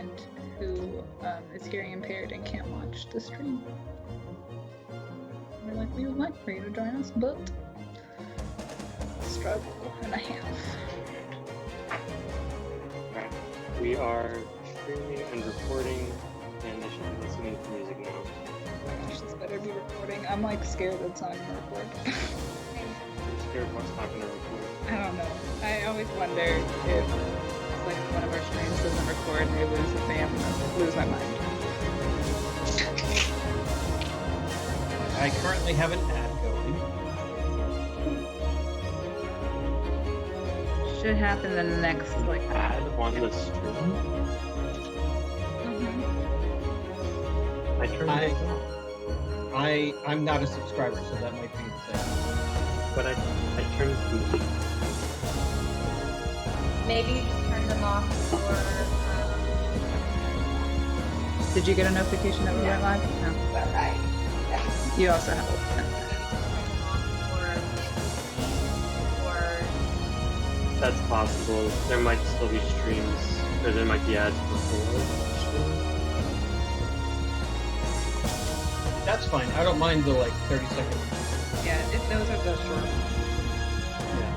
friend who is hearing impaired and can't watch the stream. We're like, we would like for you to join us, but struggle and a half. Right. We are streaming and recording, and they should be listening to music now. Oh my gosh, this better be recording. I'm like scared that it's not gonna record. I'm scared what's not going to record. I don't know. I always wonder if like one of our streams doesn't record and they lose the fan. I lose my mind. I currently have an ad going. Should happen in the next like Ad on the stream? I turned it off. I'm not a subscriber, so that might be the thing. But I turned the Maybe you just turn them off for. Did you get a notification that we went live? No. Right. You also have a That's possible. There might still be streams, or there might be ads before. That's fine. I don't mind the like 30 second. Yeah, if those are the short. Yeah.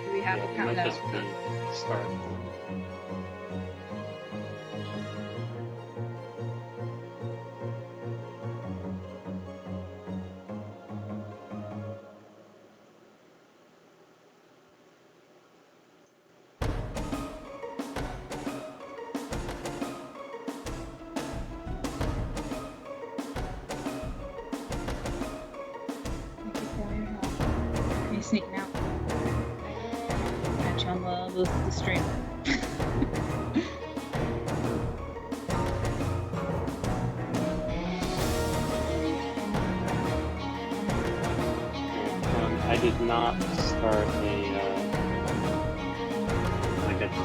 Do we have a It might countdown? just be start. Are you sneaking out? Catch on the stream. I did not start a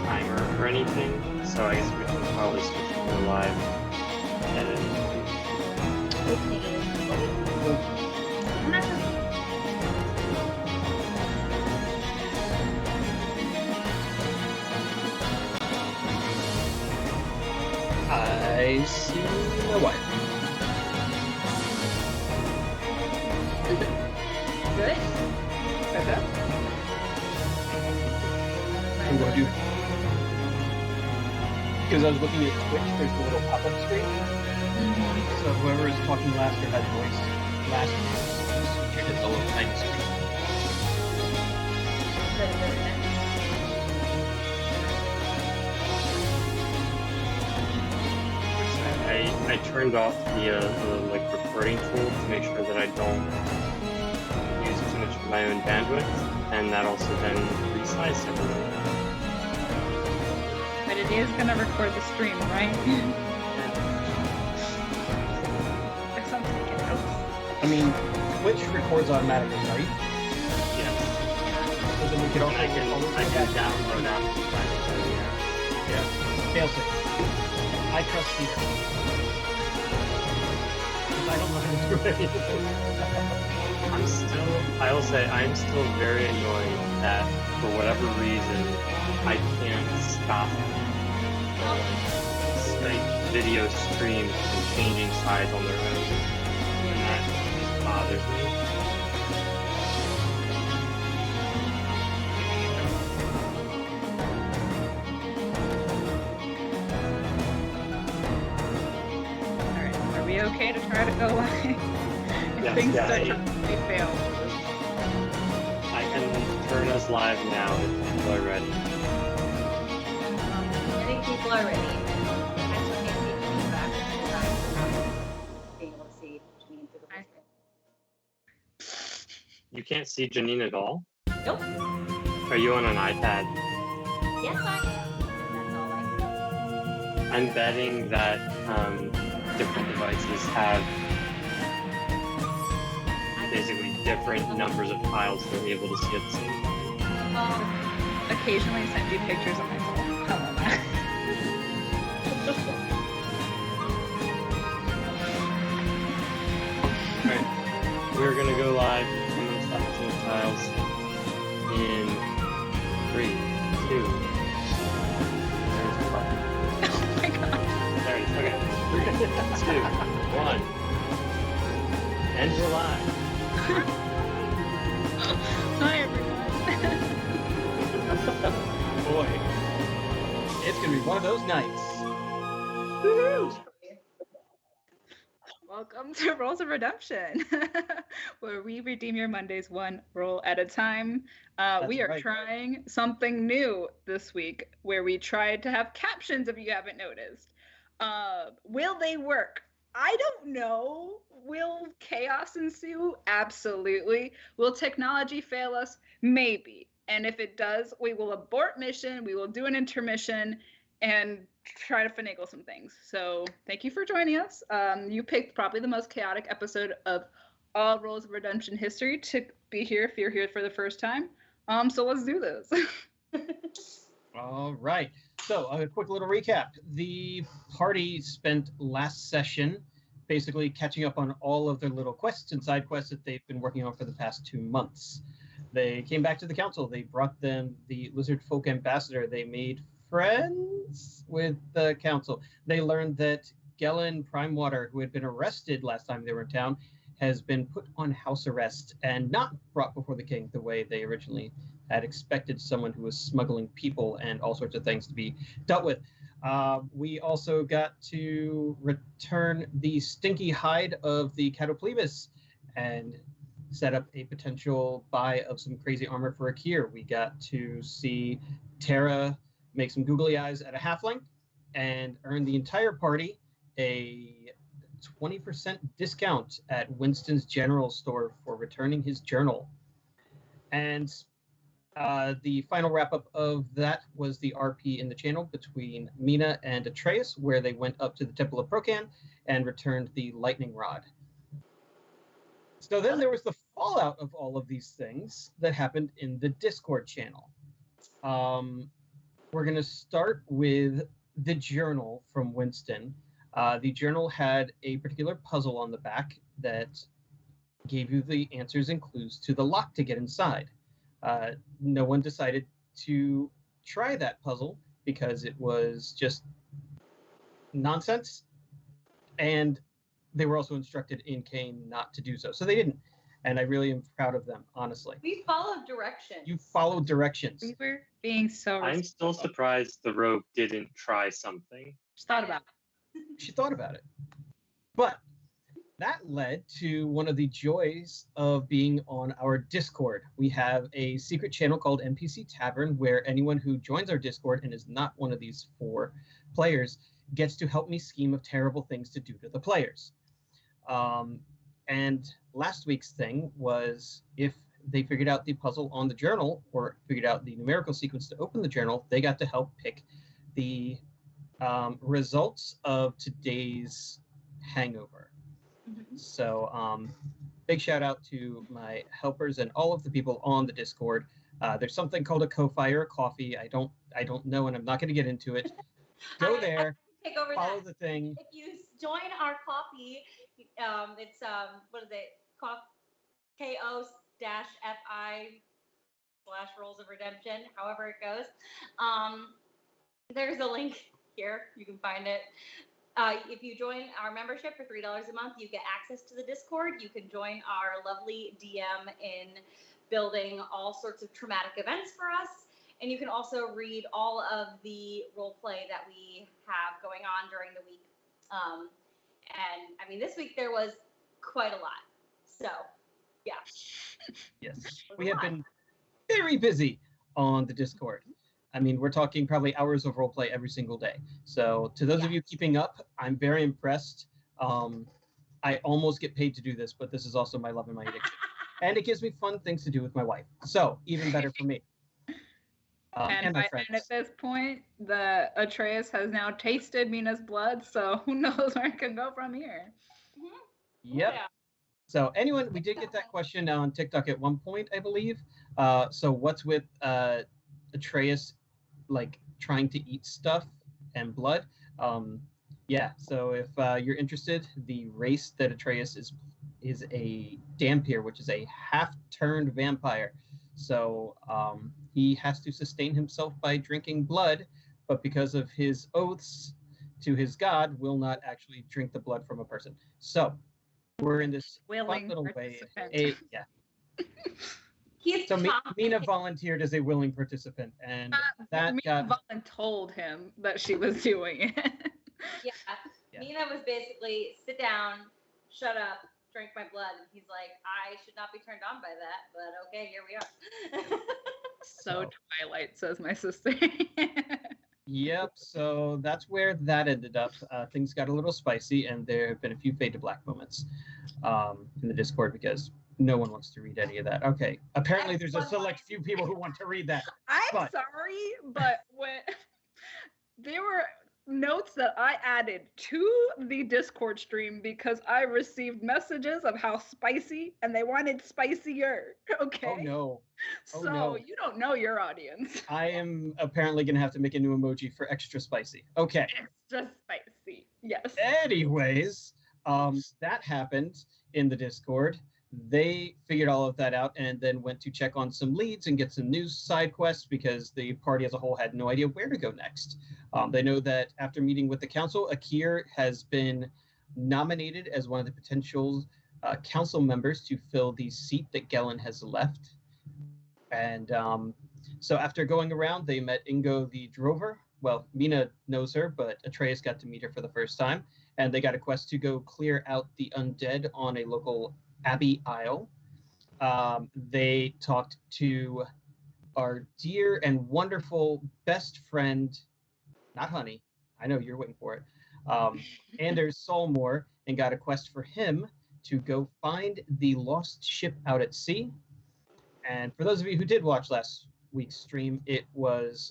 timer or anything, so I guess we can probably switch to the live editing. I see my wife. Good. I'm going to do. Because I was looking at Twitch, there's the little pop-up screen. So whoever is talking last or had voice last, just hit the little tiny screen. I turned off the like recording tool to make sure that I don't use too much of my own bandwidth, and that also then resized everything. But it is gonna record the stream, right? If I'm taking notes. I mean, Twitch records automatically, right? Yes. So then we could also I can download after the fact, so yeah. Yeah. Failsafe. I trust Peter. I don't know how to do anything. I will say, I'm still very annoyed that, for whatever reason, I can't stop Skype video streams from changing sides on their own. And that just bothers me. Alright, are we okay to try to go live? If Yes, things yeah, start yeah. to really fail. I can turn us live now if people are ready. I think people are ready. I just need feedback. Being able to see Janine through the whole screen. You can't see Janine at all? Nope. Are you on an iPad? Yes, I am. That's all I know. I'm betting that different devices have I basically different numbers of tiles they're able to see at the same time. Well, Occasionally send you pictures of myself. How about that? Alright, we're gonna go live. I'm gonna stop some of the tiles in 3, 2. There's the button. Oh my god. There it is. Okay. 3, 2, 1. And we're live. Hi everyone. Boy, it's gonna be one of those nights. Woohoo! Welcome to Rolls of Redemption, where we redeem your Mondays one roll at a time. We are right. trying something new this week, where we tried to have captions, if you haven't noticed. Will they work? I don't know. Will chaos ensue? Absolutely. Will technology fail us? Maybe. And if it does, we will abort mission, we will do an intermission, and try to finagle some things. So thank you for joining us. You picked probably the most chaotic episode of all Rolls of Redemption history to be here if you're here for the first time. So let's do this. All right. So a quick little recap. The party spent last session basically catching up on all of their little quests and side quests that they've been working on for the past 2 months. They came back to the council. They brought them the lizard folk ambassador. They made friends with the council. They learned that Gellin Primewater, who had been arrested last time they were in town, has been put on house arrest and not brought before the king the way they originally had expected someone who was smuggling people and all sorts of things to be dealt with. We also got to return the stinky hide of the Catoplebis and set up a potential buy of some crazy armor for Akir. We got to see Terra make some googly eyes at a halfling and earn the entire party a 20% discount at Winston's General Store for returning his journal. And the final wrap-up of that was the RP in the channel between Mina and Atreus, where they went up to the Temple of Procan and returned the lightning rod. So then there was the fallout of all of these things that happened in the Discord channel. We're going to start with the journal from Winston. The journal had a particular puzzle on the back that gave you the answers and clues to the lock to get inside. No one decided to try that puzzle because it was just nonsense, and they were also instructed in Kane not to do so. So they didn't, and I really am proud of them, honestly. we followed directions. You followed directions. We were being so I'm still surprised the rogue didn't try something. Just thought about She thought about it. But that led to one of the joys of being on our Discord. We have a secret channel called NPC Tavern, where anyone who joins our Discord and is not one of these 4 players gets to help me scheme of terrible things to do to the players. And last week's thing was, if they figured out the puzzle on the journal or figured out the numerical sequence to open the journal, they got to help pick the results of today's hangover. So big shout out to my helpers and all of the people on the Discord. There's something called a Ko-Fi or a coffee. I don't know, and I'm not going to get into it. Go there, Take over follow that. the thing. If you join our coffee, it's what is it? ko-fi/rolls of redemption, however it goes. There's a link here. You can find it. If you join our membership for $3 a month, you get access to the Discord. You can join our lovely DM in building all sorts of traumatic events for us. And you can also read all of the role play that we have going on during the week. And I mean, this week there was quite a lot. So, yeah. Yes, we have been very busy on the Discord. I mean, we're talking probably hours of roleplay every single day. So to those of you keeping up, I'm very impressed. I almost get paid to do this, but this is also my love and my addiction. And it gives me fun things to do with my wife. So even better for me. And my friends. And at this point, the Atreus has now tasted Mina's blood, so who knows where it can go from here. Yep. Yeah. So anyone, we did get that question on TikTok at one point, I believe. So what's with Atreus like trying to eat stuff and blood? Yeah. So if you're interested, the race that Atreus is a Dhampir, which is a half-turned vampire. So he has to sustain himself by drinking blood, but because of his oaths to his god, will not actually drink the blood from a person. So we're in this fun Willing little way. participant. Yeah. He's So talking. Mina volunteered as a willing participant, and that Mina got told him that she was doing it. Yeah. Yeah. Mina was basically sit down, shut up, drink my blood. And he's like, I should not be turned on by that, but okay, here we are. So Twilight, says my sister. Yep. So that's where that ended up. Things got a little spicy, and there have been a few fade to black moments in the Discord because no one wants to read any of that. Okay. Apparently, there's a select few people who want to read that. I'm sorry, but when there were notes that I added to the Discord stream because I received messages of how spicy and they wanted spicier. Okay. Oh no. Oh, So no. you don't know your audience. I am apparently going to have to make a new emoji for extra spicy. Okay. Extra spicy. Yes. Anyways, that happened in the Discord. They figured all of that out and then went to check on some leads and get some news side quests because the party as a whole had no idea where to go next. They know that after meeting with the council, Akir has been nominated as one of the potential council members to fill the seat that Gellin has left. And so after going around, they met Ingo the Drover. Well, Mina knows her, but Atreus got to meet her for the first time. And they got a quest to go clear out the undead on a local Abbey Isle. They talked to our dear and wonderful best friend, not Honey, I know you're waiting for it, Anders Solmore, and got a quest for him to go find the lost ship out at sea. And for those of you who did watch last week's stream, it was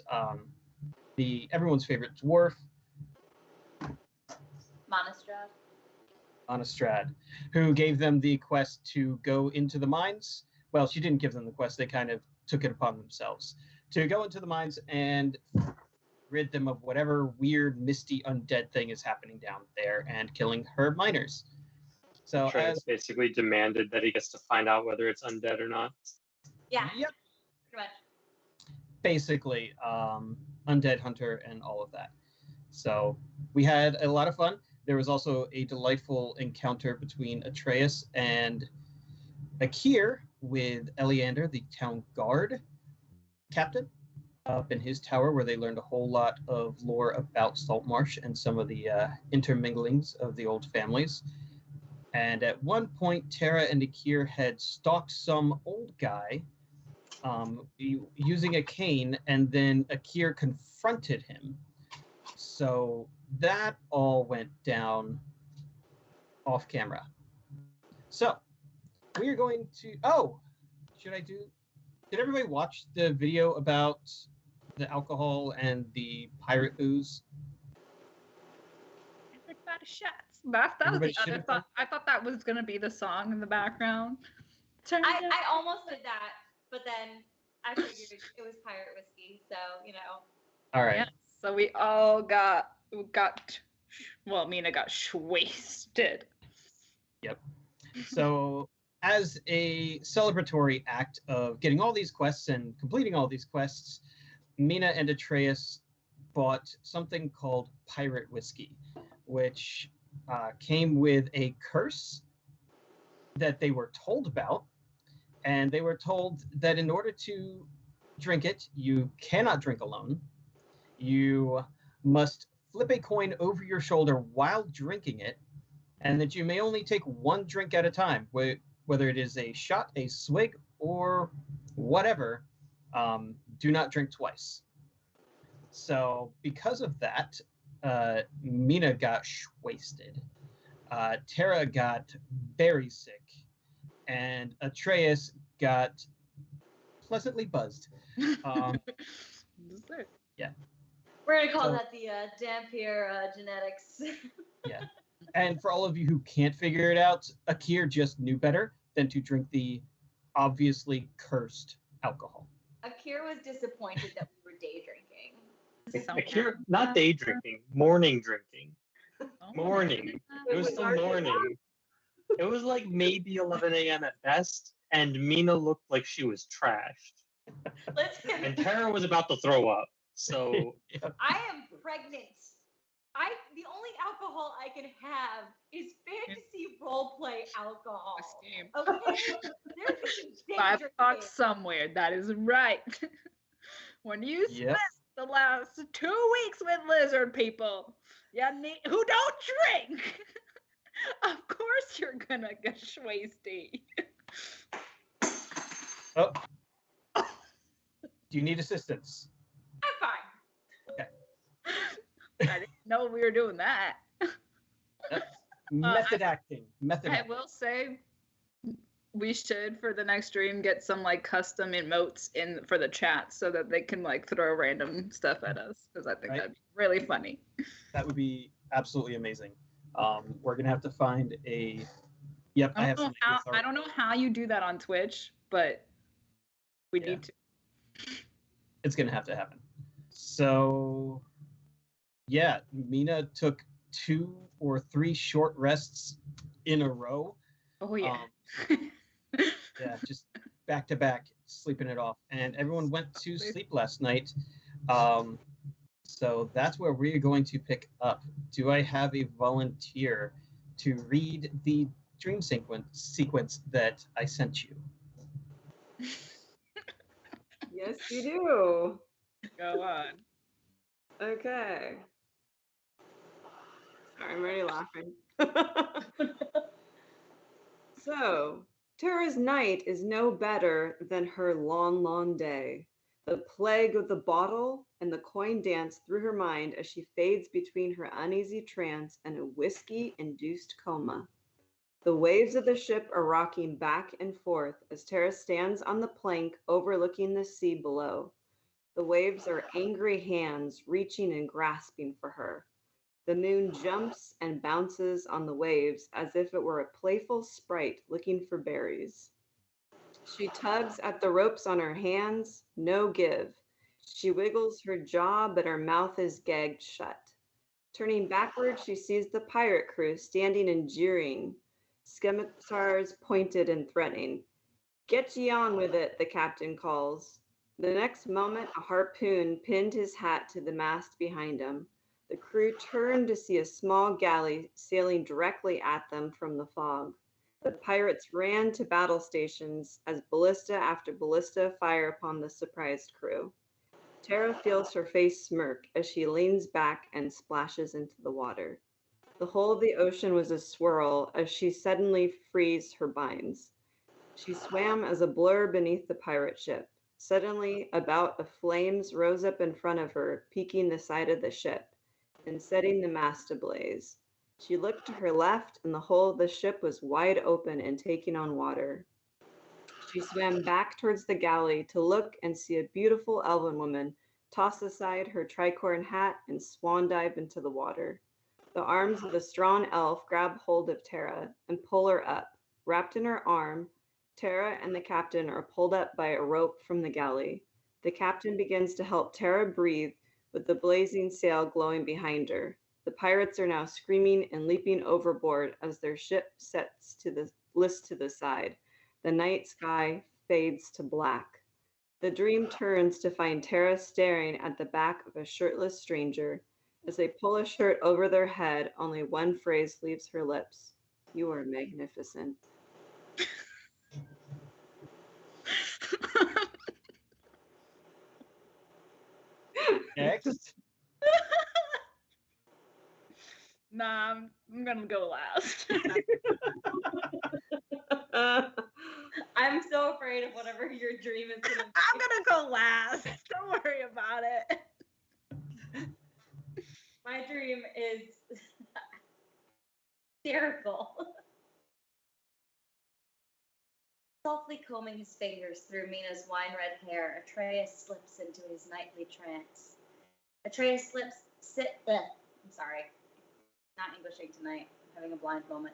everyone's favorite dwarf, Monastrad, who gave them the quest to go into the mines. Well, she didn't give them the quest, they kind of took it upon themselves to go into the mines and rid them of whatever weird, misty, undead thing is happening down there and killing her miners. So Atreus basically demanded that he gets to find out whether it's undead or not. Yeah. Yep. Pretty much. Basically, undead hunter and all of that. So we had a lot of fun. There was also a delightful encounter between Atreus and Akir with Eleander, the town guard captain, up in his tower, where they learned a whole lot of lore about Saltmarsh and some of the interminglings of the old families. And at one point, Tara and Akir had stalked some old guy using a cane, and then Akir confronted him. So that all went down off camera. So we are going to... Oh, should I do... Did everybody watch the video about the alcohol and the pirate booze? Everybody shots. That was Everybody the other should- thought. I thought that was gonna be the song in the background. I almost did that, but then I figured it was pirate whiskey, so All right. Yes. So we all got well, Mina got wasted. So as a celebratory act of getting all these quests and completing all these quests, Mina and Atreus bought something called pirate whiskey, which came with a curse that they were told about. And they were told that in order to drink it, you cannot drink alone. You must flip a coin over your shoulder while drinking it, and that you may only take one drink at a time, whether it is a shot, a swig, or whatever. Do not drink twice. So because of that, Mina got wasted. Tara got very sick, and Atreus got pleasantly buzzed. we're gonna call So- that the Dhampir genetics. And for all of you who can't figure it out, Akir just knew better than to drink the obviously cursed alcohol. Akira was disappointed that we were day drinking. Akira, not day drinking, morning drinking. Oh, Morning. It was still morning. It was like maybe 11 a.m. at best, and Mina looked like she was trashed. Listen, And Tara was about to throw up. So I am pregnant. The only alcohol I can have is fantasy roleplay alcohol. This game. Okay? There's a 5 big o'clock drinking. somewhere. That is right. When you Yep. spent the last 2 weeks with lizard people, who don't drink, of course you're gonna get schwasty. Oh. Do you need assistance? I'm fine. I didn't know we were doing that. Method acting. Method I acting. will say we should for the next stream get some like custom emotes in for the chat so that they can like throw random stuff at us because I think Right. that'd be really funny. That would be absolutely amazing. We're gonna have to find a. Yep, I have some ideas I already. don't know how you do that on Twitch, but we Yeah. need to. It's gonna have to happen. So, yeah, Mina took 2 or 3 short rests in a row. Oh yeah. Yeah, just back to back, sleeping it off, and everyone went to sleep last night. So that's where we're going to pick up. Do I have a volunteer to read the dream sequence that I sent you? Yes, you do. Go on. Okay. Sorry, I'm already laughing. So, Tara's night is no better than her long, long day. The plague of the bottle and the coin dance through her mind as she fades between her uneasy trance and a whiskey-induced coma. The waves of the ship are rocking back and forth as Tara stands on the plank overlooking the sea below. The waves are angry hands reaching and grasping for her. The moon jumps and bounces on the waves as if it were a playful sprite looking for berries. She tugs at the ropes on her hands, no give. She wiggles her jaw, but her mouth is gagged shut. Turning backward, she sees the pirate crew standing and jeering, scimitars pointed and threatening. "Get ye on with it," the captain calls. The next moment, a harpoon pinned his hat to the mast behind him. The crew turned to see a small galley sailing directly at them from the fog. The pirates ran to battle stations as ballista after ballista fire upon the surprised crew. Tara feels her face smirk as she leans back and splashes into the water. The whole of the ocean was a swirl as she suddenly frees her binds. She swam as a blur beneath the pirate ship. Suddenly, a bout of flames rose up in front of her, peaking the side of the ship and setting the mast ablaze. She looked to her left, and the whole of the ship was wide open and taking on water. She swam back towards the galley to look and see a beautiful elven woman toss aside her tricorn hat and swan dive into the water. The arms of the strong elf grab hold of Tara and pull her up. Wrapped in her arm, Tara and the captain are pulled up by a rope from the galley. The captain begins to help Tara breathe with the blazing sail glowing behind her. The pirates are now screaming and leaping overboard as their ship sets to the side. The night sky fades to black. The dream turns to find Tara staring at the back of a shirtless stranger. As they pull a shirt over their head, only one phrase leaves her lips. "You are magnificent." Next. Nah, I'm gonna go last. I'm so afraid of whatever your dream is going to be. I'm gonna go last. Don't worry about it. My dream is hysterical. Softly combing his fingers through Mina's wine-red hair, Atreus slips into his nightly trance. Not Englishing tonight. I'm having a blind moment.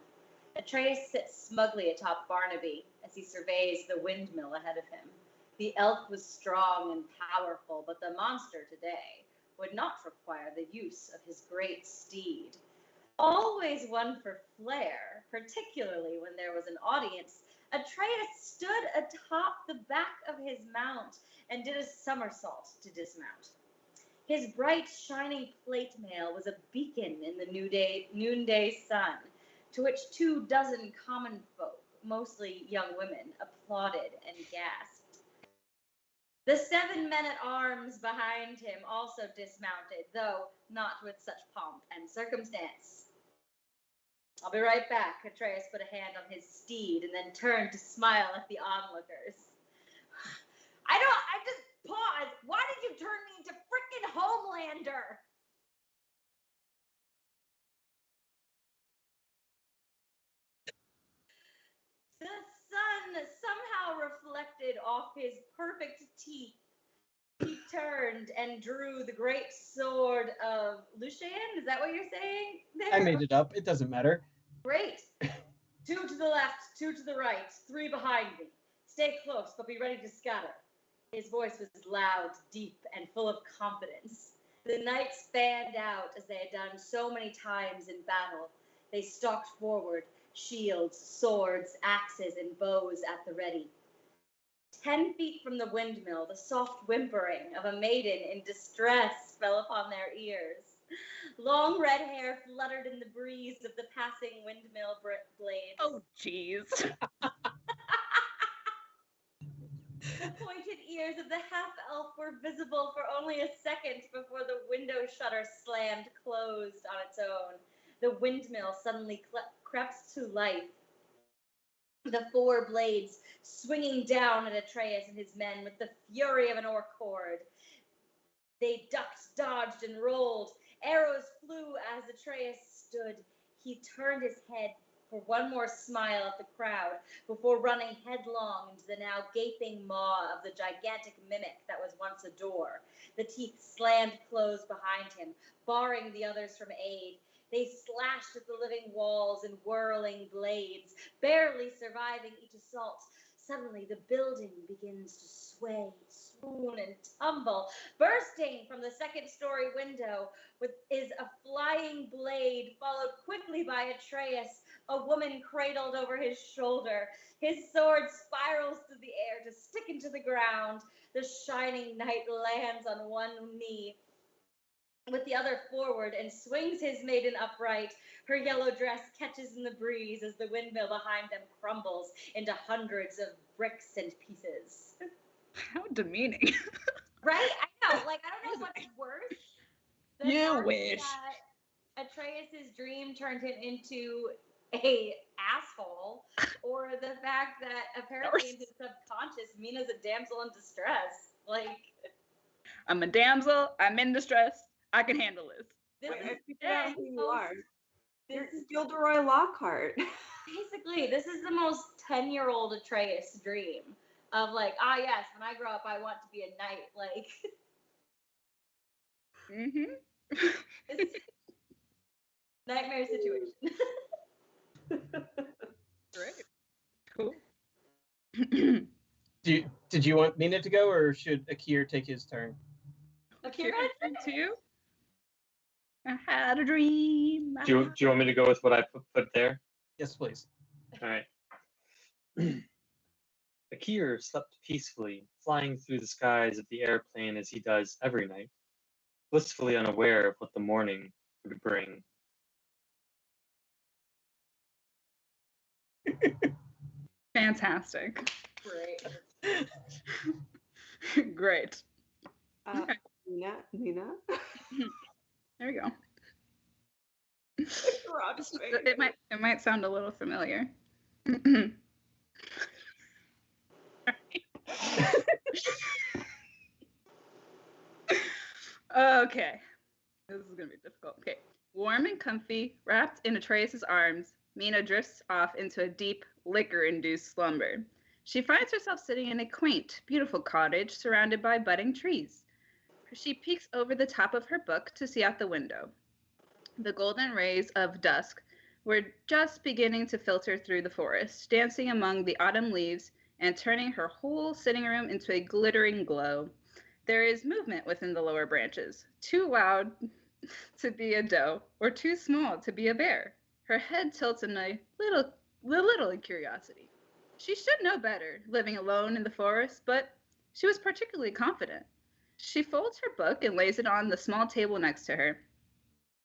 Atreus sits smugly atop Barnaby as he surveys the windmill ahead of him. The elf was strong and powerful, but the monster today would not require the use of his great steed. Always one for flair, particularly when there was an audience, Atreus stood atop the back of his mount and did a somersault to dismount. His bright, shining plate mail was a beacon in the noonday sun, to which 24 common folk, mostly young women, applauded and gasped. The 7 men-at-arms behind him also dismounted, though not with such pomp and circumstance. I'll be right back. Atreus put a hand on his steed and then turned to smile at the onlookers. I just paused. Why did you turn me into frickin' Homelander? The sun somehow reflected off his perfect teeth. He turned and drew the great sword of Lucien. Is that what you're saying? I made it up. It doesn't matter. Great. 2 to the left, 2 to the right, 3 behind me. Stay close, but be ready to scatter. His voice was loud, deep, and full of confidence. The knights fanned out as they had done so many times in battle. They stalked forward, shields, swords, axes, and bows at the ready. 10 feet from the windmill, the soft whimpering of a maiden in distress fell upon their ears. Long red hair fluttered in the breeze of the passing windmill blades. Oh, jeez. The pointed ears of the half-elf were visible for only a second before the window shutter slammed closed on its own. The windmill suddenly crept to life. The 4 blades swinging down at Atreus and his men with the fury of an orc horde. They ducked, dodged, and rolled. Arrows flew as Atreus stood. He turned his head for one more smile at the crowd before running headlong into the now gaping maw of the gigantic mimic that was once a door. The teeth slammed closed behind him, barring the others from aid. They slashed at the living walls in whirling blades, barely surviving each assault. Suddenly, the building begins to sway, swoon, and tumble. Bursting from the second-story window is a flying blade, followed quickly by Atreus, a woman cradled over his shoulder. His sword spirals through the air to stick into the ground. The shining knight lands on one knee, with the other forward, and swings his maiden upright. Her yellow dress catches in the breeze as the windmill behind them crumbles into hundreds of bricks and pieces. How demeaning. Right? I know. Like, I don't know what's worse. The You fact wish. that Atreus's dream turned him into a asshole, or the fact that apparently in his subconscious, Mina's a damsel in distress. Like, I'm a damsel. I'm in distress. I can handle this. this I is figured out who you are. This You're is Gilderoy Lockhart. basically, this is the most 10-year-old Atreus dream of like, yes, when I grow up, I want to be a knight. Like, it's nightmare situation. Great. Cool. Did you want Mina to go, or should Akir take his turn? Okay, Too. I had a dream. Do you want me to go with what I put there? Yes, please. All right. Akir slept peacefully, flying through the skies of the airplane as he does every night, blissfully unaware of what the morning would bring. Fantastic. Great. Great. Nina? There we go. Rob's face. It might sound a little familiar. Okay. This is gonna be difficult. Okay. Warm and comfy, wrapped in Atreus' arms, Mina drifts off into a deep, liquor-induced slumber. She finds herself sitting in a quaint, beautiful cottage surrounded by budding trees. She peeks over the top of her book to see out the window. The golden rays of dusk were just beginning to filter through the forest, dancing among the autumn leaves and turning her whole sitting room into a glittering glow. There is movement within the lower branches, too loud to be a doe or too small to be a bear. Her head tilts in a little curiosity. She should know better, living alone in the forest, but she was particularly confident. She folds her book and lays it on the small table next to her.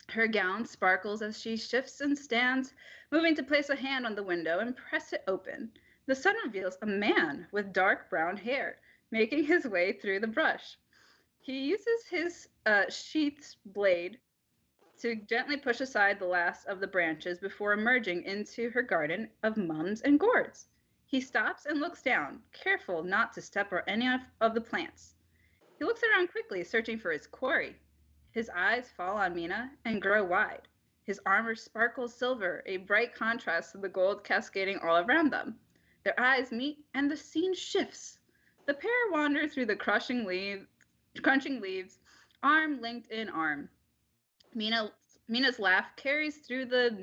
Her gown sparkles as she shifts and stands, moving to place a hand on the window and press it open. The sun reveals a man with dark brown hair, making his way through the brush. He uses his sheath's blade to gently push aside the last of the branches before emerging into her garden of mums and gourds. He stops and looks down, careful not to step on any of the plants. He looks around quickly, searching for his quarry. His eyes fall on Mina and grow wide. His armor sparkles silver, a bright contrast to the gold cascading all around them. Their eyes meet, and the scene shifts. The pair wander through the crunching leaves, arm linked in arm. Mina's laugh carries through the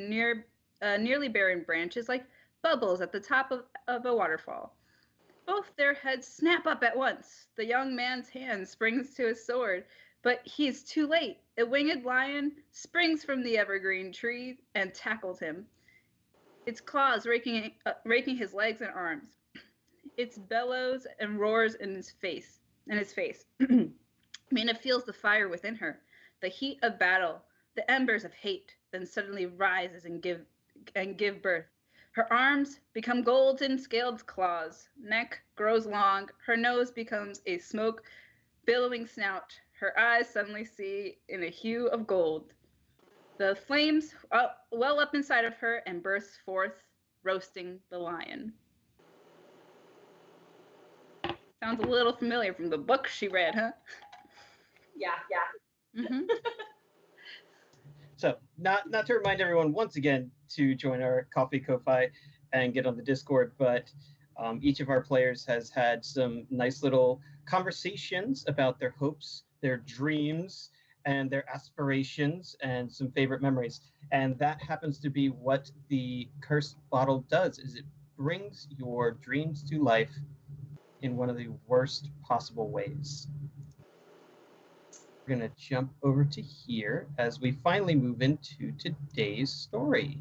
nearly barren branches like bubbles at the top of a waterfall. Both their heads snap up at once. The young man's hand springs to his sword, but he is too late. A winged lion springs from the evergreen tree and tackles him, its claws raking his legs and arms. Its bellows and roars in his face. Mina feels the fire within her, the heat of battle, the embers of hate, then suddenly rises and give birth. Her arms become golden scaled claws, neck grows long, her nose becomes a smoke billowing snout, her eyes suddenly see in a hue of gold. The flames well up inside of her and burst forth, roasting the lion. Sounds a little familiar from the book she read, huh? Yeah. Mm-hmm. So, not to remind everyone once again to join our Coffee Ko-Fi and get on the Discord, but each of our players has had some nice little conversations about their hopes, their dreams, and their aspirations, and some favorite memories. And that happens to be what the Cursed Bottle does, is it brings your dreams to life in one of the worst possible ways. We're going to jump over to here as we finally move into today's story.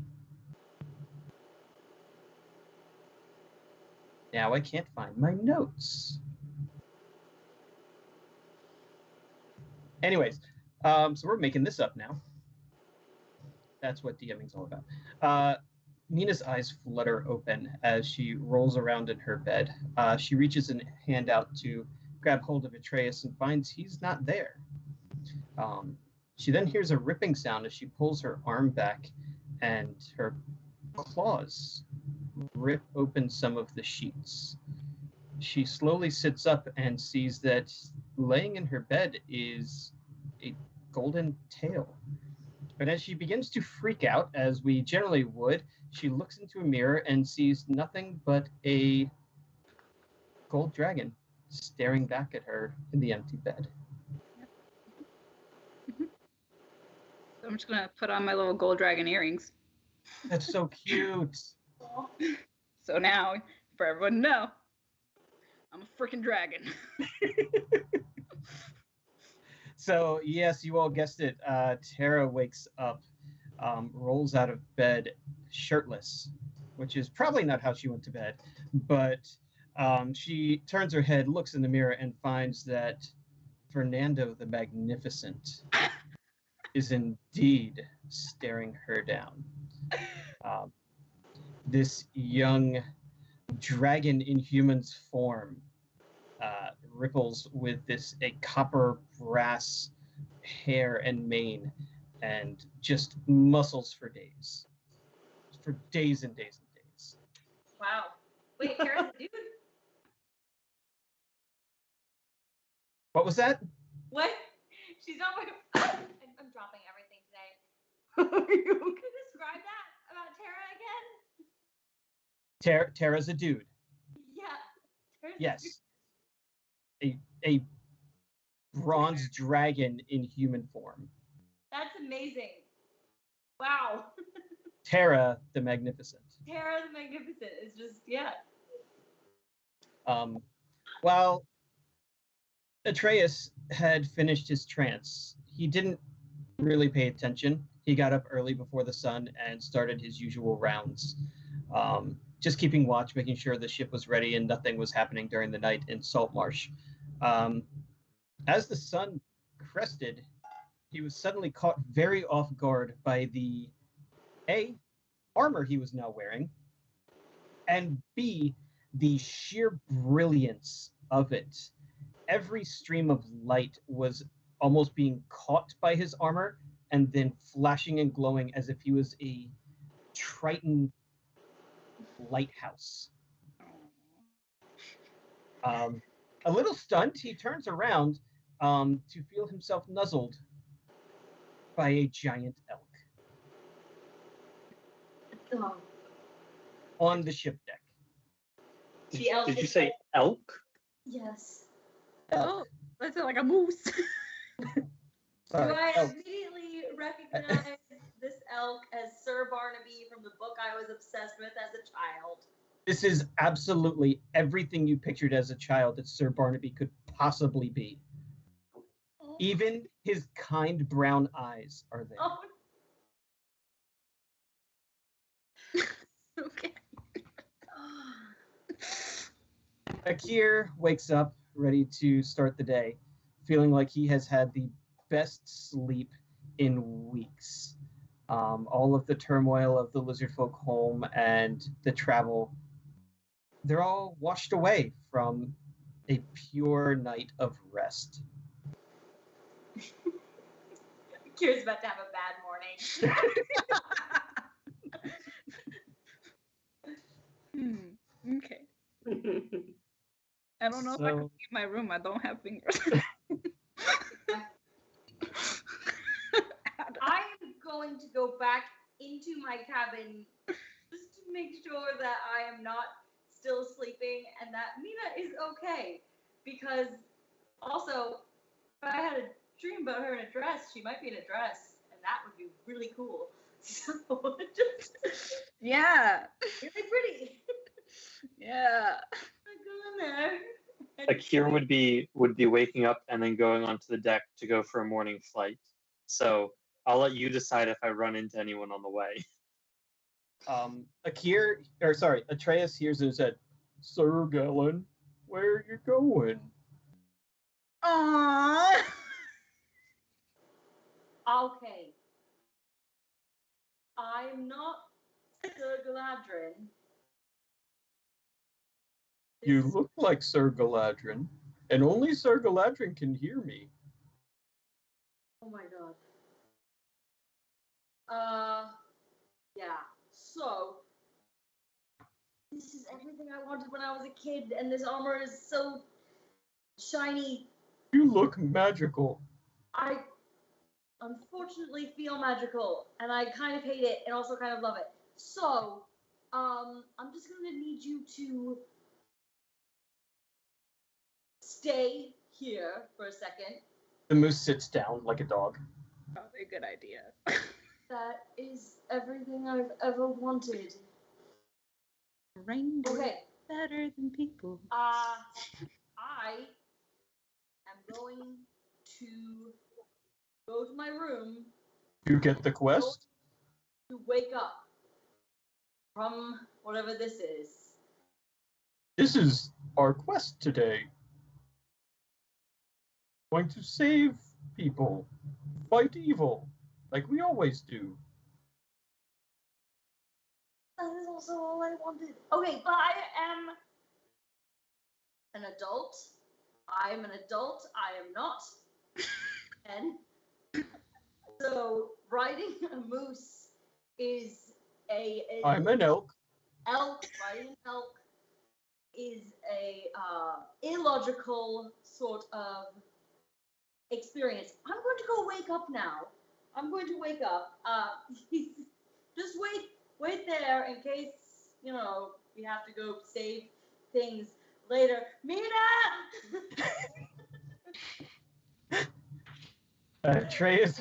Now I can't find my notes. Anyways, so we're making this up now. That's what DMing's all about. Mina's eyes flutter open as she rolls around in her bed. She reaches a hand out to grab hold of Atreus and finds he's not there. She then hears a ripping sound as she pulls her arm back and her claws rip open some of the sheets. She slowly sits up and sees that laying in her bed is a golden tail. But as she begins to freak out, as we generally would, she looks into a mirror and sees nothing but a gold dragon staring back at her in the empty bed. So I'm just gonna put on my little gold dragon earrings. That's so cute. So now, for everyone to know, I'm a freaking dragon. So, yes, you all guessed it. Tara wakes up, rolls out of bed shirtless, which is probably not how she went to bed, but she turns her head, looks in the mirror, and finds that Fernando the Magnificent is indeed staring her down. This young dragon in human's form ripples with a copper brass hair and mane and just muscles for days. For days and days and days. Wow. Wait, Tara's a dude? What was that? What? She's not wearing... I'm dropping everything today. Could you describe that about Tara again? Tara's a dude. Yeah. Tara's Yes. A bronze dragon in human form. That's amazing. Wow. Terra the Magnificent. Terra the Magnificent is just, yeah. While Atreus had finished his trance, he didn't really pay attention. He got up early before the sun and started his usual rounds, just keeping watch, making sure the ship was ready and nothing was happening during the night in Saltmarsh. As the sun crested, he was suddenly caught very off guard by the A, armor he was now wearing, and B, the sheer brilliance of it. Every stream of light was almost being caught by his armor and then flashing and glowing as if he was a Triton lighthouse. A little stunned, he turns around to feel himself nuzzled by a giant elk Oh. on the ship deck. The elk Did you is say like- elk? Yes. Oh, that's like a moose. Sorry, Do I elk. immediately recognize this elk as Sir Barnaby from the book I was obsessed with as a child? This is absolutely everything you pictured as a child that Sir Barnaby could possibly be. Even his kind brown eyes are there. Oh, Okay. Akir wakes up ready to start the day, feeling like he has had the best sleep in weeks. All of the turmoil of the lizard folk home and the travel, they're all washed away from a pure night of rest. Kira's about to have a bad morning. Okay. I don't know if I can So- leave my room. I don't have fingers. I am going to go back into my cabin just to make sure that I am not still sleeping and that Mina is okay. Because also, if I had a dream about her in a dress, she might be in a dress, and that would be really cool. So just Yeah. really pretty. Yeah. I go in there. Akir would be waking up and then going onto the deck to go for a morning flight. So I'll let you decide if I run into anyone on the way. Atreus hears and said, "Sir Galen, where are you going?" Aww. Okay. I'm not Sir Galadrin. You look like Sir Galadrin, and only Sir Galadrin can hear me. Oh my god. Yeah. So, this is everything I wanted when I was a kid, and this armor is so shiny. You look magical. I unfortunately feel magical, and I kind of hate it, and also kind of love it. So, I'm just gonna need you to stay here for a second. The moose sits down like a dog. Probably a good idea. That is everything I've ever wanted. Reindeer Okay. better than people. I am going to go to my room You get the quest? to wake up from whatever this is. This is our quest today. Going to save people, fight evil, like we always do. That is also all I wanted. Okay, but I am an adult. I am an adult. I am not. And so riding a moose is I'm an elk. riding an elk is a illogical sort of experience. I'm going to go wake up now. I'm going to wake up. Just wait there in case, we have to go save things later. Mina! Atreus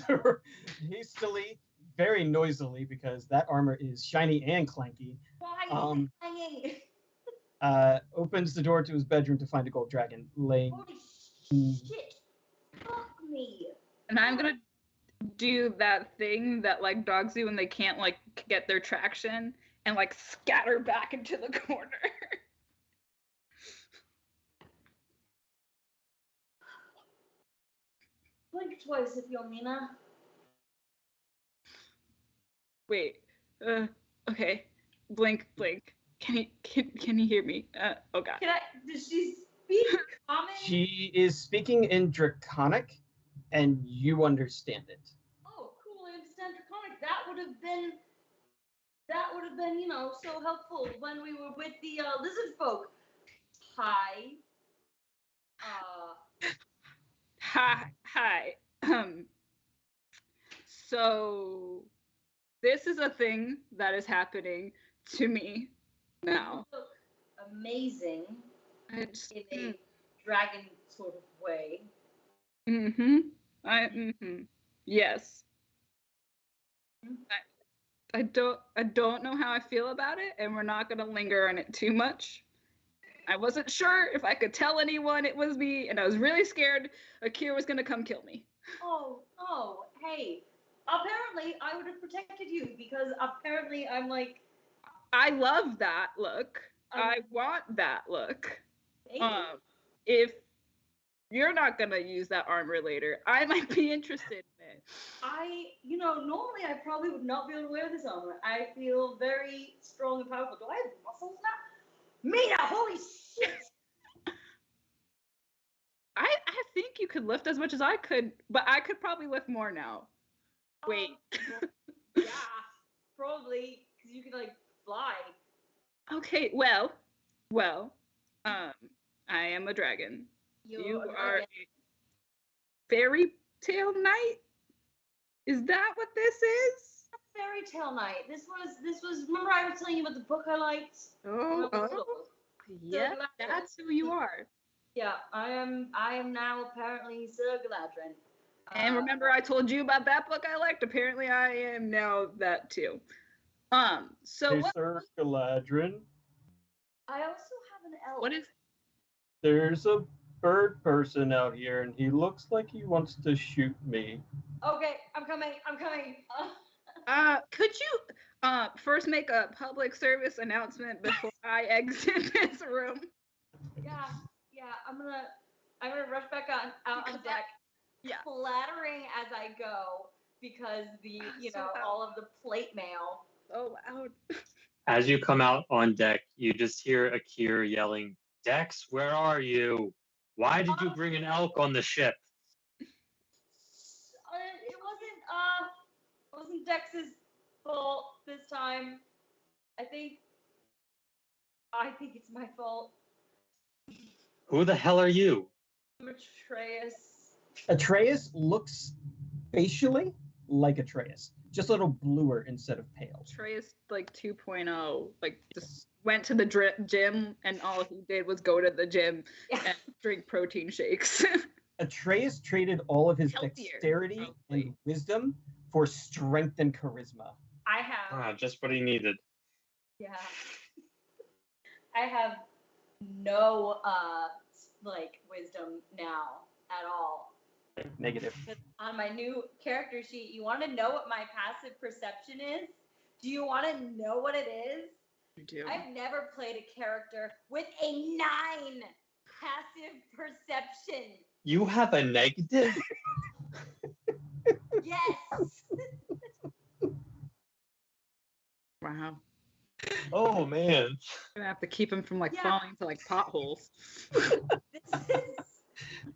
hastily very noisily because that armor is shiny and clanky. Why Um, is it hanging? Opens the door to his bedroom to find a gold dragon laying. Holy shit! Fuck me. And I'm gonna do that thing that like dogs do when they can't like get their traction and like scatter back into the corner. Blink twice if you'll Mina. Wait. Okay. Blink, blink. Can you hear me? Oh god. Does she speak common? She is speaking in Draconic, and you understand it. Oh, cool, I understand Draconic. That would have been, so helpful when we were with the lizard folk. Hi. Hi. So this is a thing that is happening to me now. You look amazing It's, in a dragon sort of way. Yes. I don't know how I feel about it, and we're not gonna linger on it too much. I wasn't sure if I could tell anyone it was me, and I was really scared Akira was gonna come kill me. Oh, hey. Apparently, I would have protected you because apparently I'm like. I love that look. I want that look. If you're not gonna use that armor later, I might be interested in it. Normally I probably would not be able to wear this armor. I feel very strong and powerful. Do I have muscles now? Mina, holy shit! I think you could lift as much as I could, but I could probably lift more now. Wait. Yeah, probably, because you could, fly. Okay, well, I am a dragon. You are a fairy tale knight? Is that what this is? Fairy tale knight. This was. Remember, I was telling you about the book I liked. Yeah, that's who you are. Yeah, I am now apparently Sir Galadrin. And remember, I told you about that book I liked. Apparently, I am now that too. So hey, Sir Galadrin. I also have an elf. What is? There's a bird person out here, and he looks like he wants to shoot me. Okay, I'm coming. Could you first make a public service announcement before I exit this room? Yeah. I'm gonna rush back out on deck. Yeah. Clattering as I go because all of the plate mail. So loud. As you come out on deck, you just hear Akira yelling, "Dex, where are you? Why did you bring an elk on the ship?" It wasn't Dex's fault this time. I think it's my fault. Who the hell are you? I'm Atreus. Atreus looks facially like Atreus, just a little bluer instead of pale. Atreus 2.0, just went to the gym and all he did was go to the gym and drink protein shakes. Atreus traded all of his Healthier, dexterity probably. and wisdom for strength and charisma. I have. Just what he needed. Yeah. I have no wisdom now at all. Negative. On my new character sheet, you want to know what my passive perception is? Do you want to know what it is? You do. I've never played a character with a 9 passive perception. You have a negative? Yes. Wow. Oh, man. I'm gonna have to keep him from Yeah. falling into potholes. This is.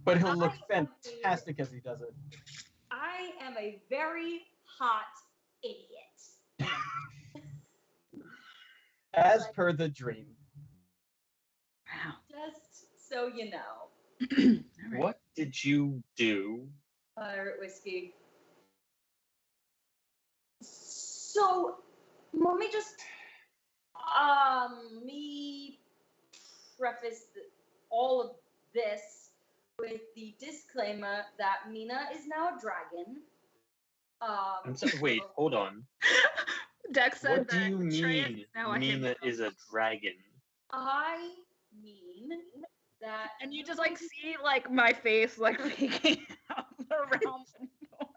But he'll look I am fantastic as he does it. I am a very hot idiot. As per the dream. Wow. Just so you know. All right. What did you do? Pirate whiskey. So, let me just me preface all of this with the disclaimer that Mina is now a dragon. Wait, hold on. Dex said What do you that Atreus mean is now a Mina hippo. is a dragon? I mean that. And you just like see like my face like peeking out around the door.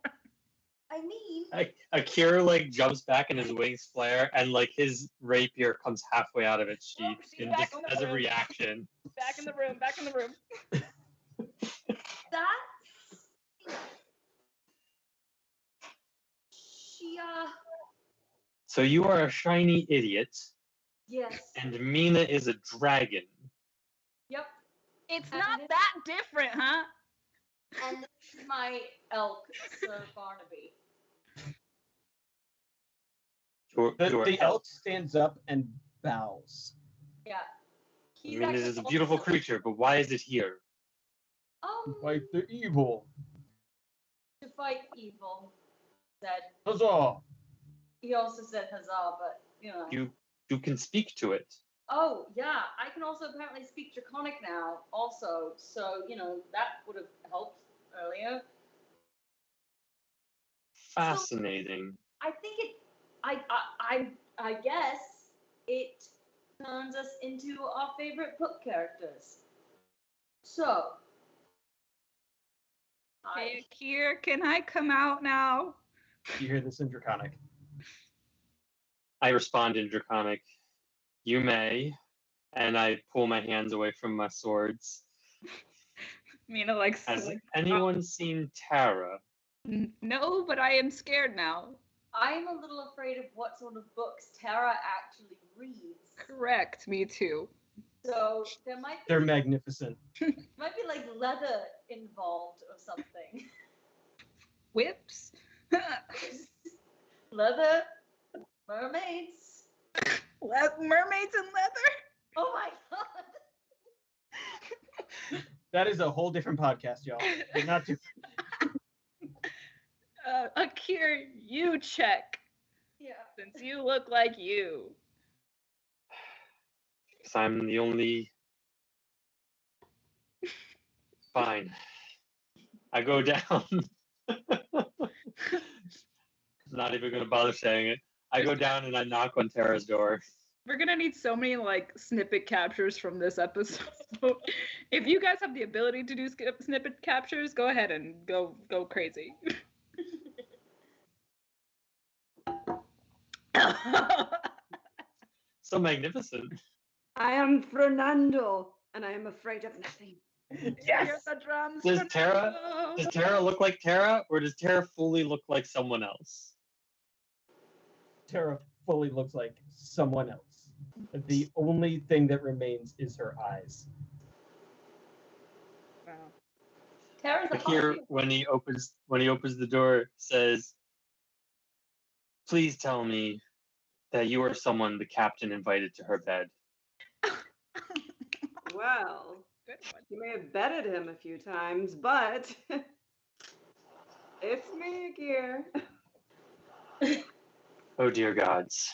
I mean. Akira like jumps back and his wings flare and like his rapier comes halfway out of its sheath she's and back just in the as a room. reaction. Back in the room, back in the room. That's. She, So you are a shiny idiot yes. and Mina is a dragon. Yep. It's And not this- that different, huh? And this is my elk, Sir Barnaby. The elk stands up and bows. Yeah. He's Mina actually is a beautiful also- creature, but why is it here? Fight the evil. To fight evil. Said. Huzzah! He also said huzzah, but you know. You can speak to it. Oh yeah, I can also apparently speak Draconic now, also. So you know that would have helped earlier. Fascinating. I think it. I guess it turns us into our favorite book characters. So. Hey, Akir, can I come out now? You hear this in Draconic. I respond in Draconic. You may. And I pull my hands away from my swords. Mina like, Has like anyone seen Tara? no, but I am scared now. I'm a little afraid of what sort of books Tara actually reads. Correct, me too. So there might be They're magnificent. like leather involved or something. Whips. Leather, mermaids. Mermaids and leather. Oh my god! That is a whole different podcast, y'all. They're not different. Akir, you check. Yeah. Since you look like you. Because I'm the only. Fine. I go down. Not even going to bother saying it. I go down and I knock on Tara's door. We're gonna need so many like snippet captures from this episode. If you guys have the ability to do snippet captures, go ahead and go crazy. So magnificent. I am Fernando, and I am afraid of nothing. Yes. Hear the drums. Does Fernando. Does Tara look like Tara, or does Tara fully look like someone else? Tara fully looks like someone else. The only thing that remains is her eyes. Wow. Tara's a Akir, when he opens the door, says, "Please tell me that you are someone the captain invited to her bed." Well, Good one. you may have betted him a few times, but it's me, Akir. Oh dear gods.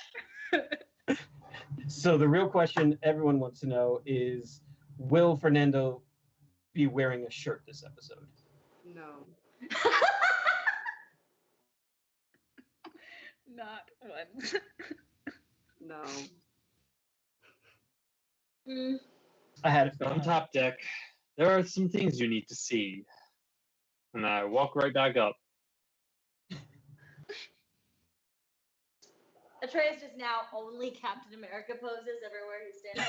So the real question everyone wants to know is, will Fernando be wearing a shirt this episode? No. Not one. No. I had it. On top deck, there are some things you need to see. And I walk right back up. Atreus just now only Captain America poses everywhere he's standing.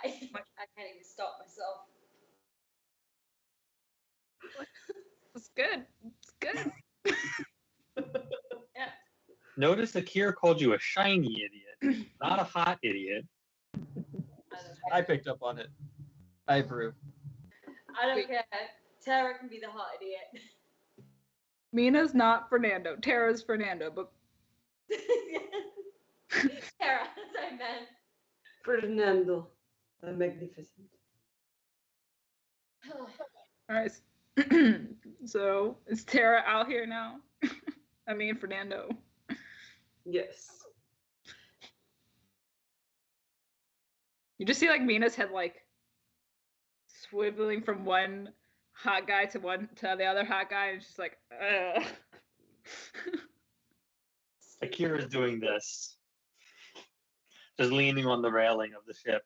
I can't even stop myself. It's good. It's good. Yeah. Notice Akira called you a shiny idiot, not a hot idiot. I picked up on it. I approve. I don't care. Tara can be the hot idiot. Mina's not Fernando. Tara's Fernando, but Tara, that's what I meant. Fernando, the magnificent. all right. So is Tara out here now? I mean Fernando. Yes. You just see like Mina's head like swiveling from one hot guy to the other hot guy, and she's like, ugh. Akira's doing this. Just leaning on the railing of the ship.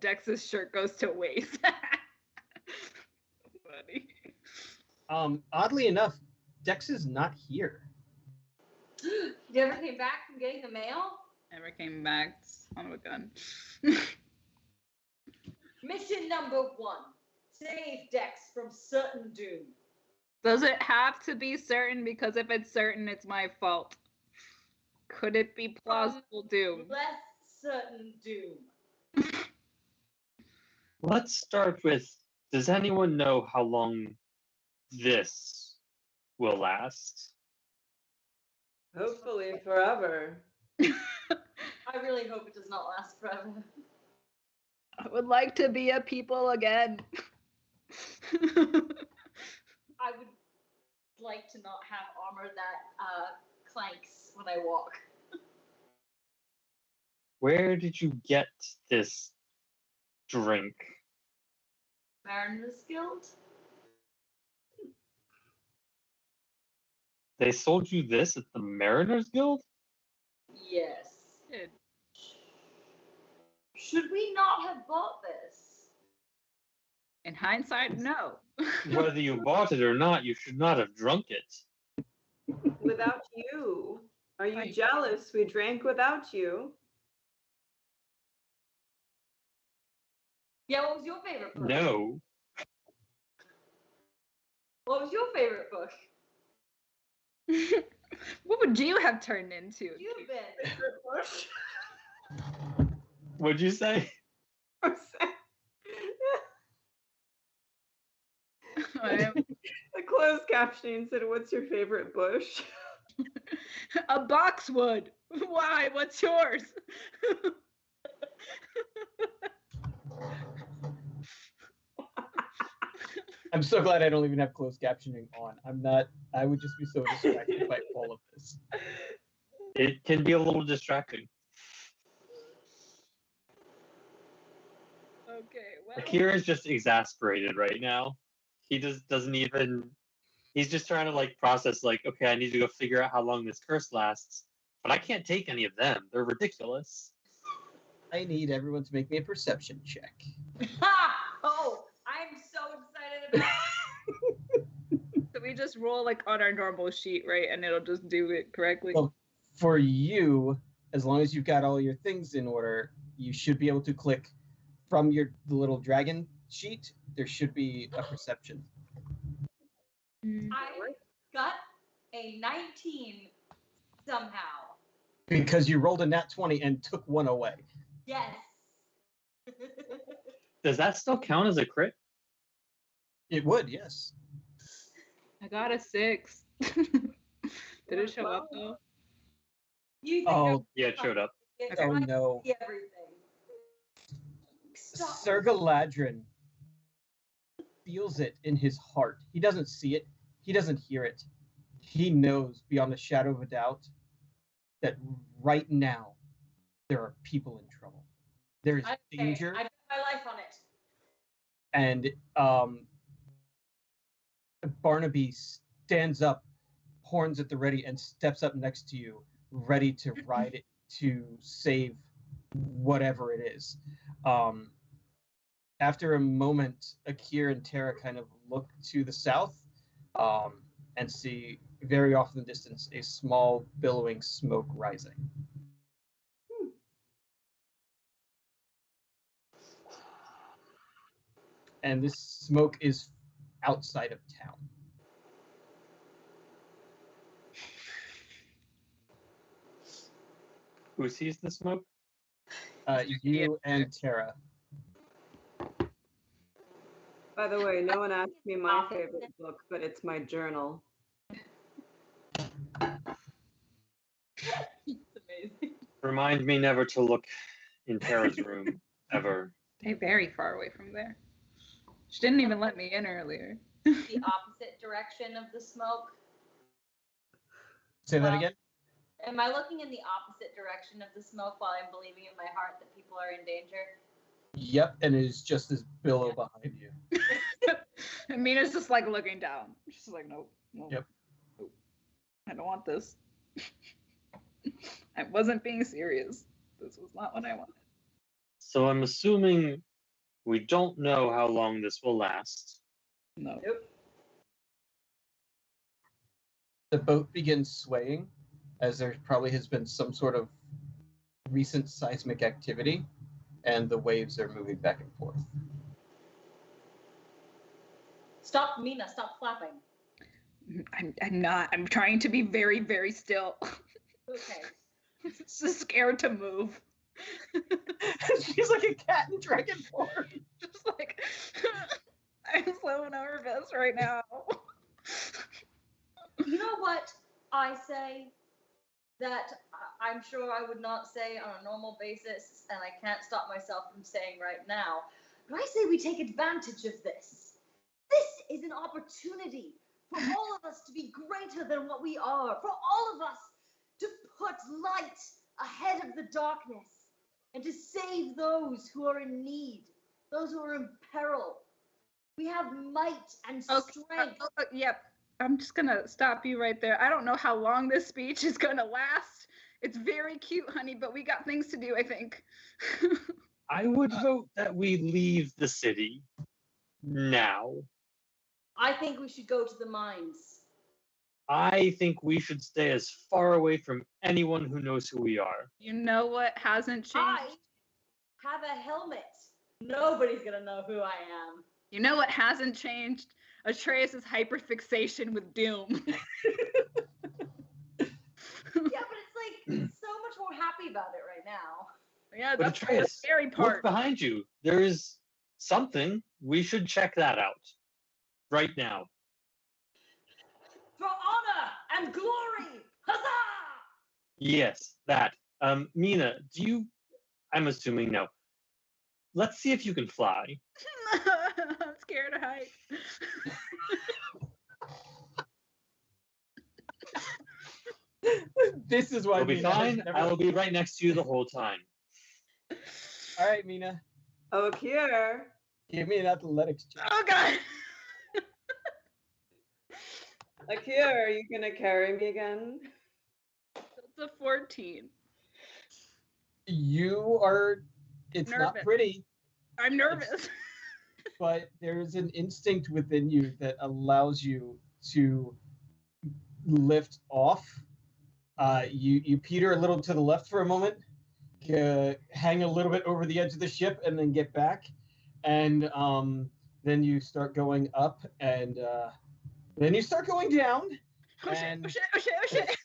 Dex's shirt goes to waist. Funny. Oddly enough, Dex is not here. You never came back from getting the mail? Never came back. Son of a gun. Mission number 1. Save Dex from certain doom. Does it have to be certain? Because if it's certain, it's my fault. Could it be plausible doom? Less certain doom. Let's start with, does anyone know how long this will last? Hopefully forever. I really hope it does not last forever. I would like to be a people again. I would like to not have armor that clanks when I walk. Where did you get this drink? Mariners Guild? They sold you this at the Mariners Guild? Yes. Dude, Should we not have bought this? in hindsight, no. Whether you bought it or not, you should not have drunk it. Without you. Are you Right. jealous? We drank without you. Yeah, what was your favorite book? No. What was your favorite book? What would you have turned into? You've been. What'd you say? The closed captioning said, "What's your favorite bush?" A boxwood. Why? What's yours? I'm so glad I don't even have closed captioning on. I would just be so distracted by all of this. It can be a little distracting. Okay, well. Akira's just exasperated right now. He just doesn't even. He's just trying to like process, like, okay, I need to go figure out how long this curse lasts, but I can't take any of them. They're ridiculous. I need everyone to make me a perception check. Ha! Oh, I'm so excited about it. So we just roll like on our normal sheet, right? And it'll just do it correctly. Well, for you, as long as you've got all your things in order, you should be able to click from the little dragon sheet. There should be a perception. I got a 19 somehow. Because you rolled a nat 20 and took one away. Yes. Does that still count as a crit? It would, yes. I got a 6. Did it show up though? You think Oh, Yeah, it showed up. it's oh right no. to everything. Stop. Sir Galadrin feels it in his heart. He doesn't see it. He doesn't hear it. He knows beyond a shadow of a doubt that right now there are people in trouble. There is danger. I bet my life on it. And Barnaby stands up, horns at the ready, and steps up next to you, ready to ride it to save whatever it is. After a moment, Akira and Tara kind of look to the south and see very off in the distance a small billowing smoke rising. And this smoke is outside of town. Who sees the smoke? You and Tara. By the way, no one asked me my favorite book, but it's my journal. It's amazing. Remind me never to look in Tara's room ever. They're very far away from there. She didn't even let me in earlier. The opposite direction of the smoke. Say that Well, again? Am I looking in the opposite direction of the smoke while I'm believing in my heart that people are in danger? Yep, and it is just this billow behind you. And Mina's just like looking down. She's like, nope, nope. Yep. Nope. I don't want this. I wasn't being serious. This was not what I wanted. So I'm assuming we don't know how long this will last. No. Nope. The boat begins swaying, as there probably has been some sort of recent seismic activity, and the waves are moving back and forth. Stop, Mina. Stop flapping. I'm not. I'm trying to be very, very still. Okay. Just scared to move. She's like a cat in dragon form. Just like I'm so nervous right now. You know what I say that I'm sure I would not say on a normal basis, and I can't stop myself from saying right now. But I say we take advantage of this. This is an opportunity for all of us to be greater than what we are, for all of us to put light ahead of the darkness and to save those who are in need, those who are in peril. We have might and strength. Yep. I'm just gonna stop you right there. I don't know how long this speech is gonna last. It's very cute, honey, but we got things to do, I think. I would vote that we leave the city now. I think we should go to the mines. I think we should stay as far away from anyone who knows who we are. You know what hasn't changed? I have a helmet. Nobody's gonna know who I am. You know what hasn't changed? Atreus' hyperfixation with Doom. Yeah, but it's like so much more happy about it right now. Yeah, But that's the Atreus, scary look part. behind you. There is something. We should check that out right now. For honor and glory! Huzzah! Yes, that. Mina, do you? I'm assuming no. Let's see if you can fly. I'm scared of heights. This is why You'll be Mina has fine. never- I will be right next to you the whole time. All right, Mina, Oh, here. give me an athletics check. Oh god. Akira, are you gonna carry me again? It's a 14. You are. It's not Nervous. pretty, I'm nervous. but there's an instinct within you that allows you to lift off. You peter a little to the left for a moment, hang a little bit over the edge of the ship, and then get back, and then you start going up, and then you start going down, Oh shit, and oh shit, oh shit, oh shit.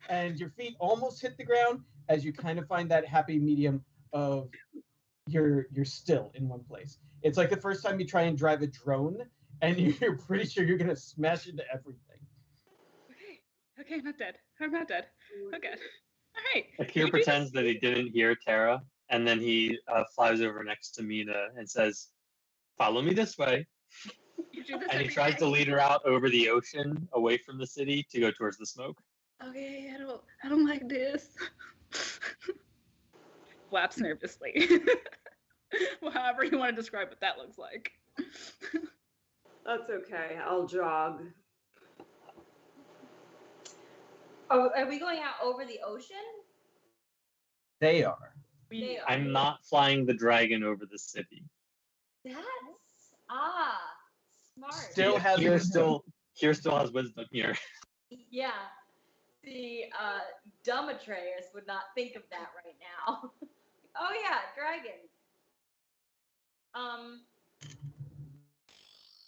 and your feet almost hit the ground as you kind of find that happy medium of you're still in one place. It's like the first time you try and drive a drone, and you're pretty sure you're gonna smash into everything. Okay, I'm not dead. I'm not dead. Okay. All right. Akir You do pretends this- that he didn't hear Tara, and then he flies over next to Mina and says, "Follow me this way." You do this And he every tries day. to lead her out over the ocean, away from the city, to go towards the smoke. Okay, I don't like this. Flaps nervously. Well, however you want to describe what that looks like. That's okay. I'll jog. Oh, are we going out over the ocean? They are. They are. I'm not flying the dragon over the city. That's smart. Still has Here wisdom. still has wisdom here. Yeah. The dumb Atreus would not think of that right now. Oh yeah, dragon.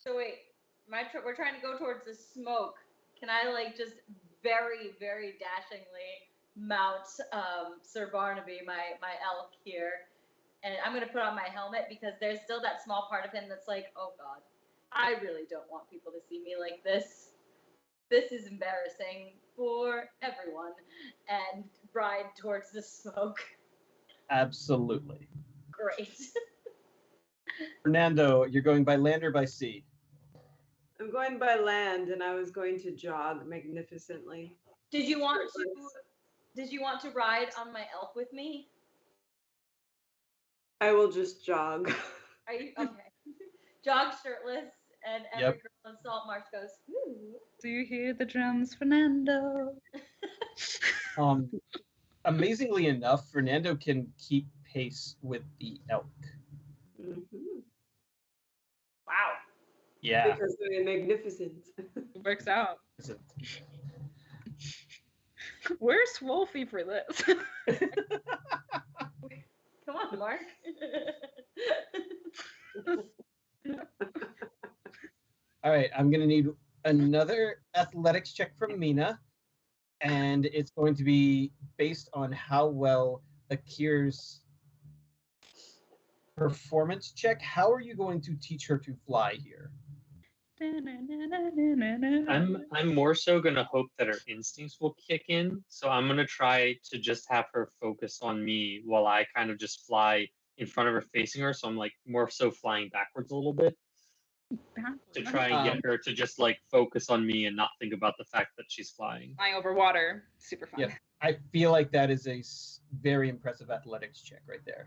So wait, we're trying to go towards the smoke. Can I like just very, very dashingly mount Sir Barnaby, my elk here, and I'm gonna put on my helmet because there's still that small part of him that's like, oh god, I really don't want people to see me like this. This is embarrassing for everyone, and ride towards the smoke. Absolutely. Great. Fernando, you're going by land or by sea? I'm going by land, and I was going to jog magnificently. Did you want to ride on my elk with me? I will just jog. Are you okay? Jog shirtless, and every Yep. girl in Salt Marsh goes, "Ooh." Do you hear the drums, Fernando? Amazingly enough, Fernando can keep pace with the elk. Mhm. Wow. Yeah. Because they're magnificent. It works out. Is it- Where's Wolfie for this? Come on, Mark. All right, I'm going to need another athletics check from Mina, and it's going to be based on how well Akir's performance check. How are you going to teach her to fly here? I'm more so gonna hope that her instincts will kick in. So I'm gonna try to just have her focus on me while I kind of just fly in front of her, facing her. So I'm like more so flying backwards a little bit to try and get her to just like focus on me and not think about the fact that she's flying. Flying over water, super fun. Yep. I feel like that is a very impressive athletics check right there.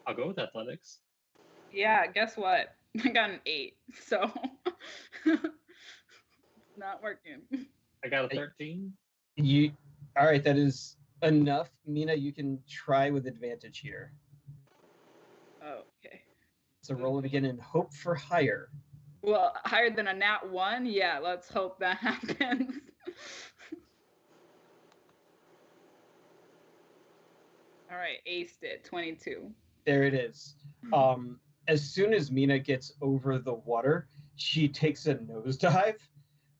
I'll go with athletics. Yeah, guess what? I got an 8, so not working. I got a 13. All right, that is enough. Mina, you can try with advantage here. Okay. So roll it again and hope for higher. Well, higher than a nat 1? Yeah, let's hope that happens. All right, aced it, 22. There it is. As soon as Mina gets over the water, she takes a nosedive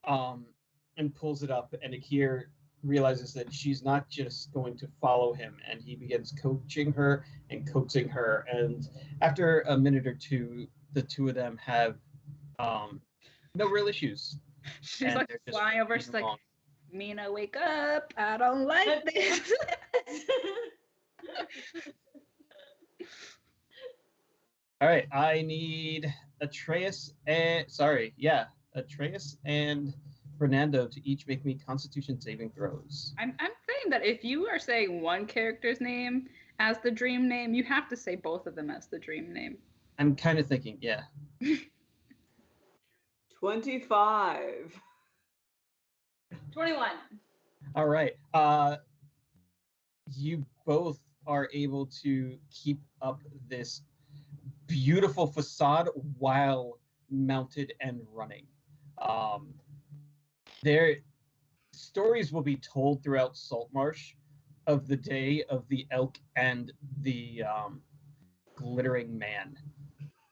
and pulls it up, and Akir realizes that she's not just going to follow him, and he begins coaching her and coaxing her. And after a minute or two, the two of them have no real issues. She's And like they're just flying over, moving she's like, along. Mina, wake up. I don't like this. All right, I need Atreus and Atreus and Fernando to each make me Constitution saving throws. I'm saying that if you are saying one character's name as the dream name, you have to say both of them as the dream name. I'm kind of thinking, yeah. 25. 21. All right. You both are able to keep up this beautiful facade while mounted and running. Their stories will be told throughout Saltmarsh of the day of the elk and the glittering man.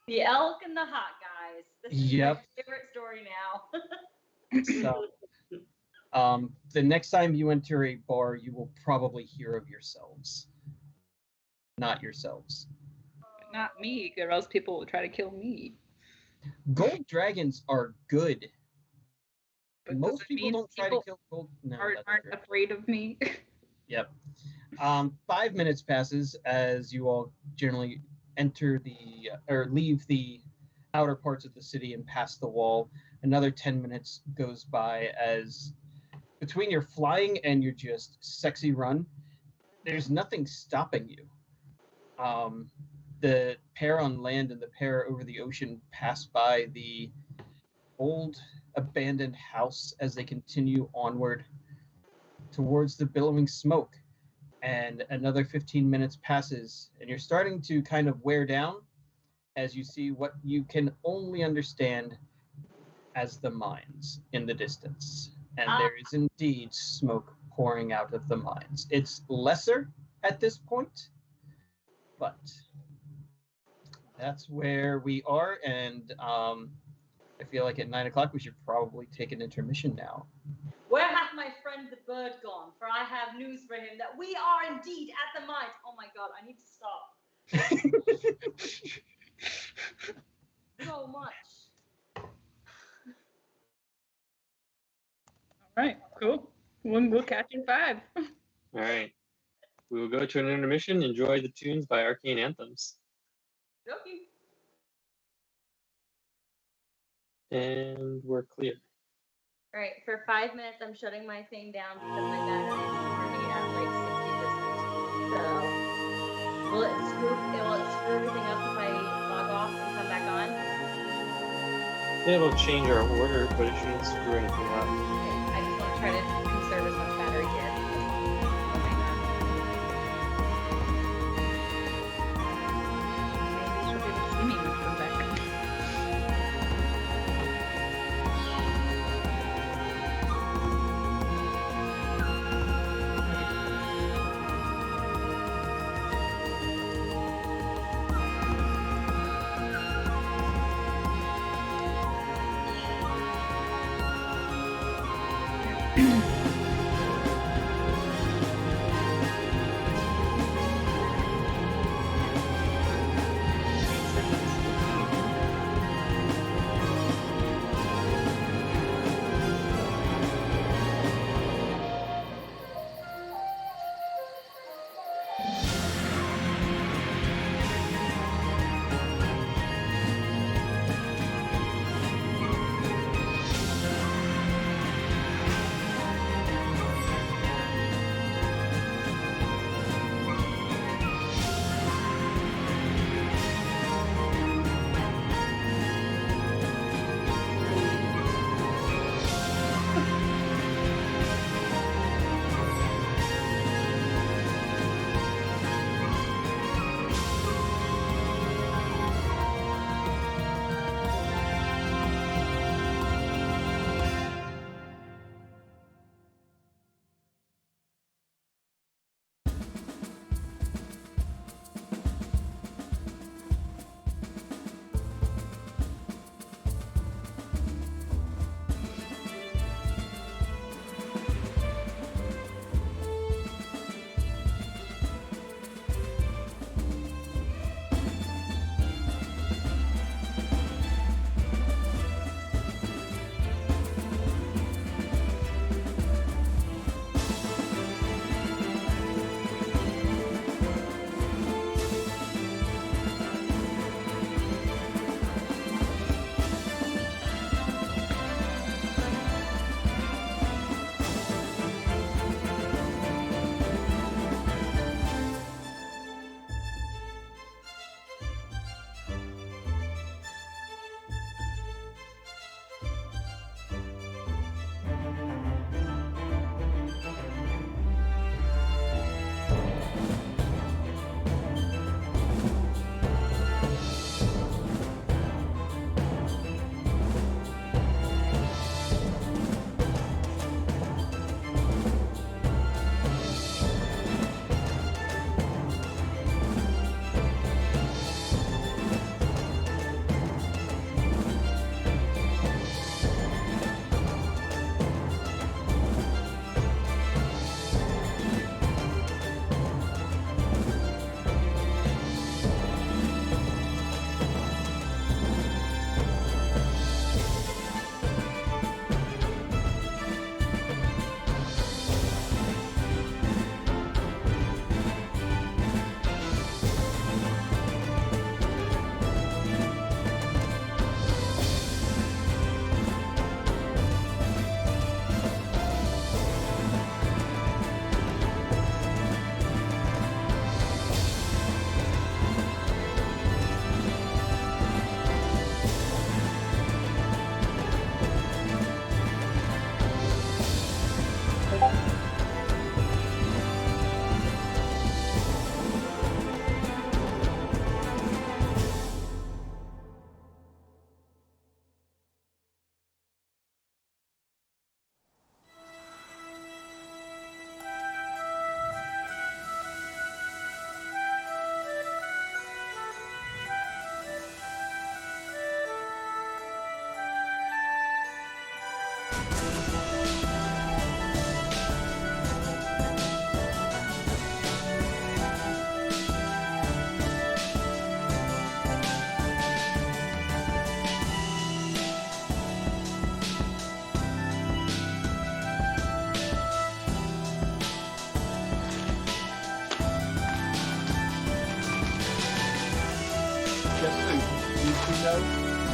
The elk and the hot guys. This is Yep. my favorite story now. So, the next time you enter a bar, you will probably hear of yourselves. Not yourselves. Not me, or else people will try to kill me. Gold dragons are good. But Most does it people mean don't try to people kill gold. No, aren't that's true. afraid of me. Yep. 5 minutes passes as you all generally enter or leave the outer parts of the city and pass the wall. Another 10 minutes goes by as between your flying and your just sexy run, there's nothing stopping you. The pair on land and the pair over the ocean pass by the old abandoned house as they continue onward towards the billowing smoke. And another 15 minutes passes, and you're starting to kind of wear down as you see what you can only understand as the mines in the distance. And there is indeed smoke pouring out of the mines. It's lesser at this point, but that's where we are. And I feel like at 9 o'clock we should probably take an intermission now. Where hath my friend the bird gone? For I have news for him that we are indeed at the mines. Oh my god, I need to stop. So much. All right, cool. We'll catch you in 5. All right. We will go to an intermission. Enjoy the tunes by Arcane Anthems. Okay. And we're clear. All right, for 5 minutes, I'm shutting my thing down because my battery is already at like 60%. So Will it screw everything up if I log off and come back on? It'll change our order, but it shouldn't screw anything up. Okay, I just want to try to conserve as much battery here. Maybe she'll be able to see me when she comes back.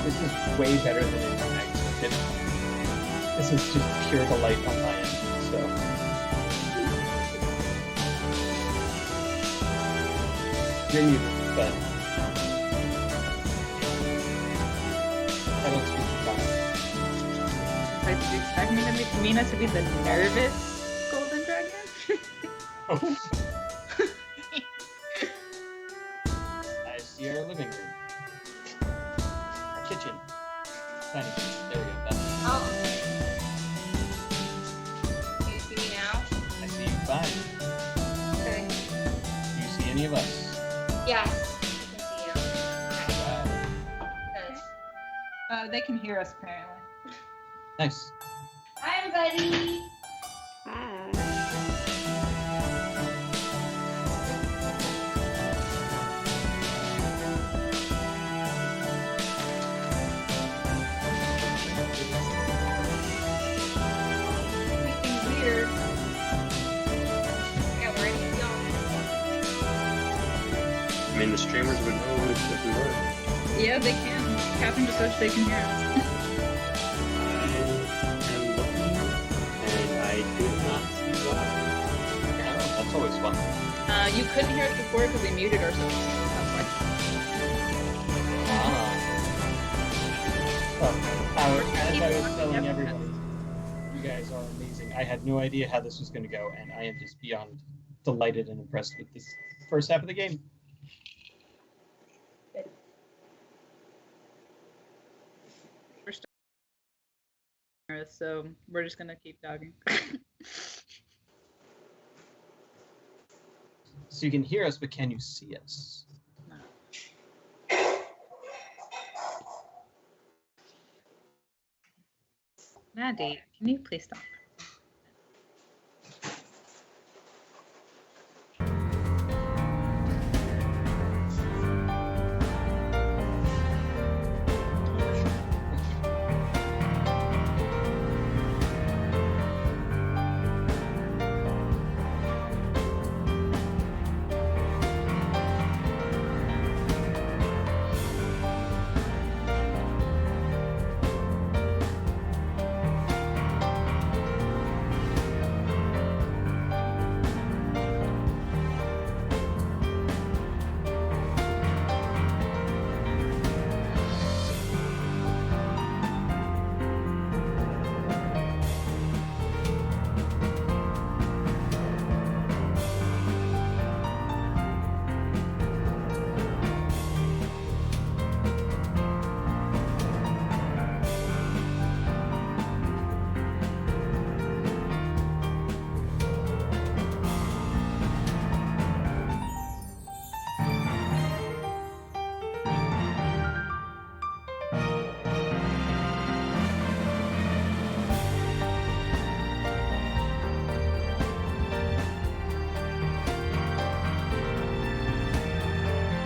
This is way better than anything I expected. This is just pure delight on my end. So You're muted, but I don't speak fast. Like, do you expect me to Mina to be the nervous golden dragon? Oh. I see our living room. Our kitchen. Tiny kitchen. There we go. That's it. Oh. Can you see me now? I see you fine. Okay. Do you see any of us? Yes, I can see you. Okay. Good. They can hear us apparently. Nice. Hi, everybody. Hi. Anything weird? Yeah, we're ready to go. I mean, the streamers would know if we were. Yeah, they can. Captain just said they can hear us. I am looking, and I do not see why. Yeah, that's always fun. You couldn't hear us before because we muted ourselves. That's why. Well, as I was telling Yep. everybody, you guys are amazing. I had no idea how this was going to go, and I am just beyond delighted and impressed with this first half of the game. We're still hear us, so we're just gonna keep talking. So you can hear us, but can you see us? Maddie, can you please stop?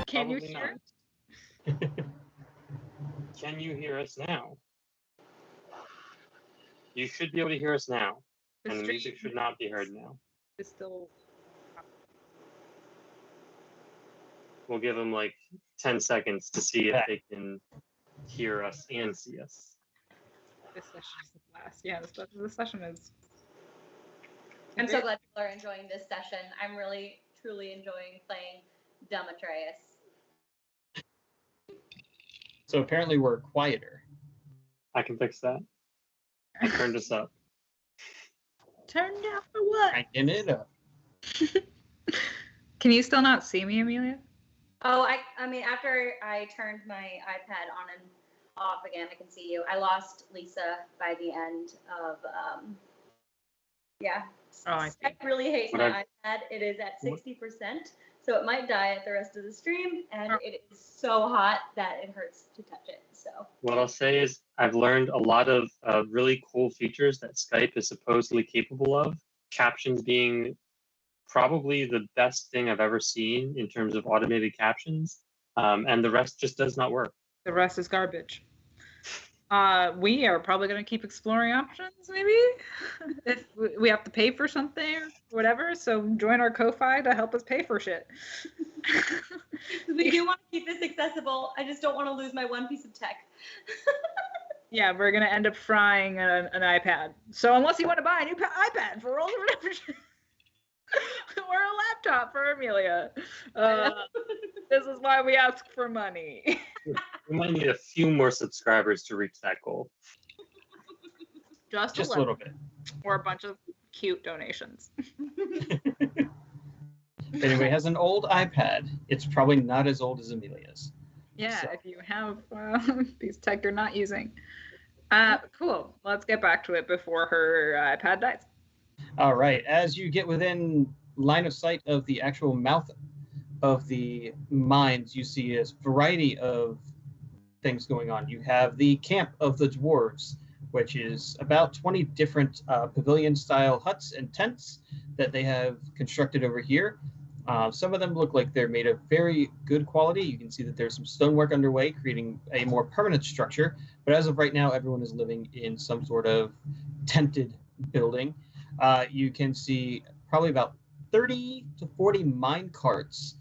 Can you Probably hear? not. Can you hear us now? You should be able to hear us now, and the music should not be heard now. Is still. We'll give them like 10 seconds to see if Yeah. they can hear us and see us. This session is the last. Yeah, this session is. I'm so glad people are enjoying this session. I'm really, truly enjoying playing Dumb Atreus. So apparently we're quieter. I can fix that. I turned us up. Turned out for what? Cranking it up. Can you still not see me, Amelia? Oh, I mean, after I turned my iPad on and off again, I can see you. I lost Lisa by the end of, yeah. Oh, I see. I really hate What my iPad. It is at 60%, so it might die at the rest of the stream, and it is so hot that it hurts to touch it. So What I'll say is I've learned a lot of really cool features that Skype is supposedly capable of. Captions being probably the best thing I've ever seen in terms of automated captions, and the rest just does not work. The rest is garbage. We are probably going to keep exploring options, maybe, if we have to pay for something or whatever. So join our Ko-Fi to help us pay for shit. we do want to keep this accessible. I just don't want to lose my one piece of tech. Yeah, we're going to end up frying an iPad. So unless you want to buy a new iPad for all the membership. Or a laptop for Amelia. This is why we ask for money. We might need a few more subscribers to reach that goal. Just a little bit. Or a bunch of cute donations. If anybody has an old iPad, it's probably not as old as Amelia's. Yeah, So. if you have these tech you're not using. Cool. Let's get back to it before her iPad dies. All right. As you get within line of sight of the actual mouth of the mines, you see a variety of things going on. You have the camp of the dwarves, which is about 20 different pavilion-style huts and tents that they have constructed over here. Some of them look like they're made of very good quality. You can see that there's some stonework underway, creating a more permanent structure. But as of right now, everyone is living in some sort of tented building. You can see probably about 30 to 40 mine carts.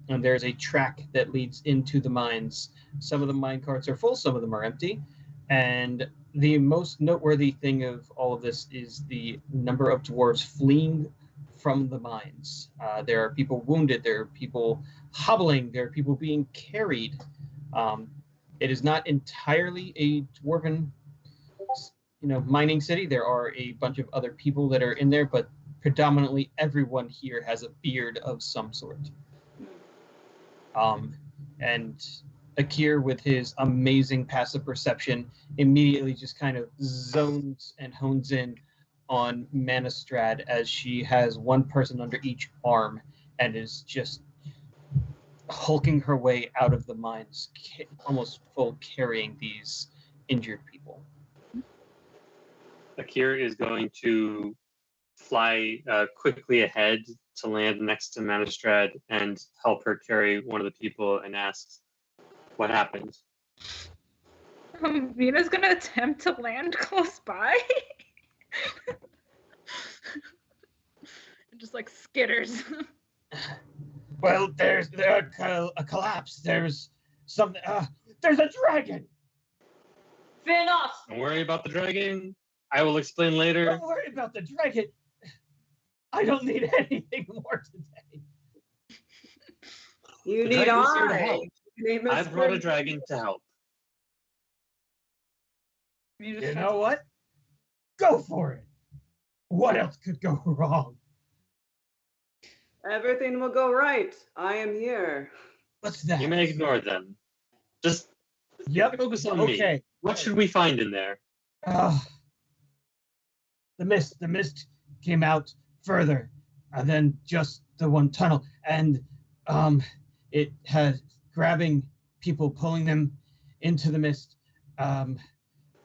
And there's a track that leads into the mines. Some of the mine carts are full, some of them are empty. And the most noteworthy thing of all of this is the number of dwarves fleeing from the mines. There are people wounded, there are people hobbling, there are people being carried. It is not entirely a dwarven, mining city. There are a bunch of other people that are in there, but predominantly everyone here has a beard of some sort. And Akir, with his amazing passive perception, immediately just kind of zones and hones in on Manistrad as she has one person under each arm and is just hulking her way out of the mines, almost full carrying these injured people. Akir is going to fly quickly ahead to land next to Manistrad and help her carry one of the people and asks, what happened? Mina's gonna attempt to land close by. Just like skitters. Well, there's a collapse. There's something. There's a dragon. Finos! Don't worry about the dragon. I will explain later. Don't worry about the dragon. I don't need anything more today. You The need dragon's here to help. Name I is brought a Spring. dragon to help. You know what? Go for it. What else could go wrong? Everything will go right. I am here. What's that? You may ignore them. Just Yep. focus on me. Okay. What should we find in there? The mist came out further than just the one tunnel, and it had grabbing people, pulling them into the mist, and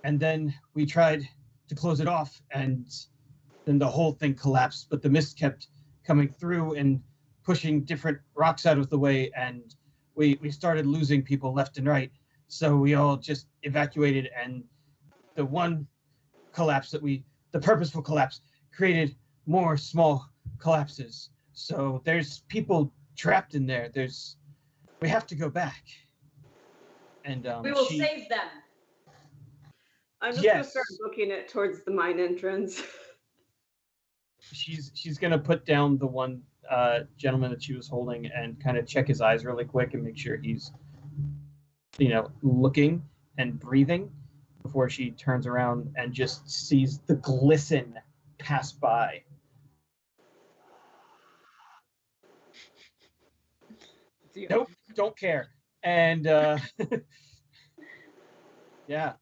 then we tried to close it off, and then the whole thing collapsed. But the mist kept coming through and pushing different rocks out of the way, and we started losing people left and right. So we all just evacuated, and the one collapse the purposeful collapse created more small collapses. So there's people trapped in there. We have to go back. And We will save them. I'm just gonna Yes. start looking it towards the mine entrance. she's gonna put down the one gentleman that she was holding and kind of check his eyes really quick and make sure he's looking and breathing before she turns around and just sees the glisten pass by. Nope, don't care. And yeah,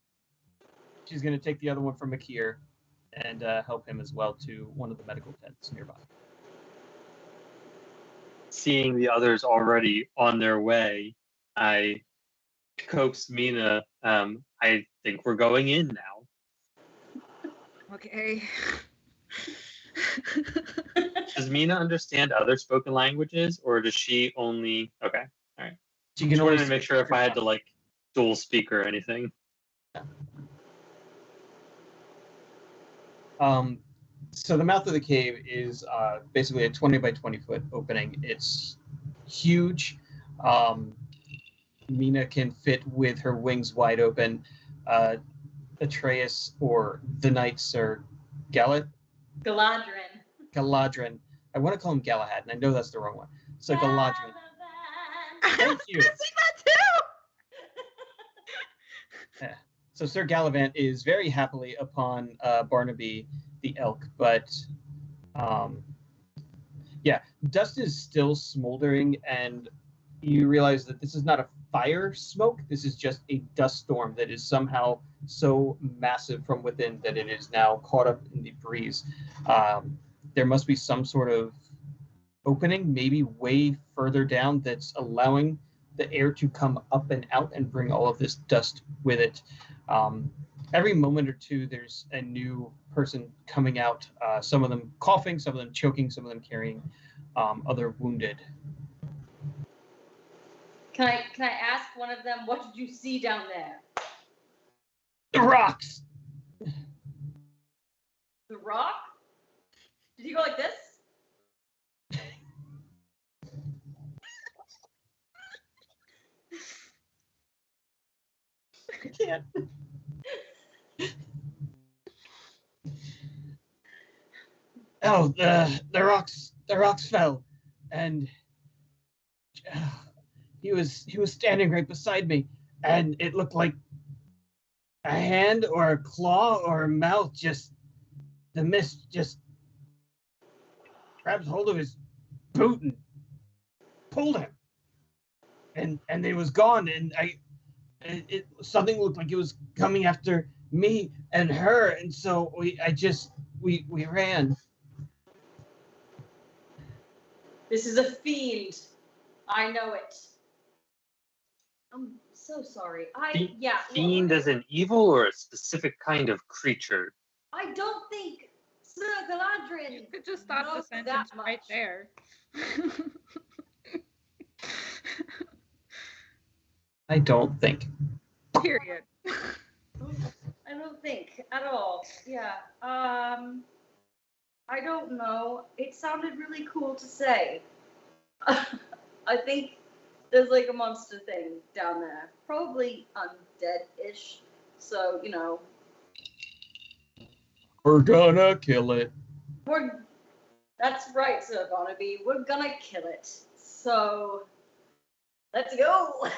she's gonna take the other one from Akir and help him as well to one of the medical tents nearby. Seeing the others already on their way, I coax Mina. I think we're going in now. Okay. Does Mina understand other spoken languages, or does she only? Okay, all right. She Just can wanted always to make sure if I had to dual speak or anything. So the mouth of the cave is basically a 20 by 20 foot opening. It's huge. Mina can fit with her wings wide open. Atreus or the Knights or Galadrin. Galadrin. I want to call him Galahad, and I know that's the wrong one. So Galadrin. Thank you. I see that too. So Sir Gallivant is very happily upon Barnaby the elk, but dust is still smoldering, and you realize that this is not a fire smoke. This is just a dust storm that is somehow so massive from within that it is now caught up in the breeze. There must be some sort of opening, maybe way further down, that's allowing the air to come up and out and bring all of this dust with it. Every moment or two, there's a new person coming out, some of them coughing, some of them choking, some of them carrying other wounded. Can I ask one of them, what did you see down there? The rocks! The rock? Did he go like this? I can't. Oh, the rocks fell, and he was standing right beside me, and it looked like a hand or a claw or a mouth. Just the mist just grabbed hold of his boot and pulled him, and it was gone. And something looked like it was coming after me and her, and so we ran. This is a fiend. I know it. I'm so sorry. Fiend as an evil or a specific kind of creature? I don't think Sir Galadriel. You could just stop the knows sentence that right much. there. I don't think. Period. I don't think at all. Yeah. I don't know. It sounded really cool to say. I think there's like a monster thing down there. Probably undead-ish. So, We're gonna kill it. That's right, Sir Barnaby. We're gonna kill it. So, let's go.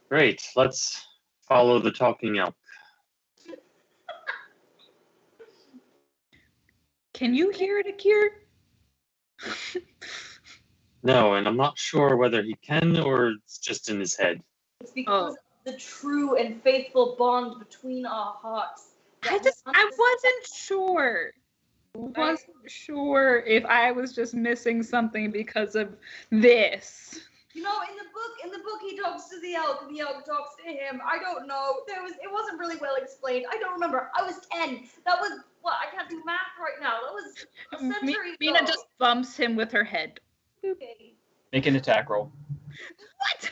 Great, let's follow the talking elk. Can you hear it, Akir? No, and I'm not sure whether he can or it's just in his head. It's because of the true and faithful bond between our hearts. I wasn't sure. Wasn't sure if I was just missing something because of this. In the book he talks to the elk and the elk talks to him. I don't know. It wasn't really well explained. I don't remember. I was 10. That was I can't do math right now. That was a century ago. Mina just bumps him with her head. Okay. Make an attack roll. What?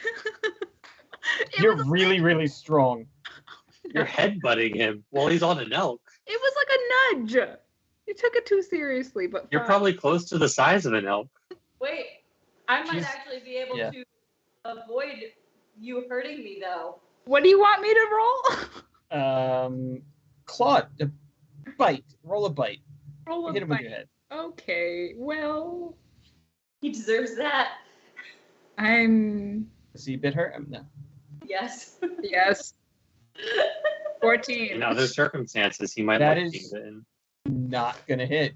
You're really, really strong. You're headbutting him while he's on an elk. It was like a nudge. You took it too seriously, but You're fine. probably close to the size of an elk. Wait, I might She's- actually be able to avoid you hurting me, though. What do you want me to roll? Claude, a bite. Roll a bite. Roll a Hit him with bite. your head. Okay, well, He deserves that. I'm Does he bit her? No. Yes. yes. 14. In other circumstances, he might That like is- being bitten. Not gonna hit.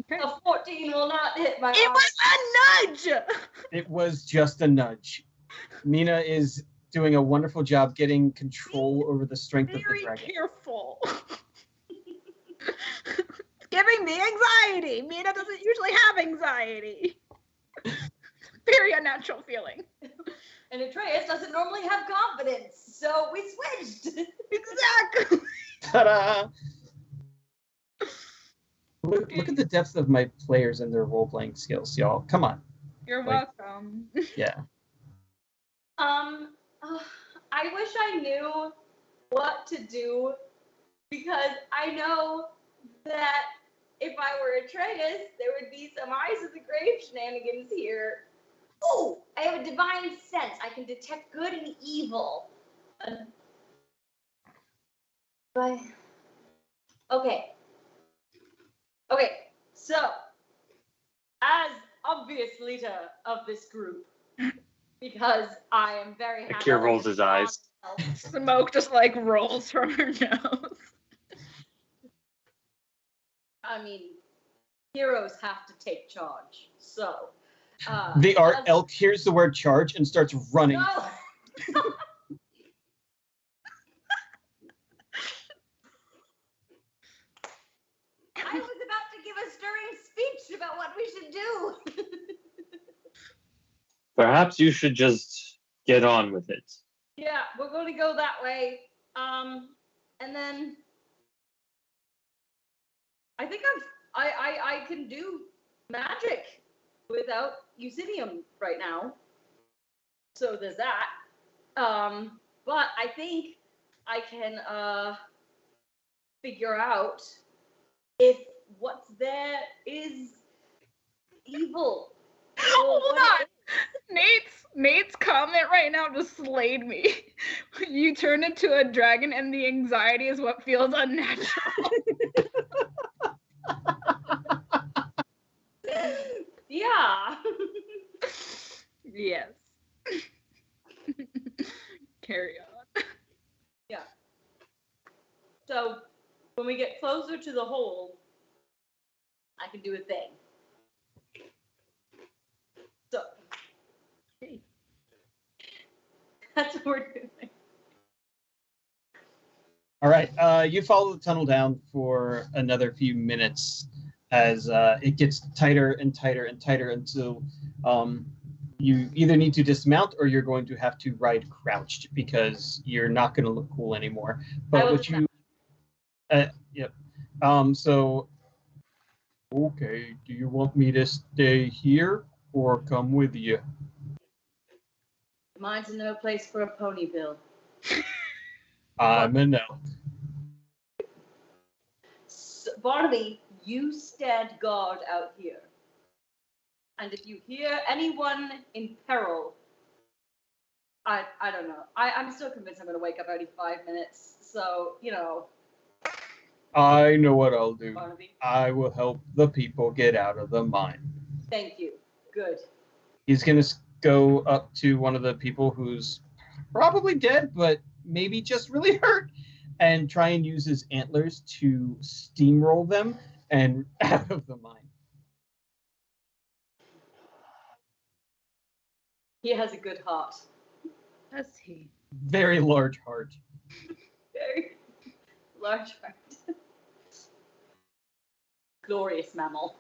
Okay. A 14 will not hit my It arm. was a nudge. It was just a nudge. Mina is doing a wonderful job getting control over the strength of the Very dragon. careful. It's giving me anxiety. Mina doesn't usually have anxiety. Very unnatural feeling. And Atreus doesn't normally have confidence, so we switched. Exactly. Ta-da! Look at the depth of my players and their role-playing skills, y'all. Come on. You're Like- welcome. Yeah. I wish I knew what to do, because I know that if I were Atreus, there would be some Eyes of the Grave shenanigans here. Oh, I have a divine sense. I can detect good and evil. But okay, so as obvious leader of this group because I am very happy. Akira rolls his eyes. Smoke just like rolls from her nose. I mean, heroes have to take charge. So The art let's- elk hears the word charge and starts running. No! I was about to give a stirring speech about what we should do. Perhaps you should just get on with it. Yeah, we're going to go that way. And then I think I can do magic without Eusidium right now. So there's that. But I think I can figure out if what's there is evil. or Hold what on. it is. Nate's comment right now just slayed me. You turn into a dragon and the anxiety is what feels unnatural. Yeah. Yes. Carry on. So when we get closer to the hole, I can do a thing. So that's what we're doing. All right, you follow the tunnel down for another few minutes as it gets tighter and tighter and tighter until you either need to dismount or you're going to have to ride crouched because you're not going to look cool anymore. But what you, yep. So, okay, do you want me to stay here or come with you? Mine's no place for a pony, Bill. I'm a no. So, Barnaby, you stand guard out here. And if you hear anyone in peril, I don't know. I'm still convinced I'm going to wake up every 5 minutes. So, you know, I know what I'll do. Barnaby, I will help the people get out of the mine. thank you. Good. He's going to go up to one of the people who's probably dead, but maybe just really hurt, and try and use his antlers to steamroll them and out of the mine. He has a good heart. Does he? Very large heart. Very large heart. Glorious mammal.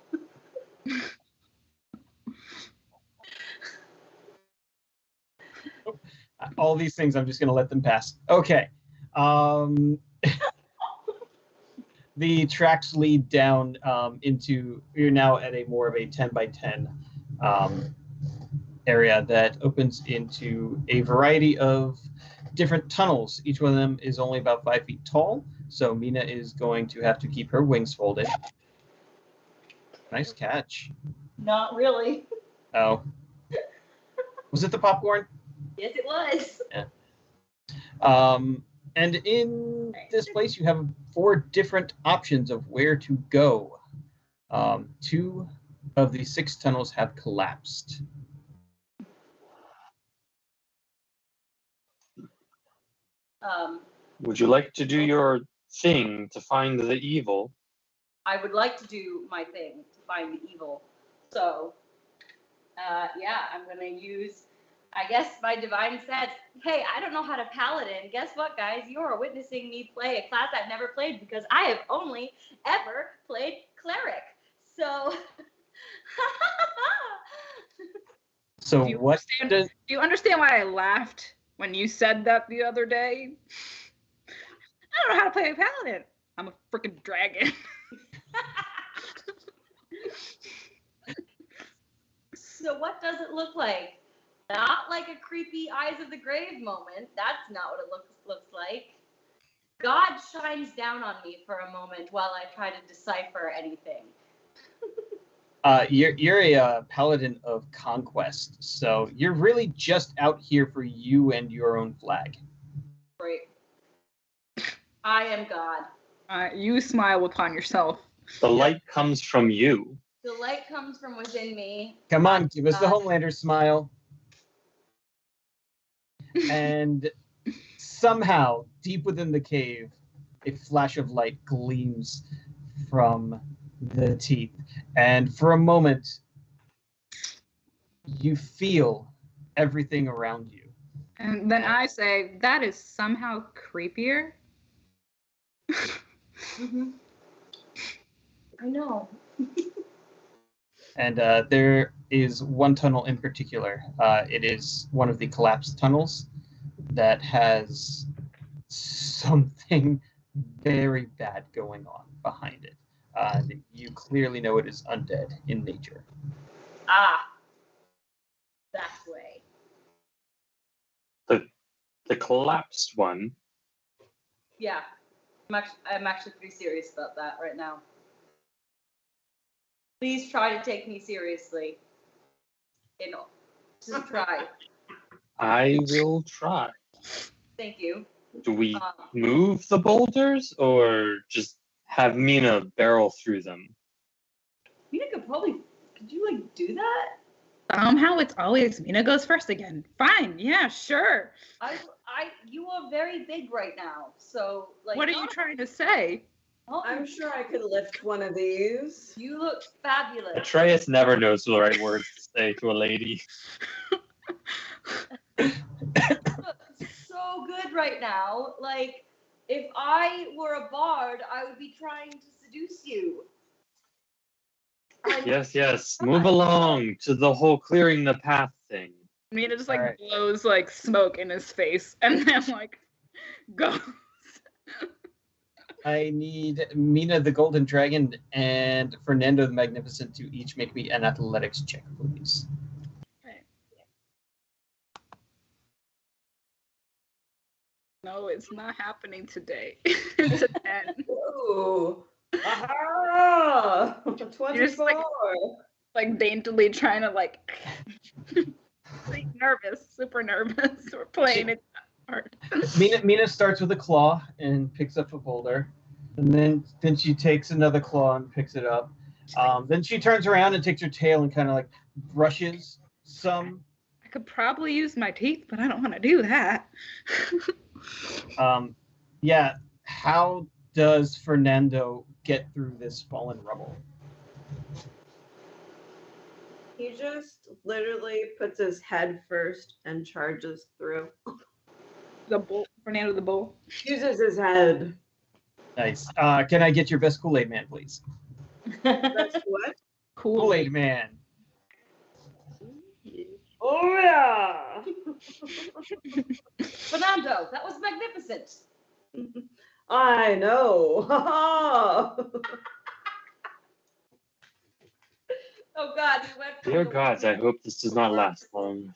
All these things, I'm just going to let them pass. Okay. The tracks lead down into, you're now at a more of a 10 by 10 area that opens into a variety of different tunnels. Each one of them is only about 5 feet tall, so Mina is going to have to keep her wings folded. Nice catch. Not really. Oh. Was it the popcorn? Yes, it was. And in this place, you have 4 different options of where to go. 2 of the 6 tunnels have collapsed. Would you like to do your thing to find the evil? I would like to do my thing to find the evil. So, yeah, I'm going to use, I guess, my divine stats. Hey, I don't know how to paladin. Guess what, guys? You are witnessing me play a class I've never played because I have only ever played cleric. So, So Do you what understand- does... Do you understand why I laughed when you said that the other day? I don't know how to play a paladin. I'm a freaking dragon. so what does it look like? Not like a creepy Eyes of the Grave moment. That's not what it looks like. God shines down on me for a moment while I try to decipher anything. You're a paladin of conquest, so you're really just out here for you and your own flag. Great. I am God. You smile upon yourself. The light comes from you. The light comes from within me. Come on, give us the God. Homelander smile. And somehow, deep within the cave, a flash of light gleams from the teeth. And for a moment, you feel everything around you. And then I say, that is somehow creepier. Mm-hmm. I know. And there is one tunnel in particular. It is one of the collapsed tunnels that has something very bad going on behind it. You clearly know it is undead in nature. Ah. That way. The collapsed one. Yeah. I'm actually pretty serious about that right now. Please try to take me seriously. Just try. I will try. Thank you. Do we move the boulders or just have Mina barrel through them? Mina could you like do that? Somehow it's always Mina goes first again. Fine, yeah, sure. You are very big right now, so like. What are you trying to say? I'm sure I could lift one of these. You look fabulous. Atreus never knows the right words to say to a lady. You look so good right now. Like, if I were a bard, I would be trying to seduce you. Yes. Move along to the whole clearing the path thing. Mina just Alright. blows like smoke in his face and then like goes. I need Mina the Golden Dragon and Fernando the Magnificent to each make me an athletics check, please. No, it's not happening today. It's a 10. Ooh. Aha! 24. Like daintily trying to like super nervous. We're playing it hard. Mina starts with a claw and picks up a boulder, and then she takes another claw and picks it up. Then she turns around and takes her tail and kind of like brushes some. I could probably use my teeth, but I don't want to do that. Yeah. How does Fernando get through this fallen rubble? He just literally puts his head first and charges through. The bull, Fernando the bull. Uses his head. Nice. Can I get your best Kool-Aid man, please? That's what? Cool. Kool-Aid man. Oh yeah! Fernando, that was magnificent. I know. Oh God, you went. from Dear the- gods, I hope this does not last long.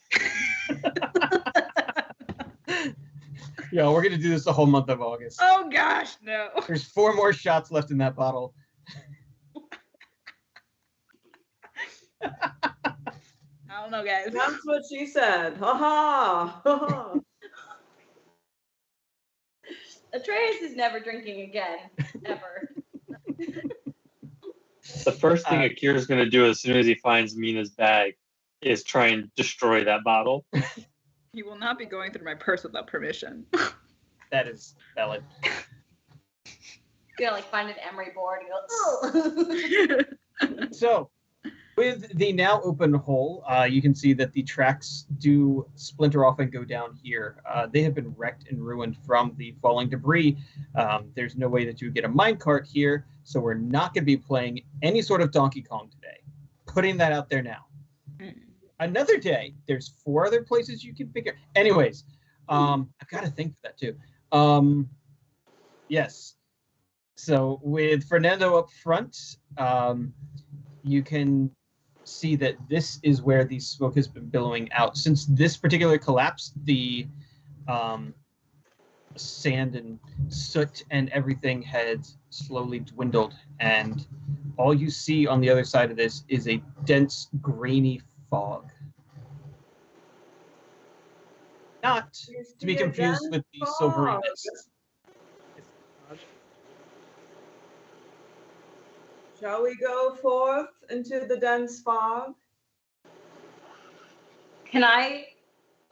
Yeah, we're gonna do this the whole month of August. Oh gosh, no. There's 4 more shots left in that bottle. I don't know, guys. That's what she said. Ha ha! Atreus is never drinking again, ever. The first thing Akira's going to do as soon as he finds Mina's bag is try and destroy that bottle. He will not be going through my purse without permission. That is valid. You're gonna like find an emery board and go, So, with the now open hole, you can see that the tracks do splinter off and go down here. They have been wrecked and ruined from the falling debris. There's no way that you would get a minecart here, so we're not going to be playing any sort of Donkey Kong today. Putting that out there now. Another day, there's 4 other places you can figure. Anyways, I've got to think for that too. Yes. So with Fernando up front, you can see that this is where the smoke has been billowing out. Since this particular collapse, the sand and soot and everything had slowly dwindled, and all you see on the other side of this is a dense, grainy fog. Not to be confused with the silvery mist. Shall we go forth into the dense fog? Can I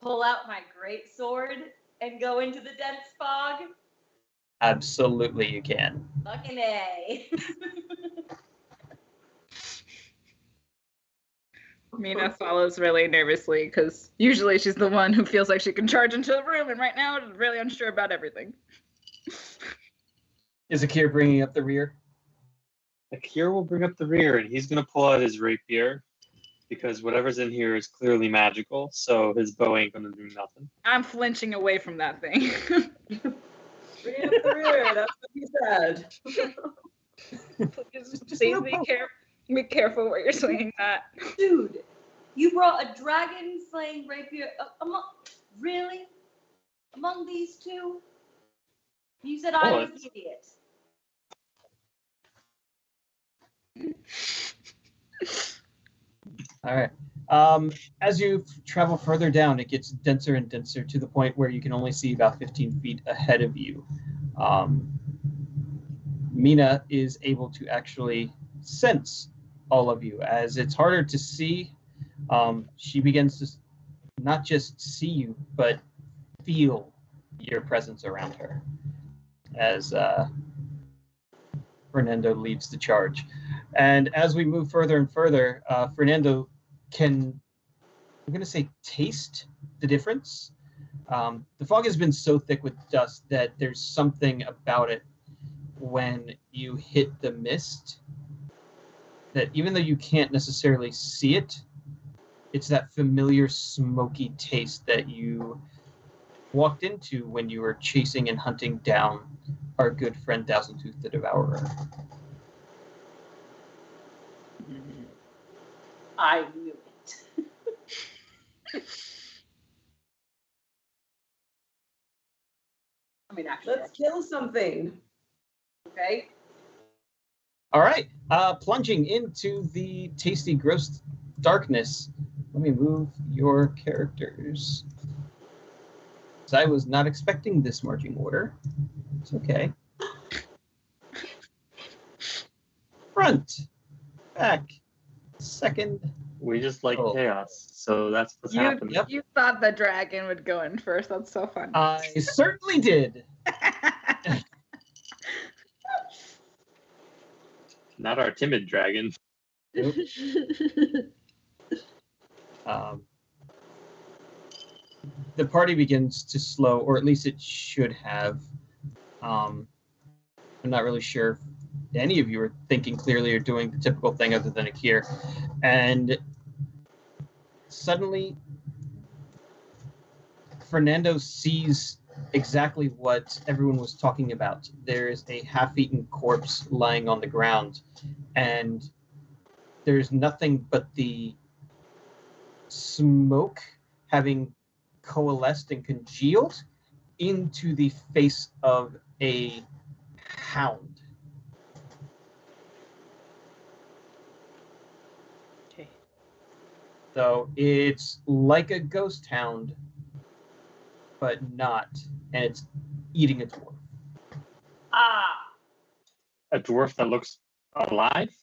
pull out my great sword and go into the dense fog? Absolutely, you can. Fucking A. Mina follows really nervously because usually she's the one who feels like she can charge into the room, and right now is really unsure about everything. Is Akir bringing up the rear? Akir will bring up the rear, and he's going to pull out his rapier because whatever's in here is clearly magical, so his bow ain't going to do nothing. I'm flinching away from that thing. Bring up the rear, that's what he said. Please be careful where you're swinging that. Dude, you brought a dragon slaying rapier really? Among these two? You said I was an idiot. All right. As you travel further down, it gets denser and denser to the point where you can only see about 15 feet ahead of you. Mina is able to actually sense all of you. As it's harder to see, she begins to not just see you, but feel your presence around her as Fernando leads the charge. And as we move further and further, Fernando can, I'm going to say, taste the difference. The fog has been so thick with dust that there's something about it when you hit the mist that even though you can't necessarily see it, it's that familiar smoky taste that you walked into when you were chasing and hunting down our good friend Thousand Tooth the Devourer. I knew it. I mean, actually, Let's kill something. okay. All right, plunging into the tasty, gross darkness. Let me move your characters. So I was not expecting this marching order. It's okay. Front, back, second. We just like chaos, so that's what's happening. Yep. You thought the dragon would go in first. That's so fun. I certainly did. Not our timid dragon. The party begins to slow, or at least it should have. I'm not really sure if any of you are thinking clearly or doing the typical thing other than Akir. And suddenly, Fernando sees exactly what everyone was talking about. There's a half-eaten corpse lying on the ground, and there's nothing but the smoke having coalesced and congealed into the face of a hound. Okay. So it's like a ghost hound, but not, and it's eating a dwarf. Ah, A dwarf that looks alive?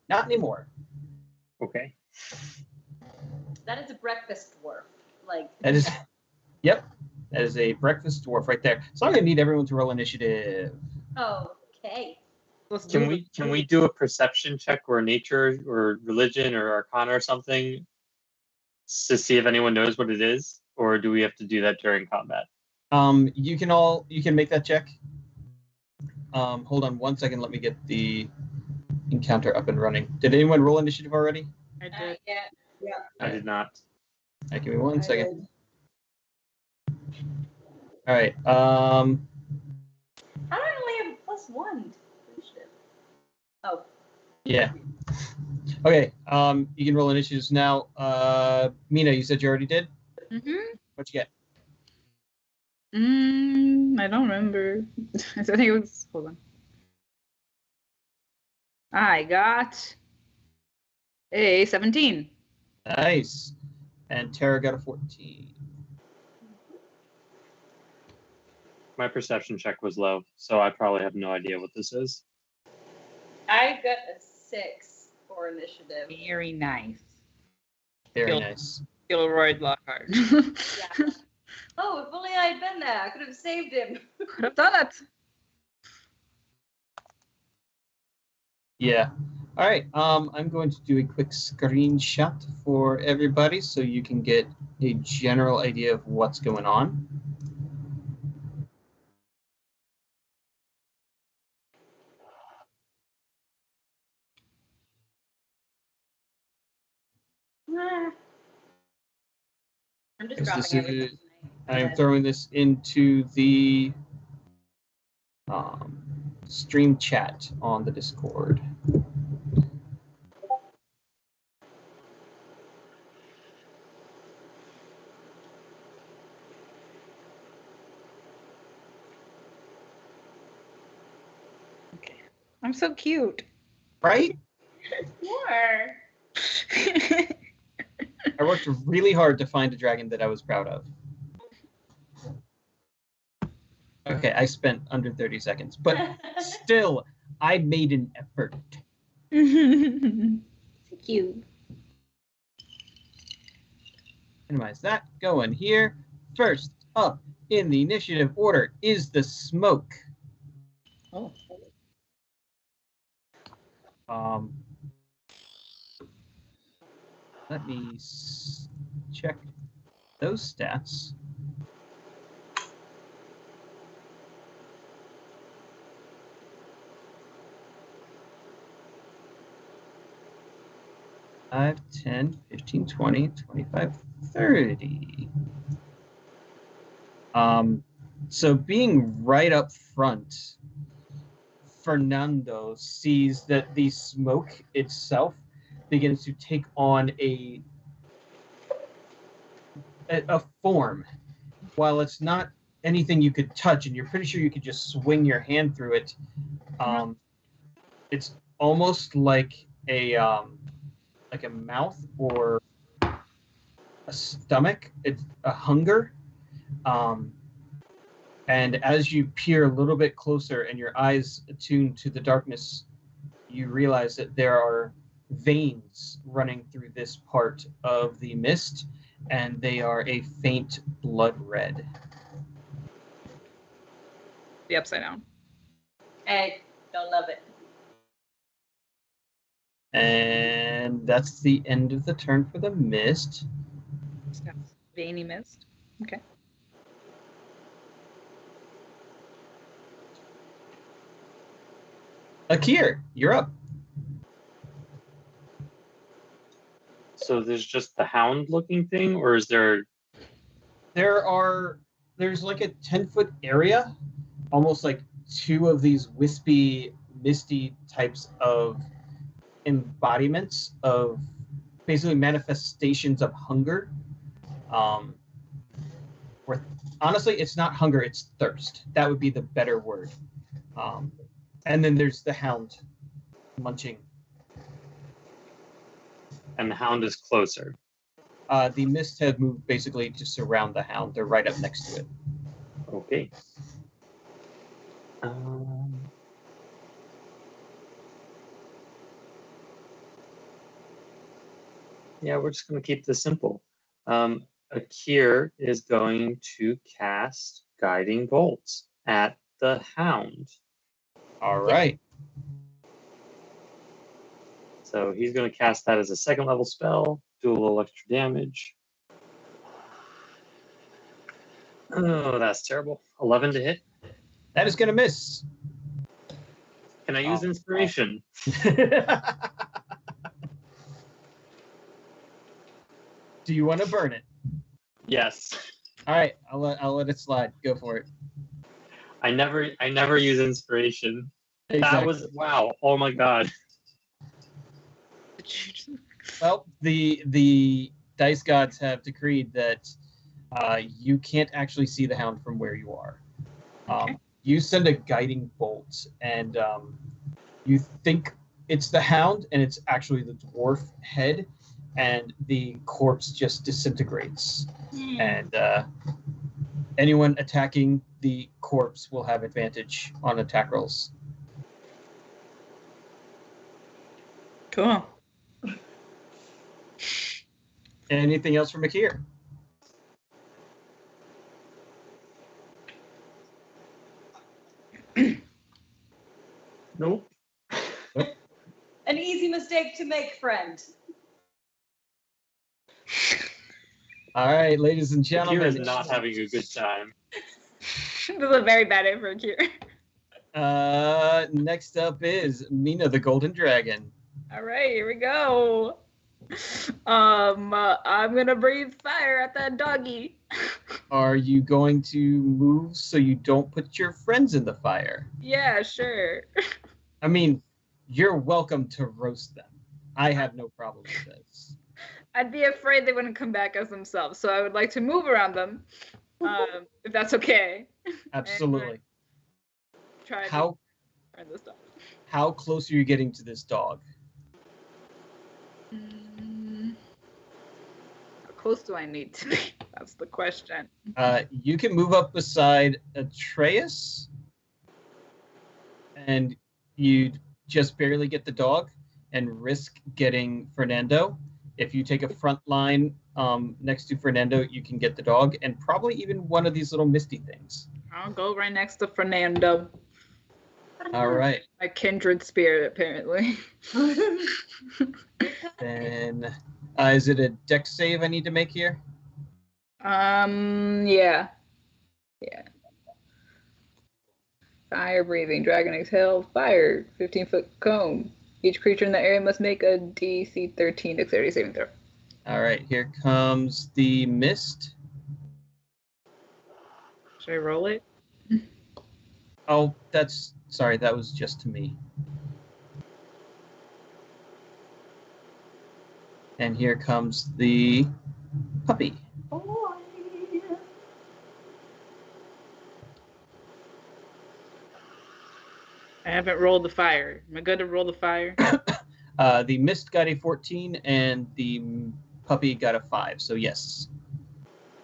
Not anymore. Okay. that is a breakfast dwarf. Like, That is, yep, that is a breakfast dwarf right there. So I'm gonna need everyone to roll initiative. okay. Let's do Can we do a perception check or nature or religion or arcana or something to see if anyone knows what it is, or do we have to do that during combat? You can make that check. Hold on 1 second. Let me get the encounter up and running. Did anyone roll initiative already? I did. Yeah. I did not. All right, give me 1 second. All right. How do I only have +1 to initiative? Oh, Yeah. Okay. You can roll initiatives now. Mina, you said you already did. Mm-hmm. What'd you get? I don't remember. I think it was. Hold on. I got a 17. Nice. And Tara got a 14. My perception check was low, so I probably have no idea what this is. I got a 6 for initiative. Very nice. Very Feel- nice. Gilroy Lockhart. Yeah. Oh, if only I had been there, I could have saved him. Could have done it. Yeah. All right. I'm going to do a quick screenshot for everybody so you can get a general idea of what's going on. I'm just Because dropping this everything is, tonight. I'm throwing this into the stream chat on the Discord. Okay. I'm so cute. Right? More. I worked really hard to find a dragon that I was proud of. Okay, I spent under 30 seconds, but still, I made an effort. Cute. Minimize that. Go in here. First up in the initiative order is the smoke. Oh. Let me check those stats. Five, 10, 15, 20, 25, 30. So being right up front, Fernando sees that the smoke itself begins to take on a form. While it's not anything you could touch, and you're pretty sure you could just swing your hand through it, it's almost like a mouth or a stomach. It's a hunger. And as you peer a little bit closer and your eyes attune to the darkness, you realize that there are veins running through this part of the mist, and they are a faint blood red. The upside down. I don't love it. And that's the end of the turn for the mist. Veiny mist. Okay. Akir, you're up. So there's just the hound looking thing, or is there? There's like a 10-foot area, almost like two of these wispy, misty types of embodiments of basically manifestations of hunger. Where honestly, it's not hunger, it's thirst. That would be the better word. And then there's the hound munching. And the hound is closer. The mist has moved basically to surround the hound. They're right up next to it. Okay. Yeah, we're just going to keep this simple. Akir is going to cast Guiding Bolts at the hound. All right. So he's going to cast that as a 2nd level spell, do a little extra damage. Oh, that's terrible. 11 to hit. That is going to miss. Can I use inspiration? Do you want to burn it? Yes. All right, I'll let it slide. Go for it. I never use inspiration. Exactly. That was wow. Oh my god. Well, the dice gods have decreed that you can't actually see the hound from where you are. Okay. You send a guiding bolt, and you think it's the hound, and it's actually the dwarf head, and the corpse just disintegrates. And anyone attacking the corpse will have advantage on attack rolls. Cool. Anything else for Makir? Nope. An easy mistake to make, friend. All right, ladies and Kira gentlemen. is not having a good time. This is a very bad day for Kira. Next up is Mina the Golden Dragon. All right, here we go. I'm gonna breathe fire at that doggy. Are you going to move so you don't put your friends in the fire? Yeah, sure. I mean, you're welcome to roast them. I have no problem with this. I'd be afraid they wouldn't come back as themselves, so I would like to move around them, if that's okay. Absolutely. Try How to this dog. how close are you getting to this dog? How close do I need to be? That's the question. You can move up beside Atreus, and you just barely get the dog and risk getting Fernando. If you take a front line next to Fernando, you can get the dog and probably even one of these little misty things. I'll go right next to Fernando. All right. My kindred spirit, apparently. Then, is it a dex save I need to make here? Yeah. Fire breathing, dragon exhale, fire, 15-foot cone. Each creature in the area must make a DC 13 dexterity saving throw. All right, here comes the mist. Should I roll it? Oh, sorry, that was just to me. And here comes the puppy. I haven't rolled the fire. Am I good to roll the fire? The mist got a 14 and the puppy got a 5, so yes.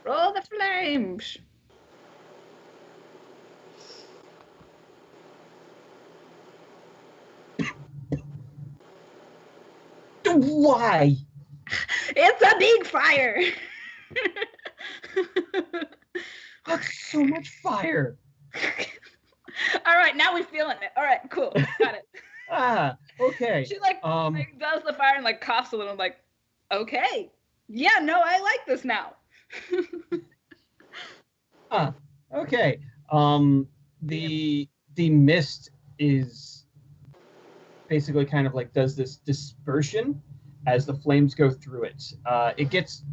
Roll the flames! Why? It's a big fire! That's so much fire. All right, now we're feeling it. All right, cool. Got it. Okay. She like does the fire and like coughs a little. I'm like, okay, yeah, no, I like this now. Okay. The mist is basically kind of like does this dispersion as the flames go through it. It gets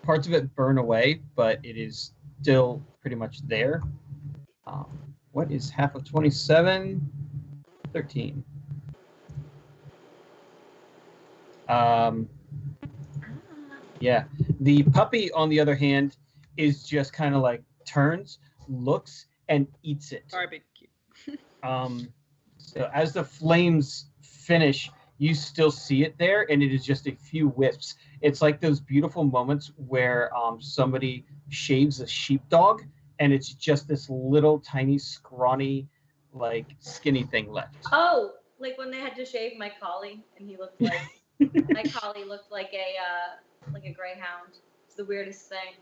parts of it burn away, but it is still pretty much there. What is half of 27? 13. Yeah. The puppy, on the other hand, is just kind of like turns, looks, and eats it. Barbecue. So as the flames finish, you still see it there, and it is just a few whiffs. It's like those beautiful moments where somebody shaves a sheepdog, and it's just this little tiny scrawny, like skinny thing left. Oh, like when they had to shave my collie, and he looked like my collie looked like a greyhound. It's the weirdest thing.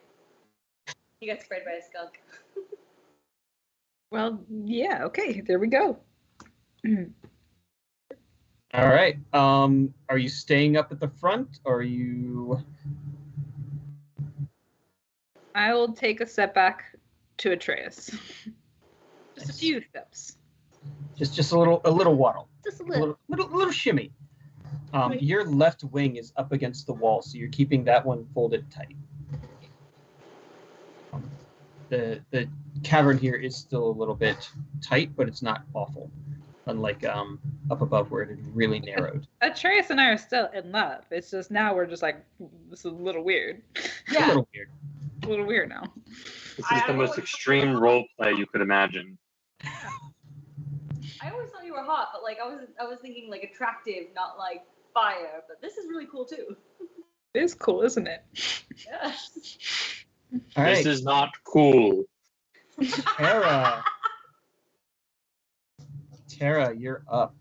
He got sprayed by a skunk. Well, yeah, okay, there we go. All right. Are you staying up at the front, or are you? I will take a step back to Atreus. Just a few steps. Just a little waddle. Just a A little shimmy. Your left wing is up against the wall, so you're keeping that one folded tight. The cavern here is still a little bit tight, but it's not awful. Unlike up above where it really narrowed. Atreus and I are still in love. It's just now we're just like, this is a little weird. It's a little weird. A little weird now. This is the most extreme role play you could imagine. I always thought you were hot, but like I was thinking like attractive, not like fire. But this is really cool too. It is cool, isn't it? Yeah. All right, This is not cool. Tara, you're up.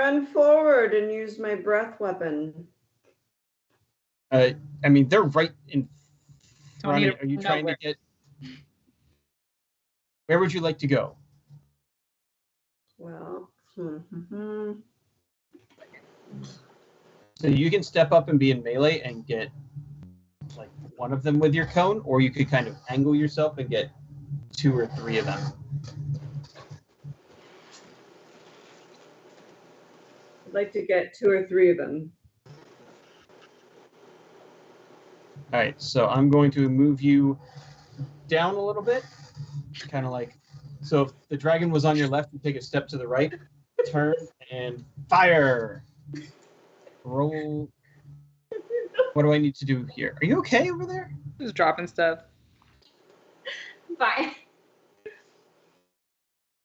run forward and use my breath weapon. I mean, they're right in Don't front. need Are you to trying to nowhere. get? Where would you like to go? Well, So you can step up and be in melee and get like one of them with your cone, or you could kind of angle yourself and get 2 or 3 of them. I'd like to get 2 or 3 of them. All right, so I'm going to move you down a little bit, kind of like, so if the dragon was on your left, you take a step to the right, turn, and fire. Roll. What do I need to do here? Are you okay over there? Just dropping stuff. Fine.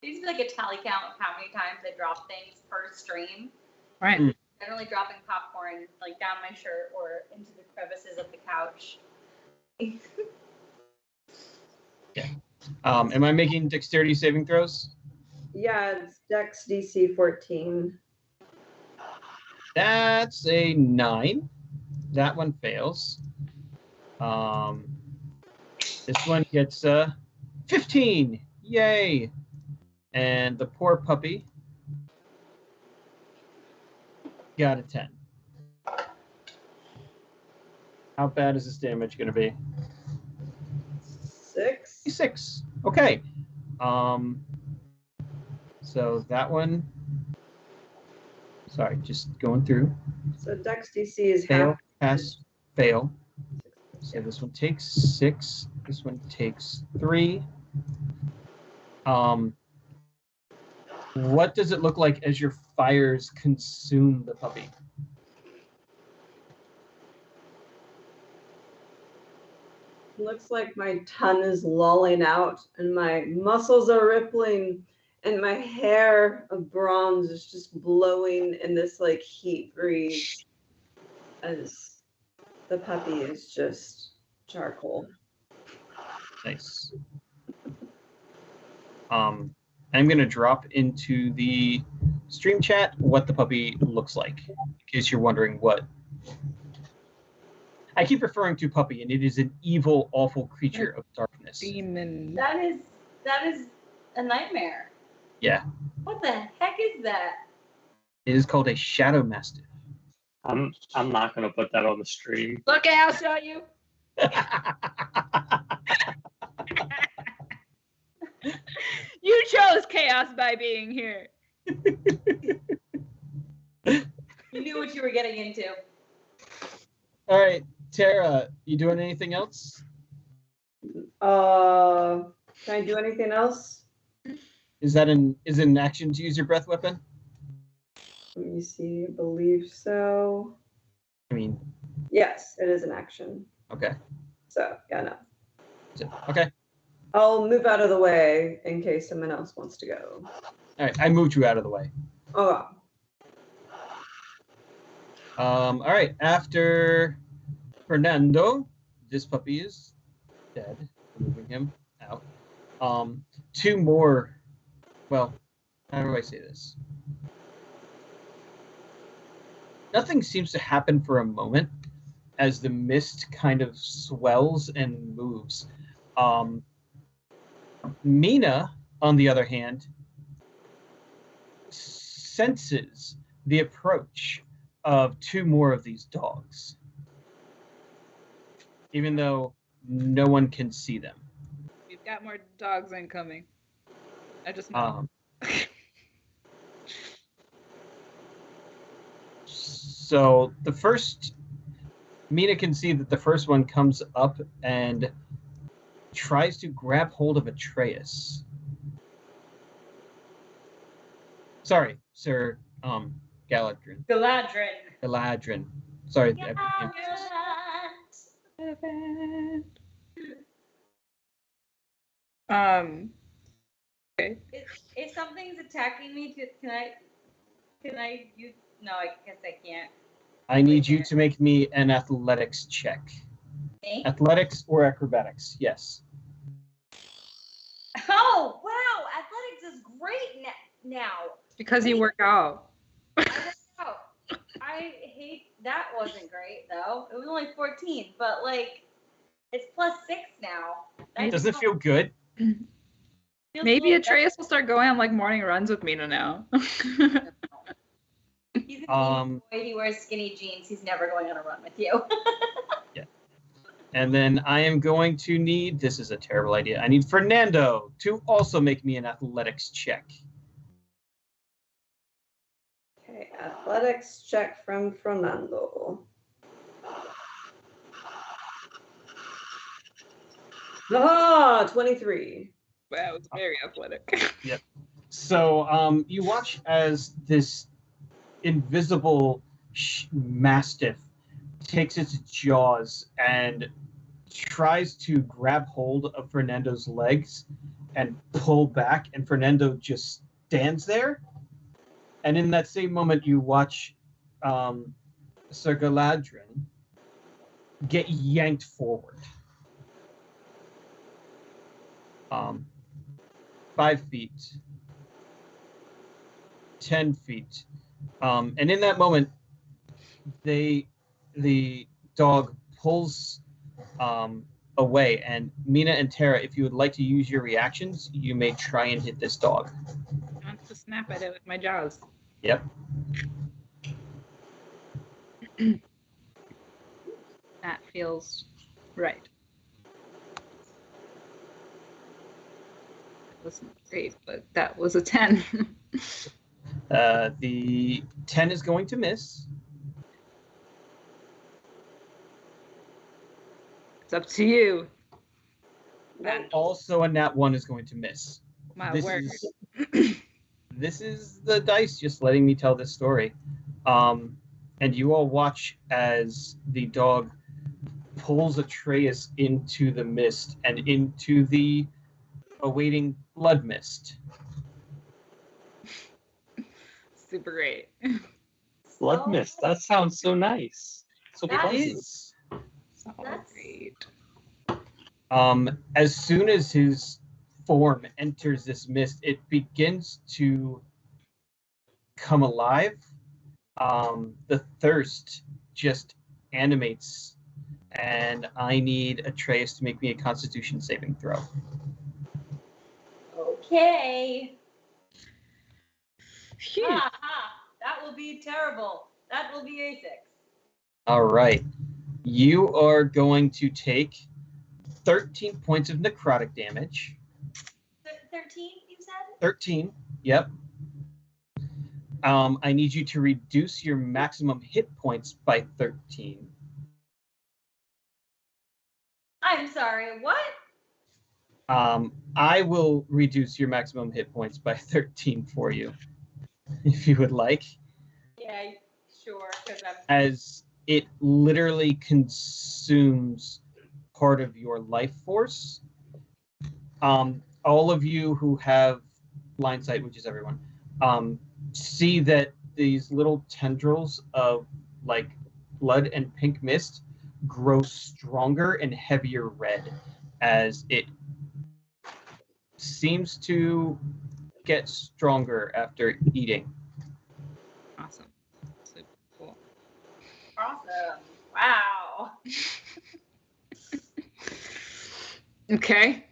There used to be like a tally count of how many times I drop things per stream. Right. Generally dropping popcorn like down my shirt or into the crevices of the couch. Am I making dexterity saving throws? Yeah, it's Dex DC 14. That's a 9. That one fails. This one gets 15. Yay! And the poor puppy got a 10. How bad is this damage going to be? 6. 6. Okay. So that one. Sorry, just going through. So Dex DC is Fail, half. pass, fail. So this one takes 6. This one takes 3. What does it look like as your fires consume the puppy? Looks like my tongue is lolling out and my muscles are rippling and my hair of bronze is just blowing in this like heat breeze as the puppy is just charcoal. Nice. I'm going to drop into the stream chat what the puppy looks like, in case you're wondering what. I keep referring to puppy, and it is an evil, awful creature of darkness. Demon. That is a nightmare. Yeah. What the heck is that? It is called a shadow mastiff. I'm not gonna put that on the stream. Look, I'll show you. You chose chaos by being here. You knew what you were getting into. All right, Tara, you doing anything else? Can I do anything else? Is it an action to use your breath weapon? Let me see. I believe so. I mean, Yes, it is an action. okay. So, yeah, no. Okay. I'll move out of the way in case someone else wants to go. All right, I moved you out of the way. Oh, All right, after Fernando, this puppy is dead. Moving him out. 2 more. Well, how do I say this? Nothing seems to happen for a moment as the mist kind of swells and moves. Mina, on the other hand, senses the approach of 2 more of these dogs, even though no one can see them. We've got more dogs incoming. I just know. So the first, Mina can see that the first one comes up and tries to grab hold of Atreus. Sorry, Sir Galadrin. Galadrin. Sorry. Okay. If something's attacking me, can I use? No, I guess I can't. I need you to make me an athletics check. Me? Athletics or acrobatics, yes. Oh wow, athletics is great now. Because you work out. I That wasn't great though. It was only 14, but like it's +6 now. That Does it feel good? feels Maybe a little Atreus will start going on like morning runs with Mina now. better. He's a Um, boy. He wears skinny jeans. He's never going on a run with you. And then I am going to need, this is a terrible idea, I need Fernando to also make me an athletics check. Okay, athletics check from Fernando. Ah, 23. Wow, it's very athletic. So you watch as this invisible mastiff takes its jaws and tries to grab hold of Fernando's legs and pull back, and Fernando just stands there. And in that same moment, you watch Sir Galadrin get yanked forward. 5 feet, 10 feet. And in that moment, the dog pulls away. And Mina and Tara, if you would like to use your reactions, you may try and hit this dog. I want to snap at it with my jaws. Yep. That feels right. That wasn't great, but that was a 10. The 10 is going to miss. It's up to you. That- Also, a nat 1 is going to miss. My This word. This is the dice just letting me tell this story. And you all watch as the dog pulls Atreus into the mist and into the awaiting blood mist. Super great. Blood mist. That sounds so nice. So That pleasant. is. So That's- great. As soon as his form enters this mist, it begins to come alive. The thirst just animates, and I need Atreus to make me a Constitution saving throw. Okay. Phew. Ha ha. That will be terrible. That will be a 6. All right. You are going to take 13 points of necrotic damage. 13, you said? 13. Yep. I need you to reduce your maximum hit points by 13. I'm sorry, what? I will reduce your maximum hit points by 13 for you, if you would like, Yeah, sure, because I'm. as it literally consumes part of your life force. All of you who have line sight, which is everyone, see that these little tendrils of like blood and pink mist grow stronger and heavier red as it seems to get stronger after eating. Awesome. Super cool. Awesome. Wow. Okay.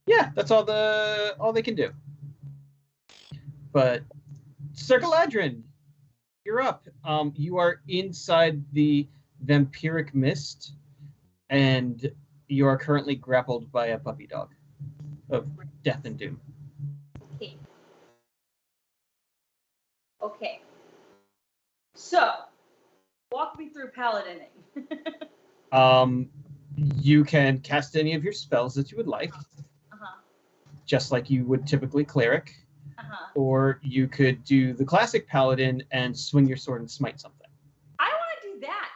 Yeah, that's all they can do. But Sir Galadrin, you're up. You are inside the vampiric mist, and you are currently grappled by a puppy dog of death and doom. Okay. Okay. So, walk me through paladining. You can cast any of your spells that you would like, Uh-huh. just like you would typically cleric, Uh-huh. or you could do the classic paladin and swing your sword and smite something. I want to do that.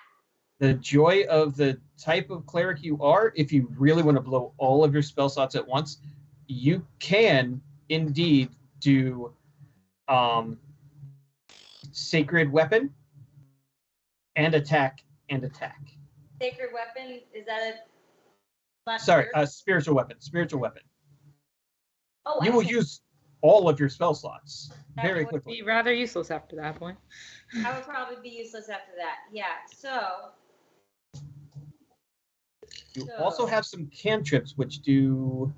The joy of the type of cleric you are, if you really want to blow all of your spell slots at once, you can indeed do sacred weapon and attack and attack. Sacred weapon, is that a... last Sorry, word? spiritual weapon. Spiritual weapon. Oh, You will I see. use all of your spell slots That very would quickly. Be rather useless after that point. I would probably be useless after that. Yeah. So You also have some cantrips which do.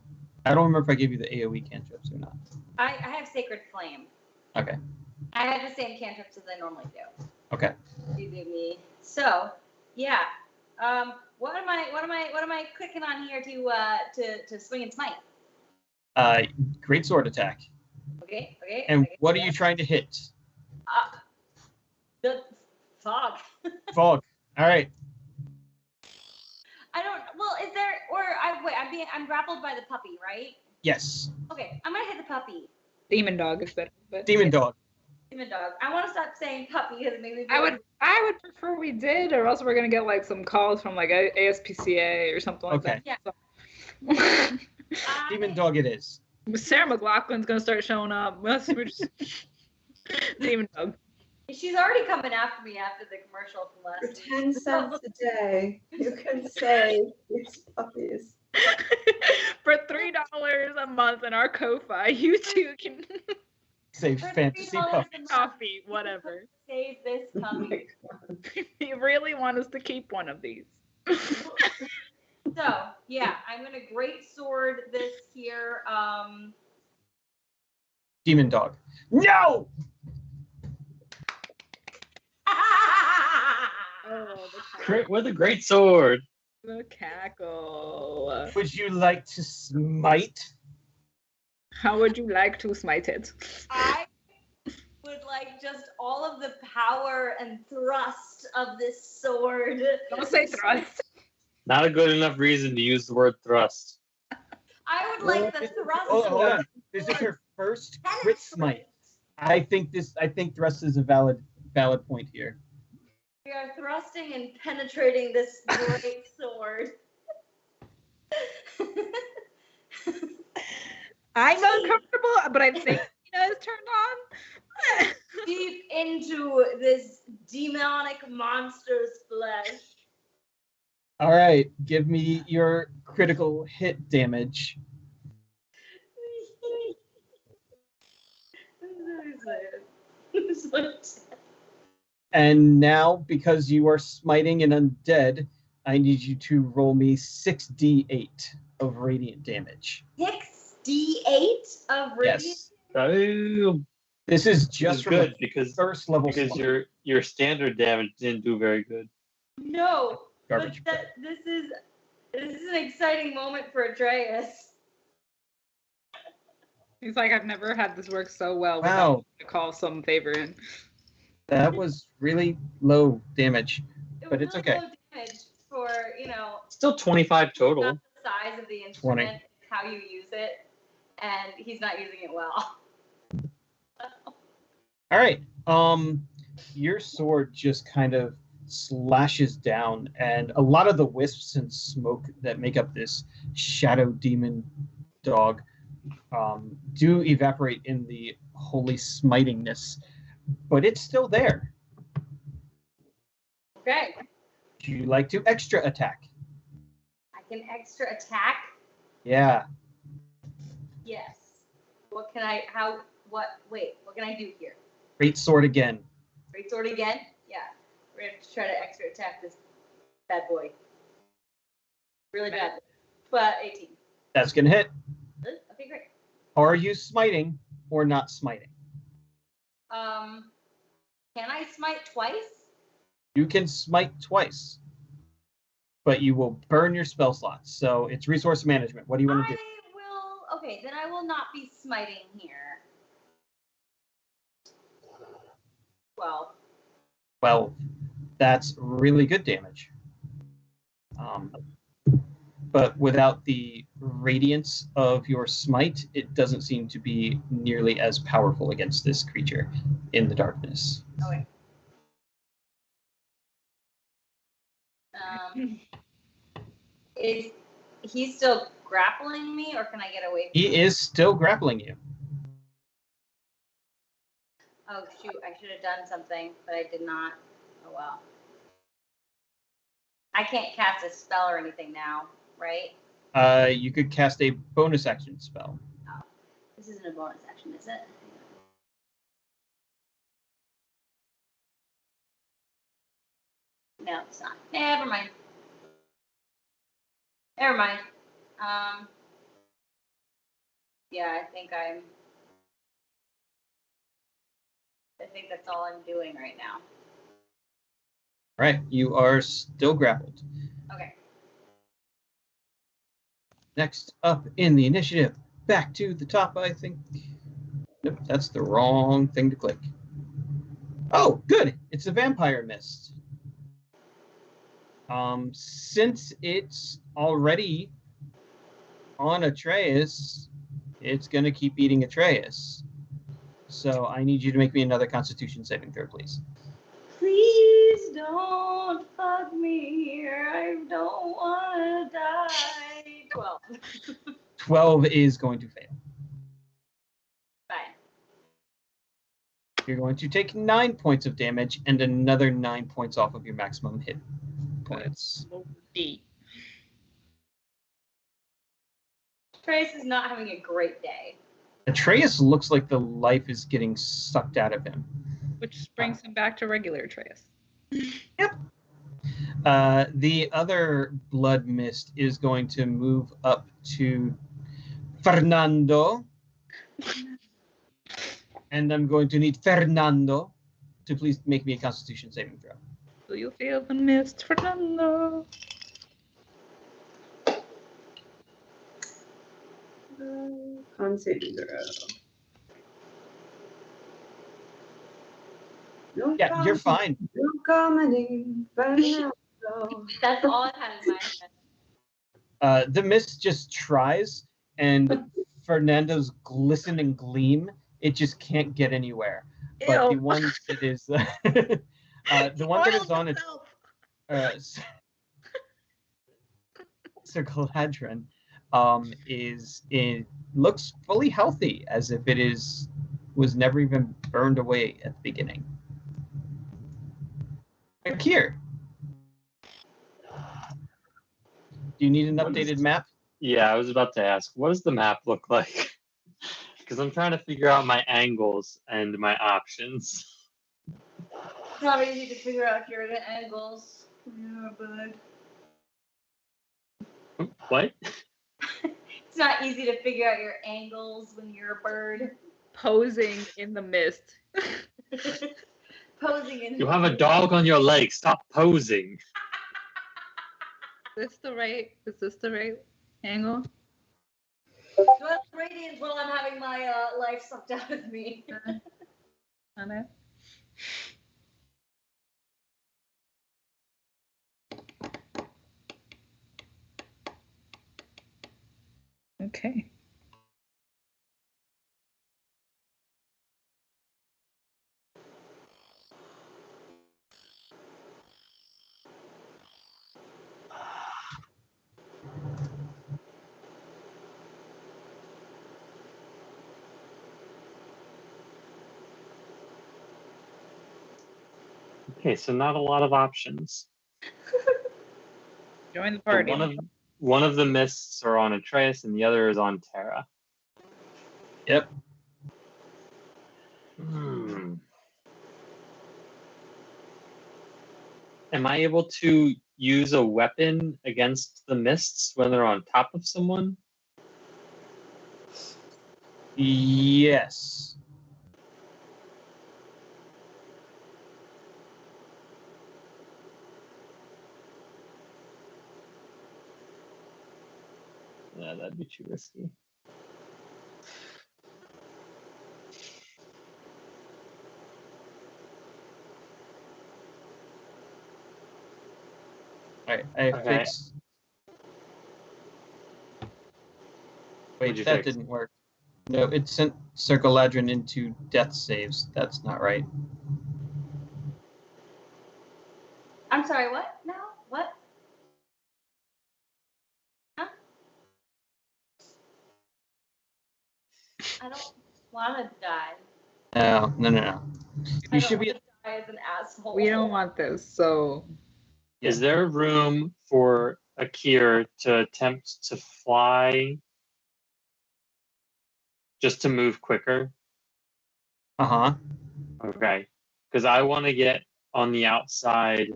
I don't remember if I gave you the AoE cantrips or not. I have Sacred Flame. Okay. I have the same cantrips as I normally do. Okay. You do me. So yeah. What am I clicking on here to swing and smite? Great sword attack. Okay. And okay, what are yeah. you trying to hit? The fog. Fog. All right. I don't. Well, is there? Or I'm grappled by the puppy, right? Yes. Okay, I'm gonna hit the puppy. Demon dog is better. But Demon dog. Demon dog. I want to stop saying puppy because it makes me. I would prefer we did, or else we're gonna get like some calls from like ASPCA or something like Okay. that. Yeah. Demon dog it is. Sarah McLaughlin's gonna start showing up. We're just Demon dog. She's already coming after me after the commercial from For last 10 week. cents a day, you can save these puppies. For $3 a month in our Ko-fi, you two can Say For fantasy $3 puff. a month, coffee, whatever. Save this Oh my puppy. God. You really want us to keep one of these. So yeah, I'm gonna great sword this here. Demon dog. No! Oh, Great with a great sword. the cackle. Would you like to smite? How would you like to smite it? I would like just all of the power and thrust of this sword. Don't say thrust. Not a good enough reason to use the word thrust. I would like the thrust. Hold of on. the This is her first crit penetrate. smite. I think thrust is a valid point here. We are thrusting and penetrating this great sword. I'm uncomfortable, but I think Tina is turned on. Deep into this demonic monster's flesh. All right, give me your critical hit damage. And now, because you are smiting an undead, I need you to roll me 6d8 of radiant damage. 6d8 of radiant. Yes. Oh, This is this just is from good a because first level because smite. your standard damage didn't do very good. No, Garbage. but this is an exciting moment for Atreus. He's like, I've never had this work so well Wow. without to call some favor in. That was really low damage. It But was it's really okay. low damage for, Still 25 total. not the size of the instrument, it's how you use it, and he's not using it well. All right. Your sword just kind of slashes down, and a lot of the wisps and smoke that make up this shadow demon dog do evaporate in the holy smitingness, but it's still there. Okay, Would you like to extra attack? I can extra attack. Yeah. Yes. What can I do here? Great sword again. Great sword again? Yeah. We're gonna try to extra attack this bad boy. Really bad. But 18. That's gonna hit. Okay, great. Are you smiting or not smiting? Can I smite twice? You can smite twice, but you will burn your spell slots. So it's resource management. What do you want to do? Okay, then I will not be smiting here. Well, Well, that's really good damage. But without the radiance of your smite, it doesn't seem to be nearly as powerful against this creature in the darkness. okay. Is he still grappling me, or can I get away from He is still grappling you. Oh, shoot. I should have done something, but I did not. Oh, well. I can't cast a spell or anything now, right? You could cast a bonus action spell. This isn't a bonus action, is it? No, it's not. Never mind. Never mind. Yeah, I think that's all I'm doing right now. Right, you are still grappled. Okay. Next up in the initiative, back to the top, I think. Nope, that's the wrong thing to click. Oh, good. It's a vampire mist. Since it's already on Atreus, it's going to keep eating Atreus. So I need you to make me another Constitution saving throw, please. Please don't fuck me here. I don't want to die. 12. 12 is going to fail. Fine. You're going to take 9 points of damage and another 9 points off of your maximum hit points. Trace is not having a great day. Atreus looks like the life is getting sucked out of him. Which brings him back to regular Atreus. Yep. The other blood mist is going to move up to Fernando. And I'm going to need Fernando to please make me a Constitution saving throw. Do you feel the mist, Fernando? Con saving throw. No Yeah, you're fine. No comedy, Fernando. That's all I had in my head. The mist just tries, and Fernando's glisten and gleam, it just can't get anywhere. But the one that is the one that is on it, Sir Galadrin, looks fully healthy, as if it was never even burned away at the beginning. Here. Do you need an updated map? Yeah, I was about to ask, what does the map look like? Because I'm trying to figure out my angles and my options. It's not easy to figure out your angles. Yeah, bud. What? It's not easy to figure out your angles when you're a bird. Posing in the mist. Posing in. You have a dog on your leg. Stop posing. Is this the right angle? 12 radiant while I'm having my life sucked out of me. On it. Okay. Okay, so not a lot of options. Join the So party. one of the mists are on Atreus and the other is on Terra. Yep. Am I able to use a weapon against the mists when they're on top of someone? Yes. Yeah, that'd be too risky. Alright, I Okay. fixed. Wait, What'd you that fix? didn't work. No, it sent Sir Galadrin into death saves. That's not right. I'm sorry, what? No? What? Huh? I don't want to die. No. You should be. Die as an asshole. We don't want this, so Is there room for Akir to attempt to fly just to move quicker. Uh-huh. Okay. Because I want to get on the outside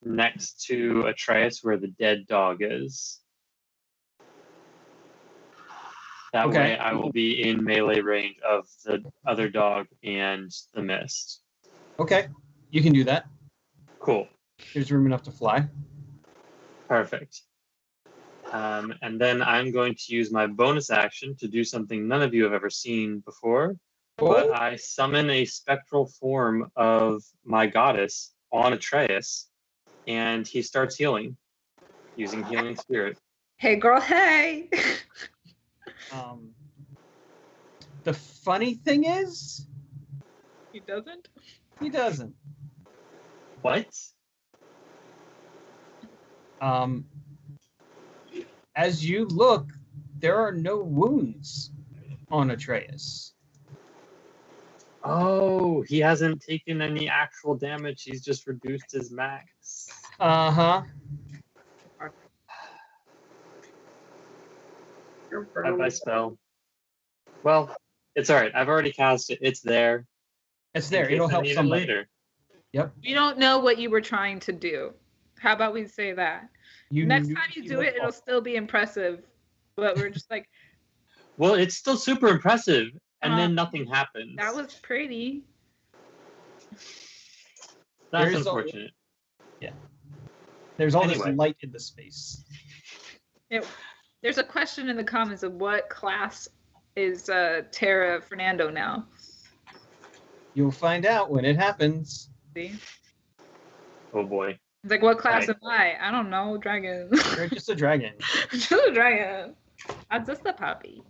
next to Atreus where the dead dog is. That Okay. way I will be in melee range of the other dog and the mist. Okay. You can do that. Cool. There's room enough to fly. Perfect. And then I'm going to use my bonus action to do something none of you have ever seen before. But Oh. I summon a spectral form of my goddess on Atreus, and he starts healing using Healing Spirit. Hey, girl, hey. The funny thing is, He doesn't? he doesn't. What? As you look, there are no wounds on Atreus. Oh, he hasn't taken any actual damage. He's just reduced his max. Uh-huh. Bye-bye spell. Well, it's all right. I've already cast it. It's there. It's in there. case It'll I help need it somebody. later. Yep. You don't know what you were trying to do. How about we say that? You Next knew time you he do was it, it'll off. still be impressive. But we're just like, Well, it's still super impressive, and then nothing happens. that was pretty. That's There's unfortunate. There's all Anyway. this light in the space. There's a question in the comments of what class is Tara Fernando now. You'll find out when it happens. See? Oh boy. It's like, what class Right. am I? I don't know. Dragon. You're just a dragon. Just a dragon. I'm just a puppy.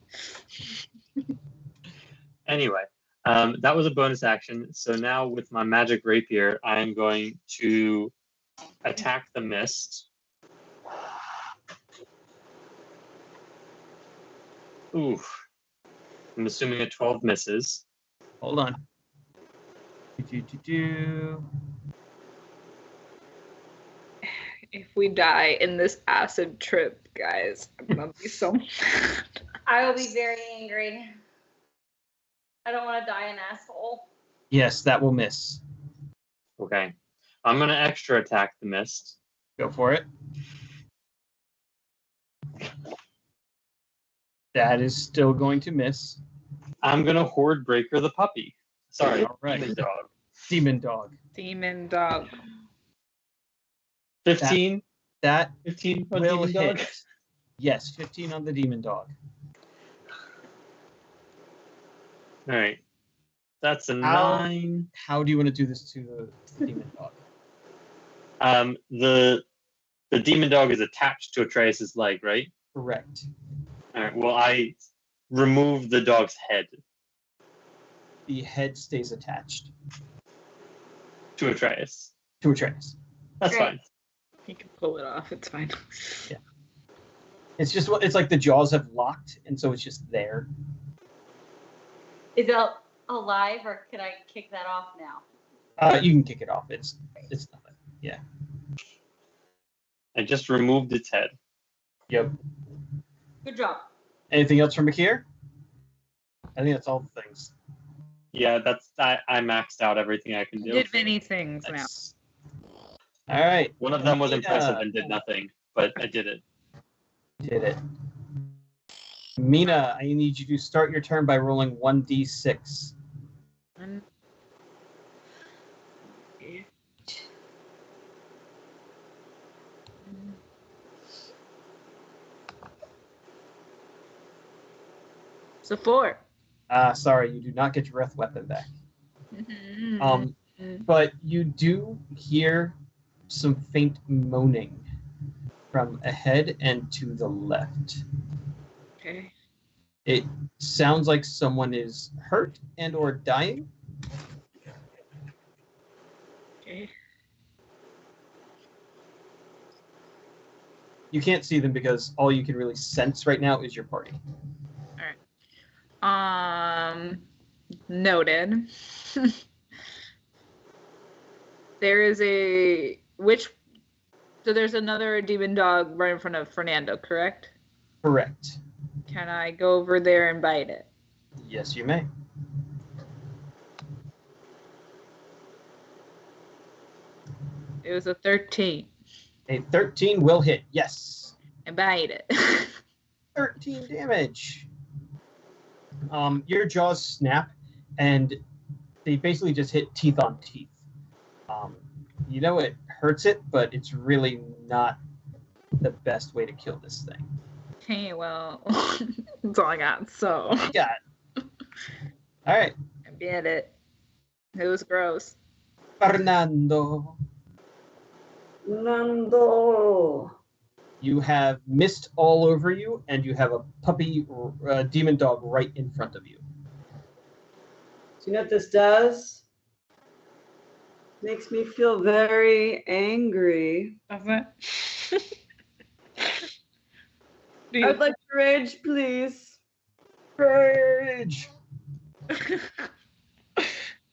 Anyway, that was a bonus action. So now with my magic rapier, I am going to attack the mist. Oof. I'm assuming a 12 misses. Hold on. Do. If we die in this acid trip, guys, I'm gonna be so mad. I will be very angry. I don't want to die an asshole. Yes, that will miss. Okay. I'm going to extra attack the mist. Go for it. That is still going to miss. I'm going to Horde Breaker the puppy. Sorry, All right. Demon Dog. Demon dog. Demon dog. 15? That 15 on will Demon Dog? hit. Yes, 15 on the demon dog. All right. That's a How- 9. How do you want to do this to the demon dog? The Demon Dog is attached to Atreus' leg, right? Correct. All right. Well, I remove the dog's head The head stays attached to Atreus. to Atreus. That's Great. fine. He can pull it off. It's fine. It's just it's like the jaws have locked, and so it's just there. Is it alive, or can I kick that off now? You can kick it off. It's nothing. I just removed its head. Yep. Good job. Anything else from Bakir? I think that's all the things. Yeah, I maxed out everything I can do. Did many things now. That's... All right. One of them was Mina impressive and did nothing, but I did it. Did it. Mina, I need you to start your turn by rolling 1d6. One, So 4. Sorry, you do not get your breath weapon back. Mm-hmm. But you do hear some faint moaning from ahead and to the left. Okay. It sounds like someone is hurt and or dying. Okay. You can't see them because all you can really sense right now is your party. Noted. There is so there's another demon dog right in front of Fernando, correct? Correct. Can I go over there and bite it? Yes, you may. It was a 13. A 13 will hit. Yes. And bite it. 13 damage. Your jaws snap, and they basically just hit teeth on teeth. You know it hurts it, but it's really not the best way to kill this thing. Okay, well, that's all I got. So You got it. All right, I bit it. It was gross. Fernando. Nando. You have mist all over you, and you have a puppy demon dog right in front of you. Do you know what this does? Makes me feel very angry. Doesn't I would like to rage, please. Rage!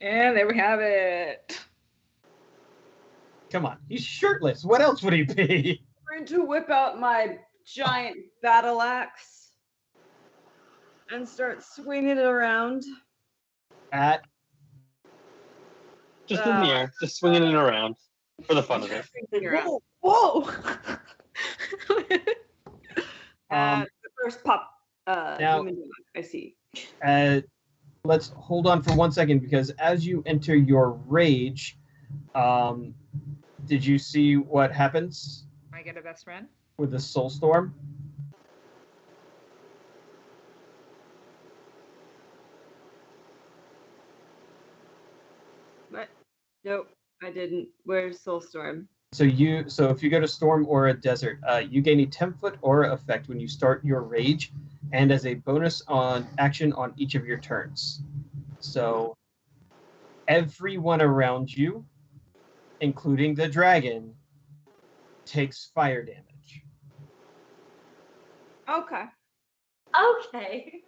And there we have it. Come on, he's shirtless. What else would he be? I'm going to whip out my giant battle axe and start swinging it around. At Just in the air, just swinging it around for the fun of it. Swinging around. Whoa! The first pop. now- demon dog, I see. let's hold on for 1 second, because as you enter your rage, did you see what happens I get a best friend? with the soul storm? What? Nope, I didn't. Where's Soulstorm? So if you go to storm or a desert, you gain a 10-foot aura effect when you start your rage, and as a bonus on action on each of your turns. So everyone around you, including the dragon, takes fire damage. Okay. Okay.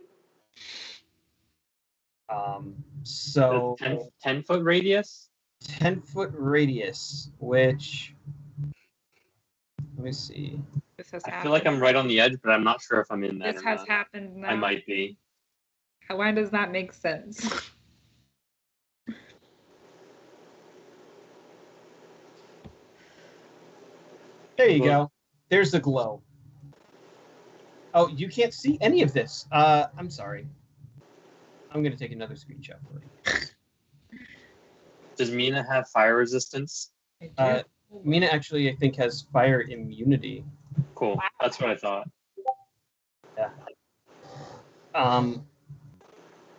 So 10-foot radius? 10-foot radius, which, let me see. This has I happened. feel like I'm right on the edge, but I'm not sure if I'm in that. This or has not. happened now. I might be. Why does that make sense? There you go. There's the glow. Oh, you can't see any of this. I'm sorry. I'm going to take another screenshot for you. Does Mina have fire resistance? I do. Mina actually, I think, has fire immunity. Cool. That's what I thought. Yeah.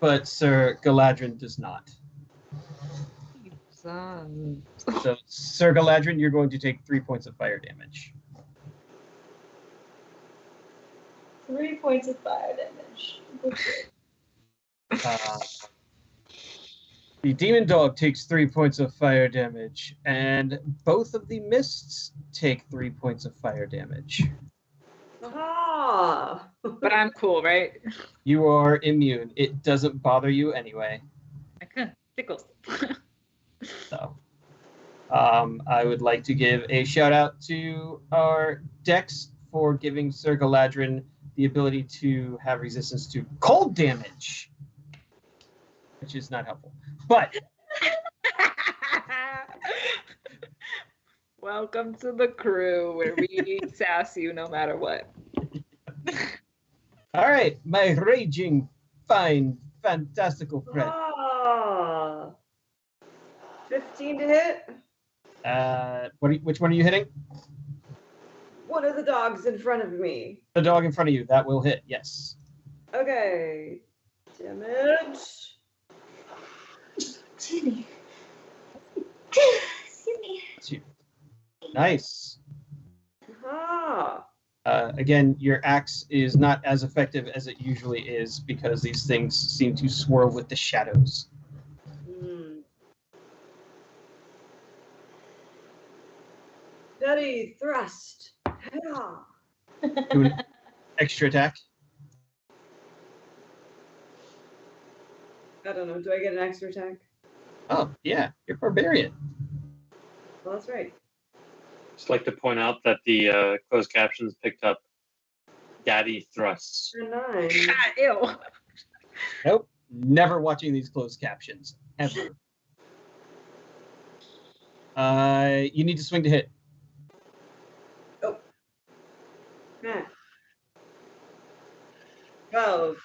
But Sir Galadrin does not. So, Sir Galadrin, you're going to take 3 points of fire damage. 3 points of fire damage. The demon dog takes 3 points of fire damage, and both of the mists take 3 points of fire damage. Ah. But I'm cool, right? You are immune. It doesn't bother you anyway. Okay. Tickles. So, I would like to give a shout out to our Dex for giving Sir Galadrin the ability to have resistance to cold damage, which is not helpful. But Welcome to the crew where we sass you no matter what. all right, my raging, fine, fantastical friend. Ah. 15 to hit. Which one are you hitting? One of the dogs in front of me. The dog in front of you. That will hit. Yes. Okay. Damage. Excuse me. Excuse me. 2. Nice. Ah. Again, your axe is not as effective as it usually is because these things seem to swirl with the shadows. Steady thrust. Yeah. Do an extra attack. I don't know. Do I get an extra attack? Oh, yeah. You're barbarian. Well, that's right. Just like to point out that the closed captions picked up daddy thrusts. For 9. Ew. Nope. Never watching these closed captions. Ever. You need to swing to hit. Yeah. 12.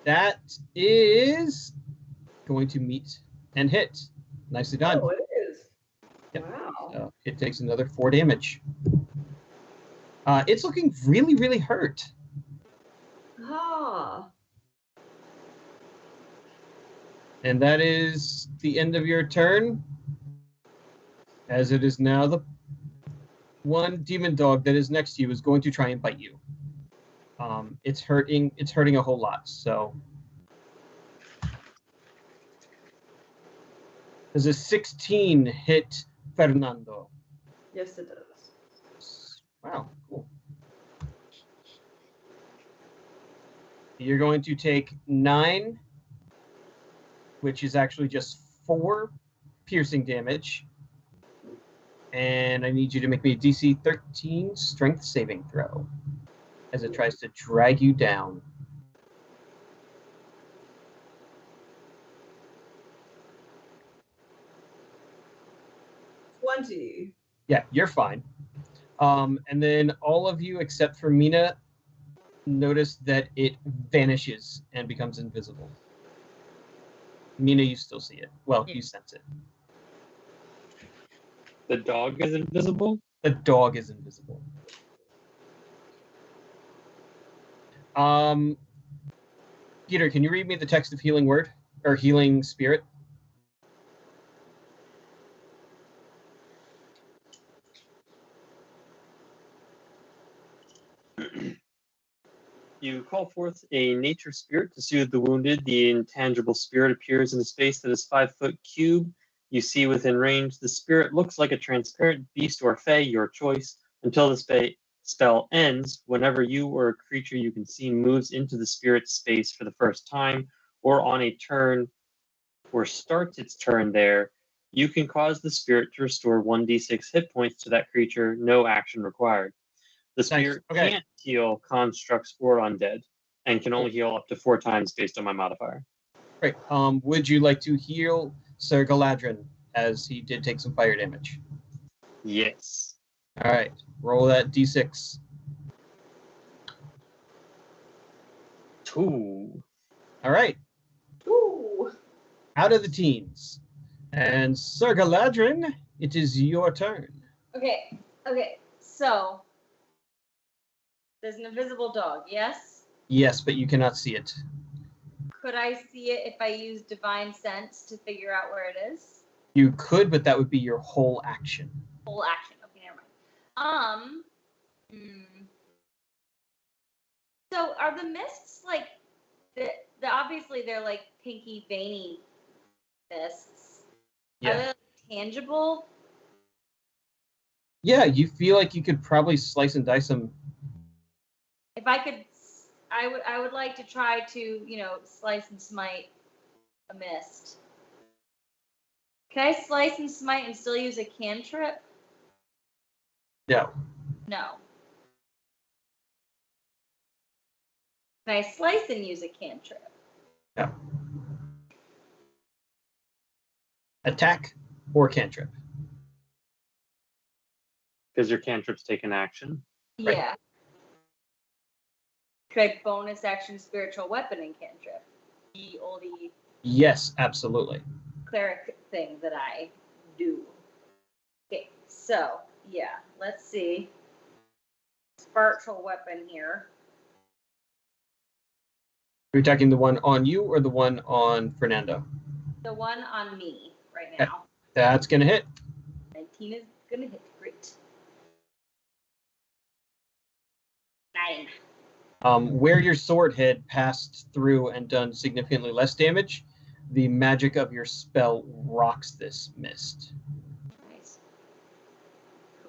That is going to meet and hit. Nicely done. Oh, it is. Yep. Wow. So it takes another 4 damage. It's looking really, really hurt. Ah. And that is the end of your turn. As it is now the one demon dog that is next to you is going to try and bite you. It's hurting a whole lot, so. Does a 16 hit Fernando? Yes, it does. Wow, cool. You're going to take 9, which is actually just 4 piercing damage. And I need you to make me a DC 13 strength saving throw as it tries to drag you down. Yeah, you're fine. And then all of you except for Mina notice that it vanishes and becomes invisible. Mina, you still see it. Well, you sense it. The dog is invisible? The dog is invisible. Peter, can you read me the text of Healing Word or Healing Spirit? You call forth a nature spirit to soothe the wounded. The intangible spirit appears in a space that is 5-foot cube. You see within range. The spirit looks like a transparent beast or fae, your choice, until the spell ends. Whenever you or a creature you can see moves into the spirit's space for the first time, or on a turn, or starts its turn there, you can cause the spirit to restore 1d6 hit points to that creature. No action required. The spirit can't heal constructs or undead, and can only heal up to 4 times based on my modifier. Great. Would you like to heal Sir Galadrin, as he did take some fire damage? Yes. All right. Roll that d6. 2. All right. Ooh. Out of the teens. And Sir Galadrin, it is your turn. Okay. So there's an invisible dog, yes? Yes, but you cannot see it. Could I see it if I use divine sense to figure out where it is? You could, but that would be your whole action. Whole action. Okay, never mind. So are the mists like the obviously they're like pinky veiny mists. Yeah. Are they like, tangible? Yeah, you feel like you could probably slice and dice them. If I could, I would like to try to, slice and smite a mist. Can I slice and smite and still use a cantrip? No. No. Can I slice and use a cantrip? No. Attack or cantrip. Because your cantrips take an action. Right. Yeah. Could I bonus action spiritual weapon and cantrip? The oldie Yes, absolutely. cleric thing that I do. Okay, so yeah, let's see. Spiritual weapon here. Are you attacking the one on you or the one on Fernando? The one on me right Okay. now. That's going to hit. 19 is gonna hit. Great. 9. Where your sword had passed through and done significantly less damage, the magic of your spell rocks this mist. Nice.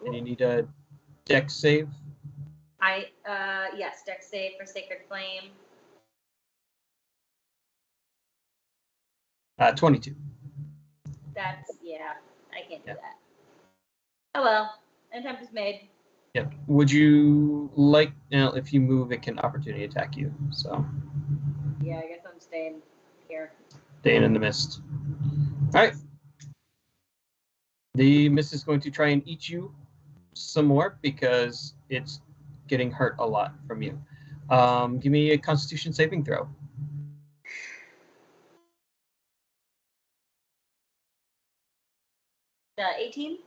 And you Cool. need a dex save. Yes, dex save for Sacred Flame. 22. That's, yeah, I can't do Yeah. that. Oh well, an attempt is made. Yep. Would you like, if you move, it can opportunity attack you. So. Yeah, I guess I'm I'm staying here. Staying in the mist. All right. The mist is going to try and eat you some more because it's getting hurt a lot from you. Give me a Constitution saving throw. The 18?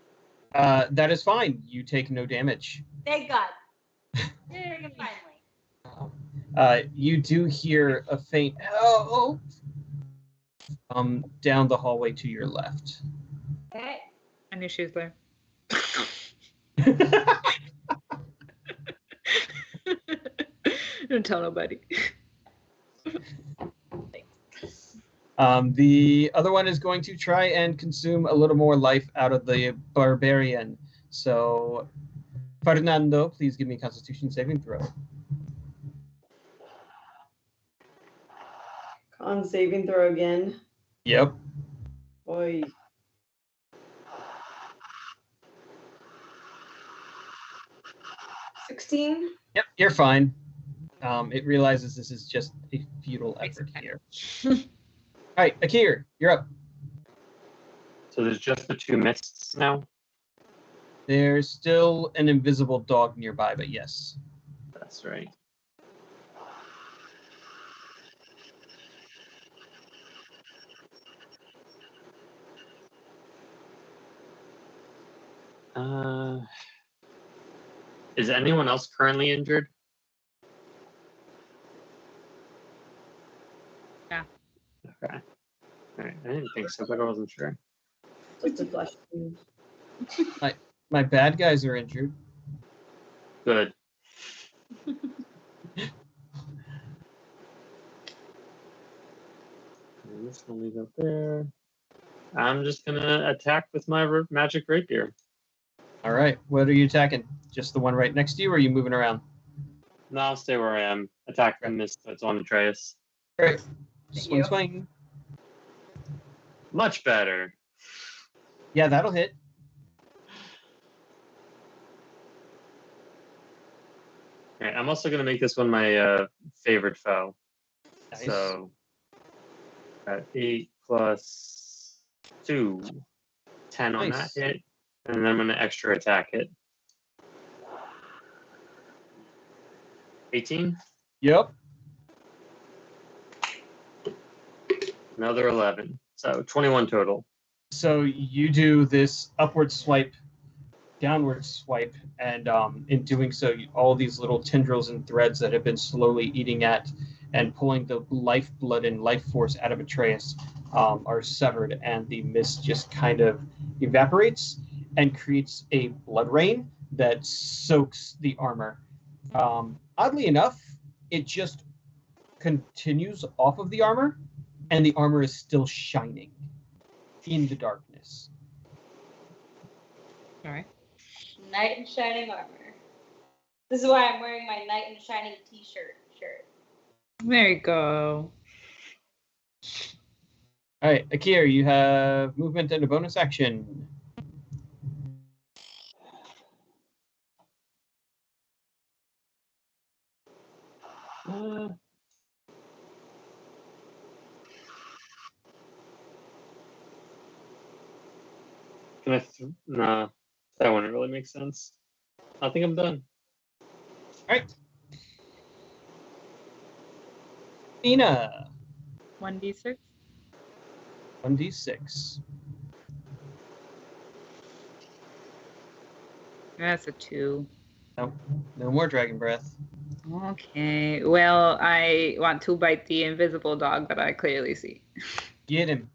That is fine. You take no damage. Thank God. Finally. You do hear a faint "oh" down the hallway to your left. Okay. I knew she was there. Don't tell nobody. The other one is going to try and consume a little more life out of the barbarian. So, Fernando, please give me a Constitution saving throw. Con saving throw again. Yep. Boy. $16. Yep, you're fine. It realizes this is just a futile effort here. All right, Akir, you're up. So there's just the 2 mists now? There's still an invisible dog nearby, but yes. That's right. Is anyone else currently injured? Yeah. Okay. All right. I didn't think so, but I wasn't sure. Just a flesh wound. My bad guys are injured. Good. I'm just gonna leave it there. I'm just gonna attack with my magic rapier. All right, what are you attacking? Just the one right next to you, or are you moving around? No, I'll stay where I am. Attack from this that's on Atreus. All right, Thank swing, you. swing. Much better. Yeah, that'll hit. All right, I'm also gonna make this one my favorite foe. Nice. So, 8 plus 2, 10 on that Nice. hit, and then I'm gonna extra attack it. 18, Yep. another 11, so 21 total. So you do this upward swipe, downward swipe, and in doing so, all these little tendrils and threads that have been slowly eating at and pulling the lifeblood and life force out of Atreus are severed, and the mist just kind of evaporates and creates a blood rain that soaks the armor. Oddly enough, it just continues off of the armor, and the armor is still shining in the darkness. All right. Knight in shining armor. This is why I'm wearing my knight in shining t-shirt. There you go. All right, Akir, you have movement and a bonus action. Can I? Nah, that wouldn't really make sense. I think I'm done. All right. Nina, 1d6. 1d6. That's a 2. No more dragon breath. Okay. Well, I want to bite the invisible dog that I clearly see. Get him.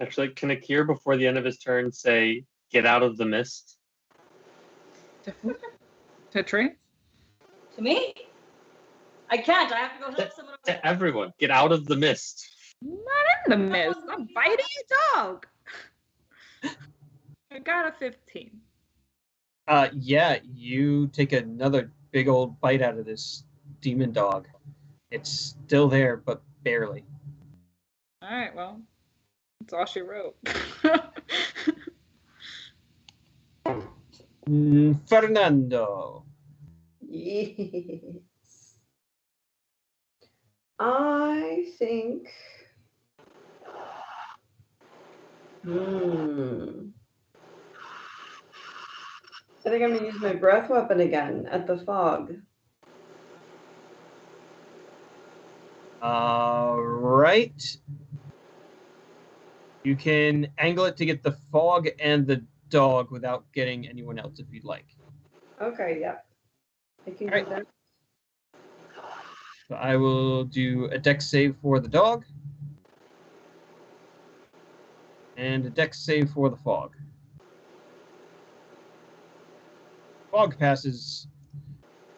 Actually, can Akir before the end of his turn say, "Get out of the mist"? To Trey? To me? I can't. I have to go help someone. To everyone, get out of the mist. Not in the mist. I'm biting a dog. I got a 15. Yeah, you take another big old bite out of this demon dog. It's still there, but barely. All right, well, that's all she wrote. Fernando. Yes. I think. I think I'm gonna use my breath weapon again at the fog. Right. You can angle it to get the fog and the dog without getting anyone else if you'd like. Okay, yep. I can All right. do that. So I will do a dex save for the dog. And a dex save for the fog. Fog passes.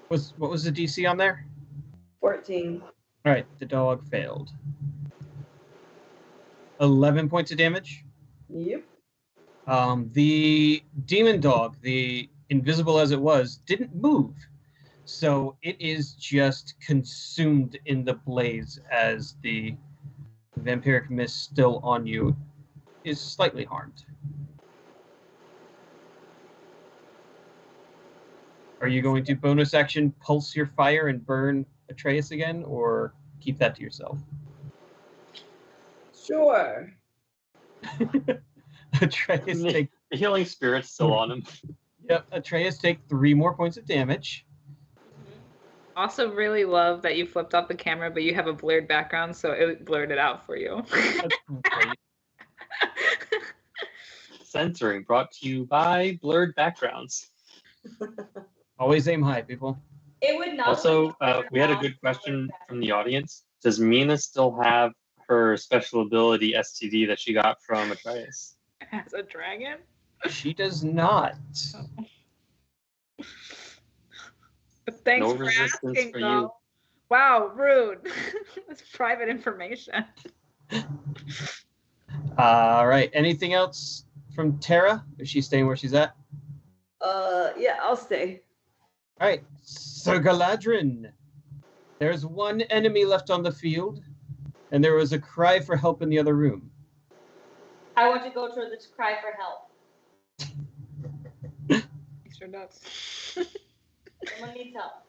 What was the DC on there? 14. All right, the dog failed. 11 points of damage. Yep. The demon dog, the invisible as it was, didn't move. So it is just consumed in the blaze as the vampiric mist still on you is slightly harmed. Are you going to bonus action pulse your fire and burn Atreus again, or keep that to yourself? Sure. Atreus take The healing spirit's still on him. Atreus take 3 more points of damage. Also, really love that you flipped off the camera, but you have a blurred background, so it blurred it out for you. That's great. Censoring brought to you by Blurred Backgrounds. Always aim high, people. It would not. Also, we had a good question from the audience. Does Mina still have her special ability STD that she got from Atreus? As a dragon? She does not. Thanks No for resistance asking, for though. you. Wow, rude. That's private information. All right. Anything else from Tara? Is she staying where she's at? Yeah, I'll stay. All right. Sir Galadrin. There's one enemy left on the field, and there was a cry for help in the other room. I want to go to the cry for help. Extra nuts. Someone needs help.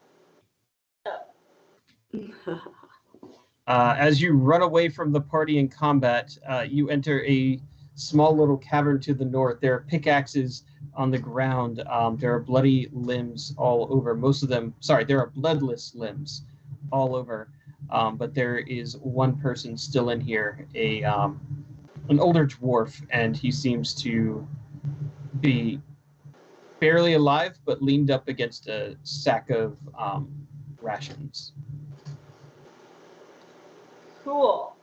As you run away from the party in combat, you enter a small little cavern to the north. There are pickaxes on the ground. There are bloody limbs all over. There are bloodless limbs all over. But there is one person still in here, an older dwarf, and he seems to be barely alive, but leaned up against a sack of rations. Cool.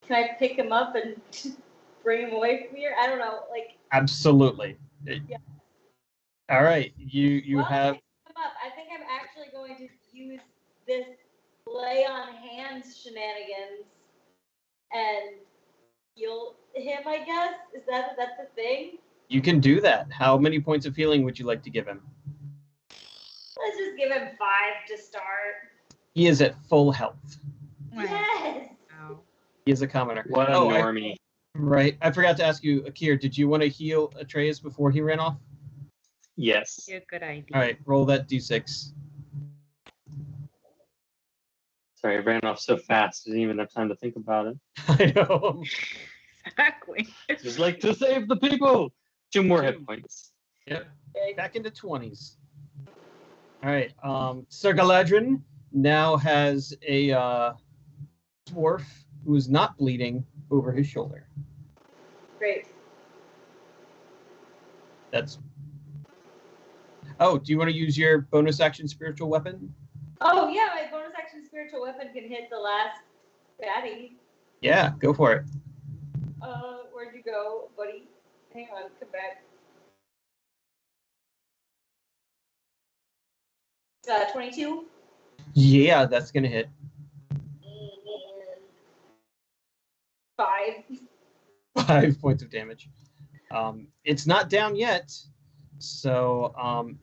Can I pick him up and bring him away from here? I don't know. Absolutely. Yeah. All right. You have. Pick him up. I think I'm actually going to use this lay on hands shenanigans and heal him, I guess. Is that the thing? You can do that. How many points of healing would you like to give him? Let's just give him 5 to start. He is at full health. Yes. Wow. He is a commoner. What a normie. Right. I forgot to ask you, Akir, did you want to heal Atreus before he ran off? Yes. Yeah, good idea. All right. Roll that d6. Sorry, I ran off so fast. I didn't even have time to think about it. I know. Exactly. Just like to save the people. 2 more hit points. Yep. Back into 20s. All right. Sir Galadrin now has a dwarf who is not bleeding over his shoulder. Great. That's. Oh, do you want to use your bonus action spiritual weapon? Oh yeah, my bonus action spiritual weapon can hit the last baddie. Yeah, go for it. Where'd you go, buddy? Hang on, come back. 22. Yeah, that's gonna hit. 5. 5 points of damage. It's not down yet, so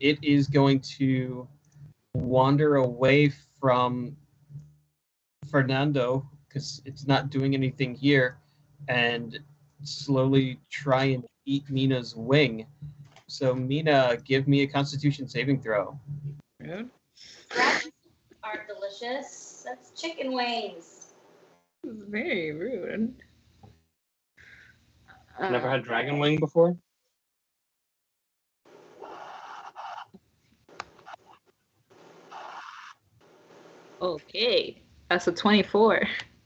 it is going to wander away from Fernando because it's not doing anything here, and slowly try and eat Mina's wing. So Mina, give me a Constitution saving throw. Rude. Dragons aren't delicious. That's chicken wings. This is very rude. Never had dragon wing before? Okay, that's a 24.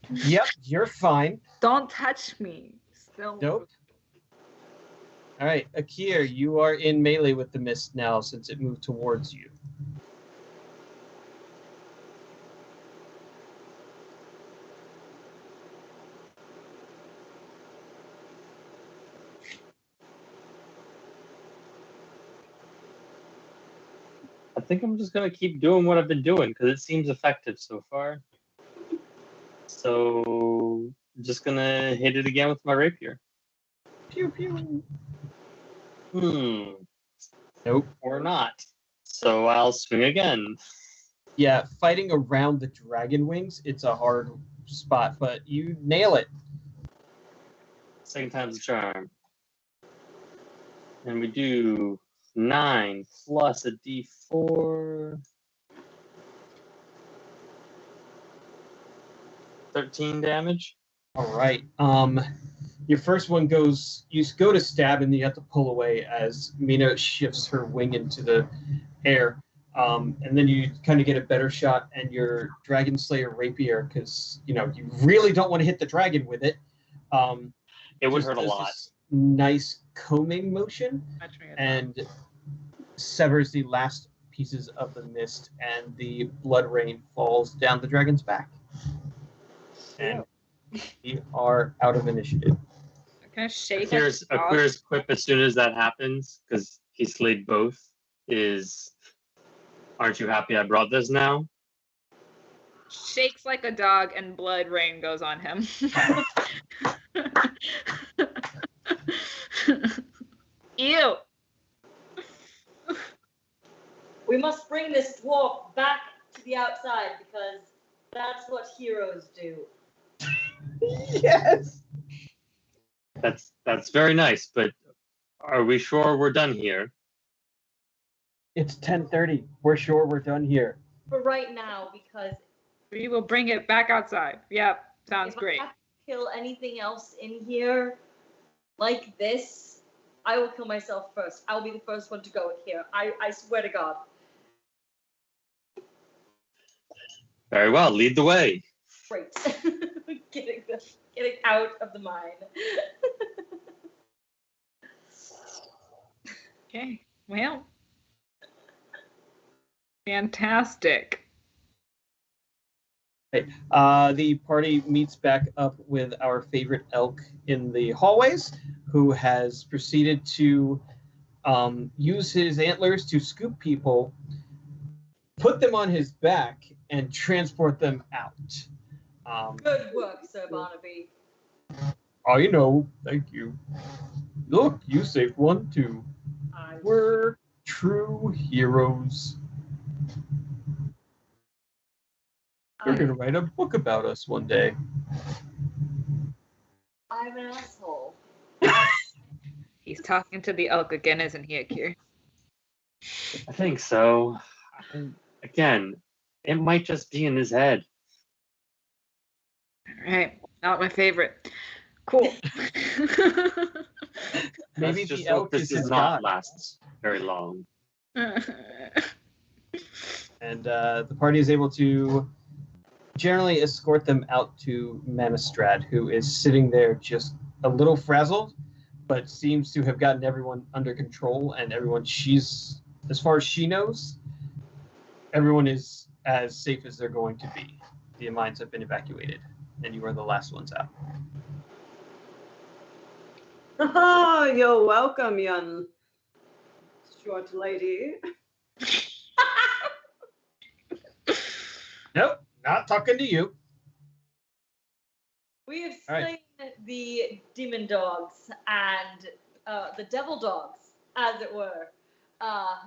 Yep, you're fine. Don't touch me. Still. Nope. All right, Akir, you are in melee with the mist now since it moved towards you. I think I'm just gonna keep doing what I've been doing because it seems effective so far. So I'm just gonna hit it again with my rapier. Pew pew. Nope. Or not. So I'll swing again. Yeah, fighting around the dragon wings, it's a hard spot, but you nail it. Second time's a charm. And we do 9 plus a d4. 13 damage. All right. Your first one goes. You go to stab, and you have to pull away as Mina shifts her wing into the air. And then you kind of get a better shot, and your Dragon Slayer rapier, because you really don't want to hit the dragon with it. It would just hurt a does lot. this nice combing motion and severs the last pieces of the mist, and the blood rain falls down the dragon's back. And we are out of initiative. Kind of shake. Aquir's quip as soon as that happens, because he slayed both, is, "Aren't you happy I brought this now?" Shakes like a dog, and blood rain goes on him. Ew. We must bring this dwarf back to the outside because that's what heroes do. Yes. That's very nice, but are we sure we're done here? It's 10:30. We're sure we're done here. For right now, because We will bring it back outside. Yep, sounds if great. I have to kill anything else in here like this, I will kill myself first. I'll be the first one to go here. I swear to God. Very well, lead the way. Great. Getting out of the mine. Okay, well. Fantastic. The party meets back up with our favorite elk in the hallways, who has proceeded to use his antlers to scoop people, put them on his back, and transport them out. Good work, Sir Barnaby. I know, thank you. Look, you saved one too. We're true heroes. You're gonna write a book about us one day. I'm an asshole. He's talking to the elk again, isn't he, Akir? I think so. Again, it might just be in his head. All right, not my favorite. Cool. Maybe Let's just the hope elk this is does his not god. last very long. And the party is able to generally escort them out to Manastrad, who is sitting there just a little frazzled, but seems to have gotten everyone under control, and everyone as far as she knows, everyone is as safe as they're going to be. The mines have been evacuated, and you are the last ones out. Oh, you're welcome, young short lady. Nope, not talking to you. We have All slain the demon dogs and the devil dogs, as it were, and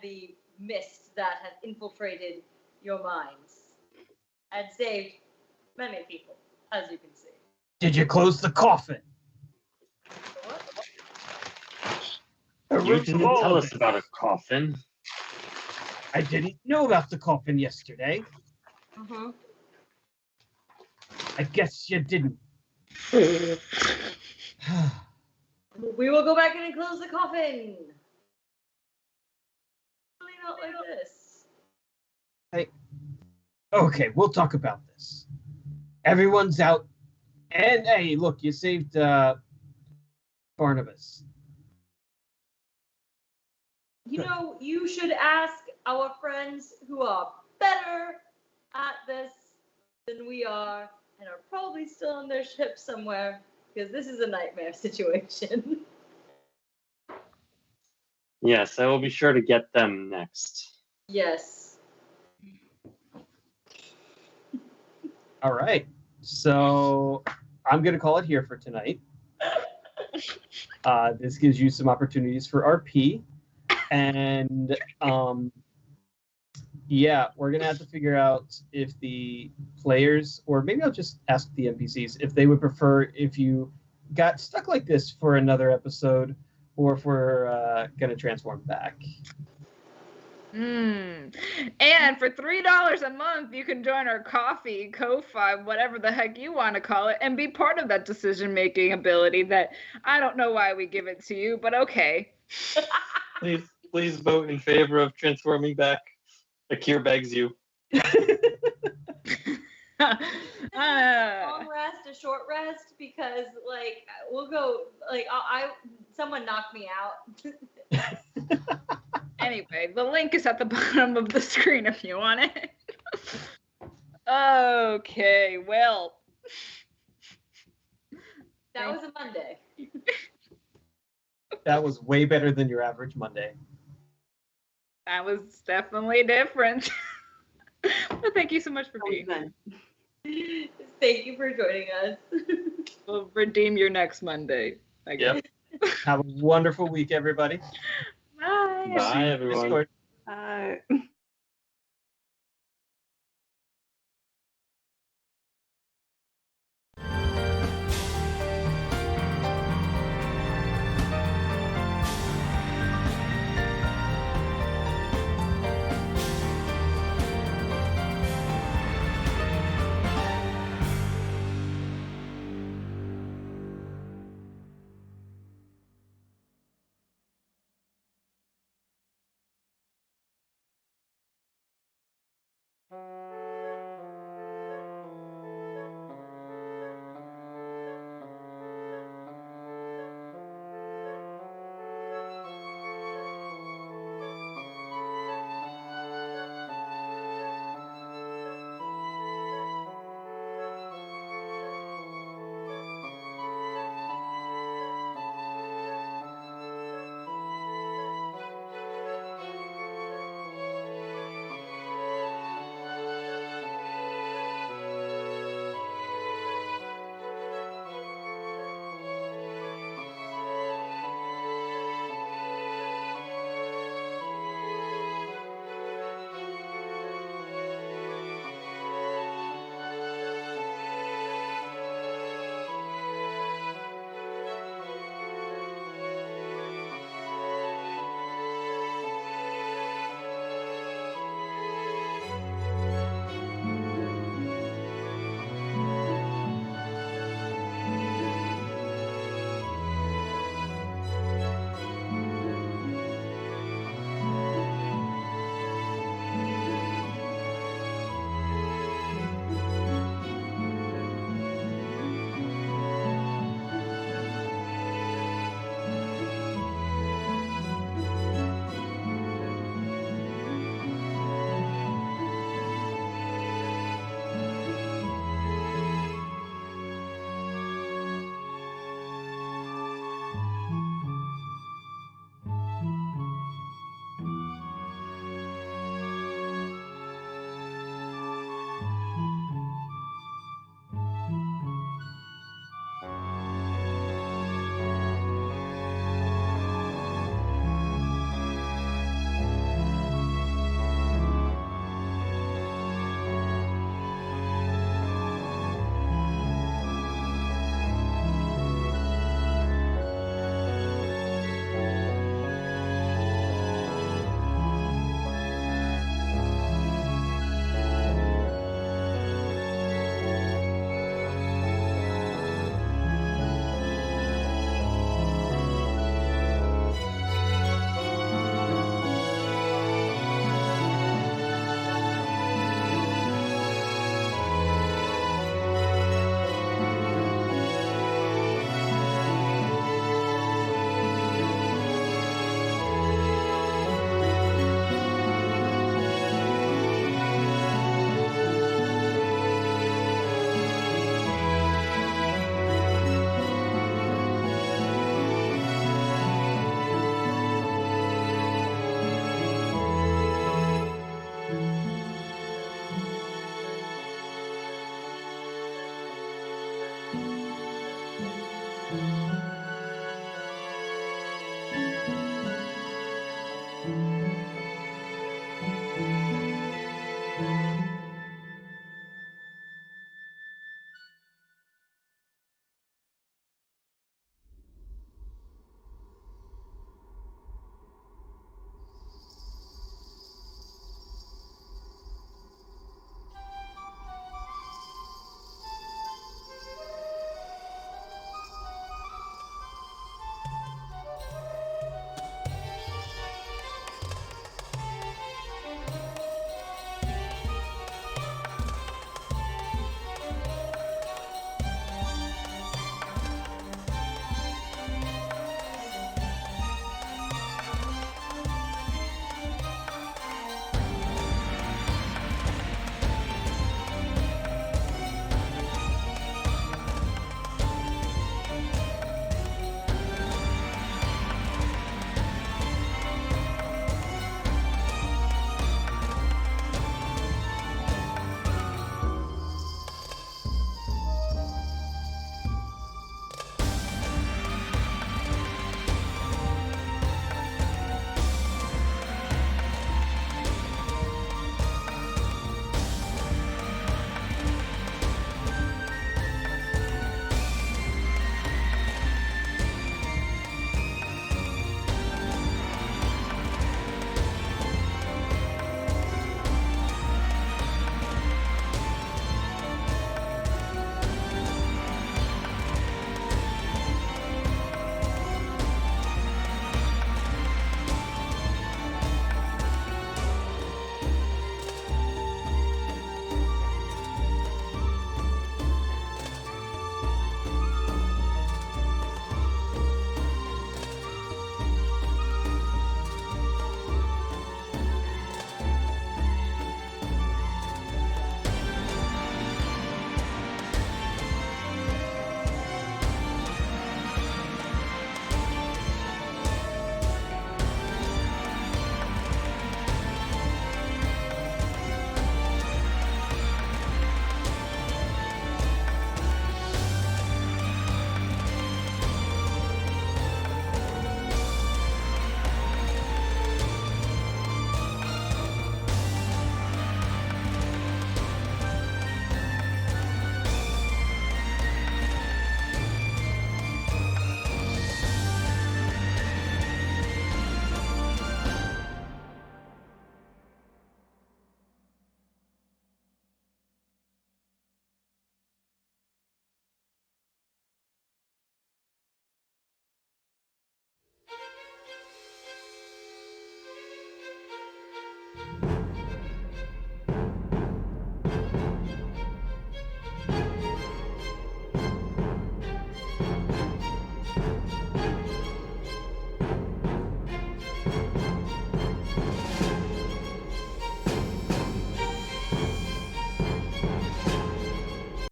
the mist that has infiltrated your minds and saved many people, as you can see. Did you close the coffin? What? The You root of didn't all tell of us it. about a coffin. I didn't know about the coffin yesterday. Mm-hmm. I guess you didn't. We will go back in and close the coffin. Really not like this. Okay, we'll talk about this. Everyone's out. And hey, look, you saved Barnabas. You know, you should ask our friends who are better at this than we are and are probably still on their ship somewhere because this is a nightmare situation. Yes, I will be sure to get them next. Yes. All right. So I'm going to call it here for tonight. This gives you some opportunities for RP. And yeah, we're going to have to figure out if the players, or maybe I'll just ask the NPCs, if they would prefer if you got stuck like this for another episode, or if we're going to transform back. And for $3 a month, you can join our Ko-fi, whatever the heck you want to call it, and be part of that decision-making ability that I don't know why we give it to you, but okay. Please vote in favor of transforming back. Akir begs you. Long rest, a short rest, because like we'll go like someone knocked me out. Anyway, the link is at the bottom of the screen if you want it. Okay, well. That was a Monday. That was way better than your average Monday. That was definitely different. But thank you so much for being here. Thank you for joining us. We'll redeem your next Monday, I guess. Yep. Have a wonderful week, everybody. Bye. Bye, everyone. Discord. Bye.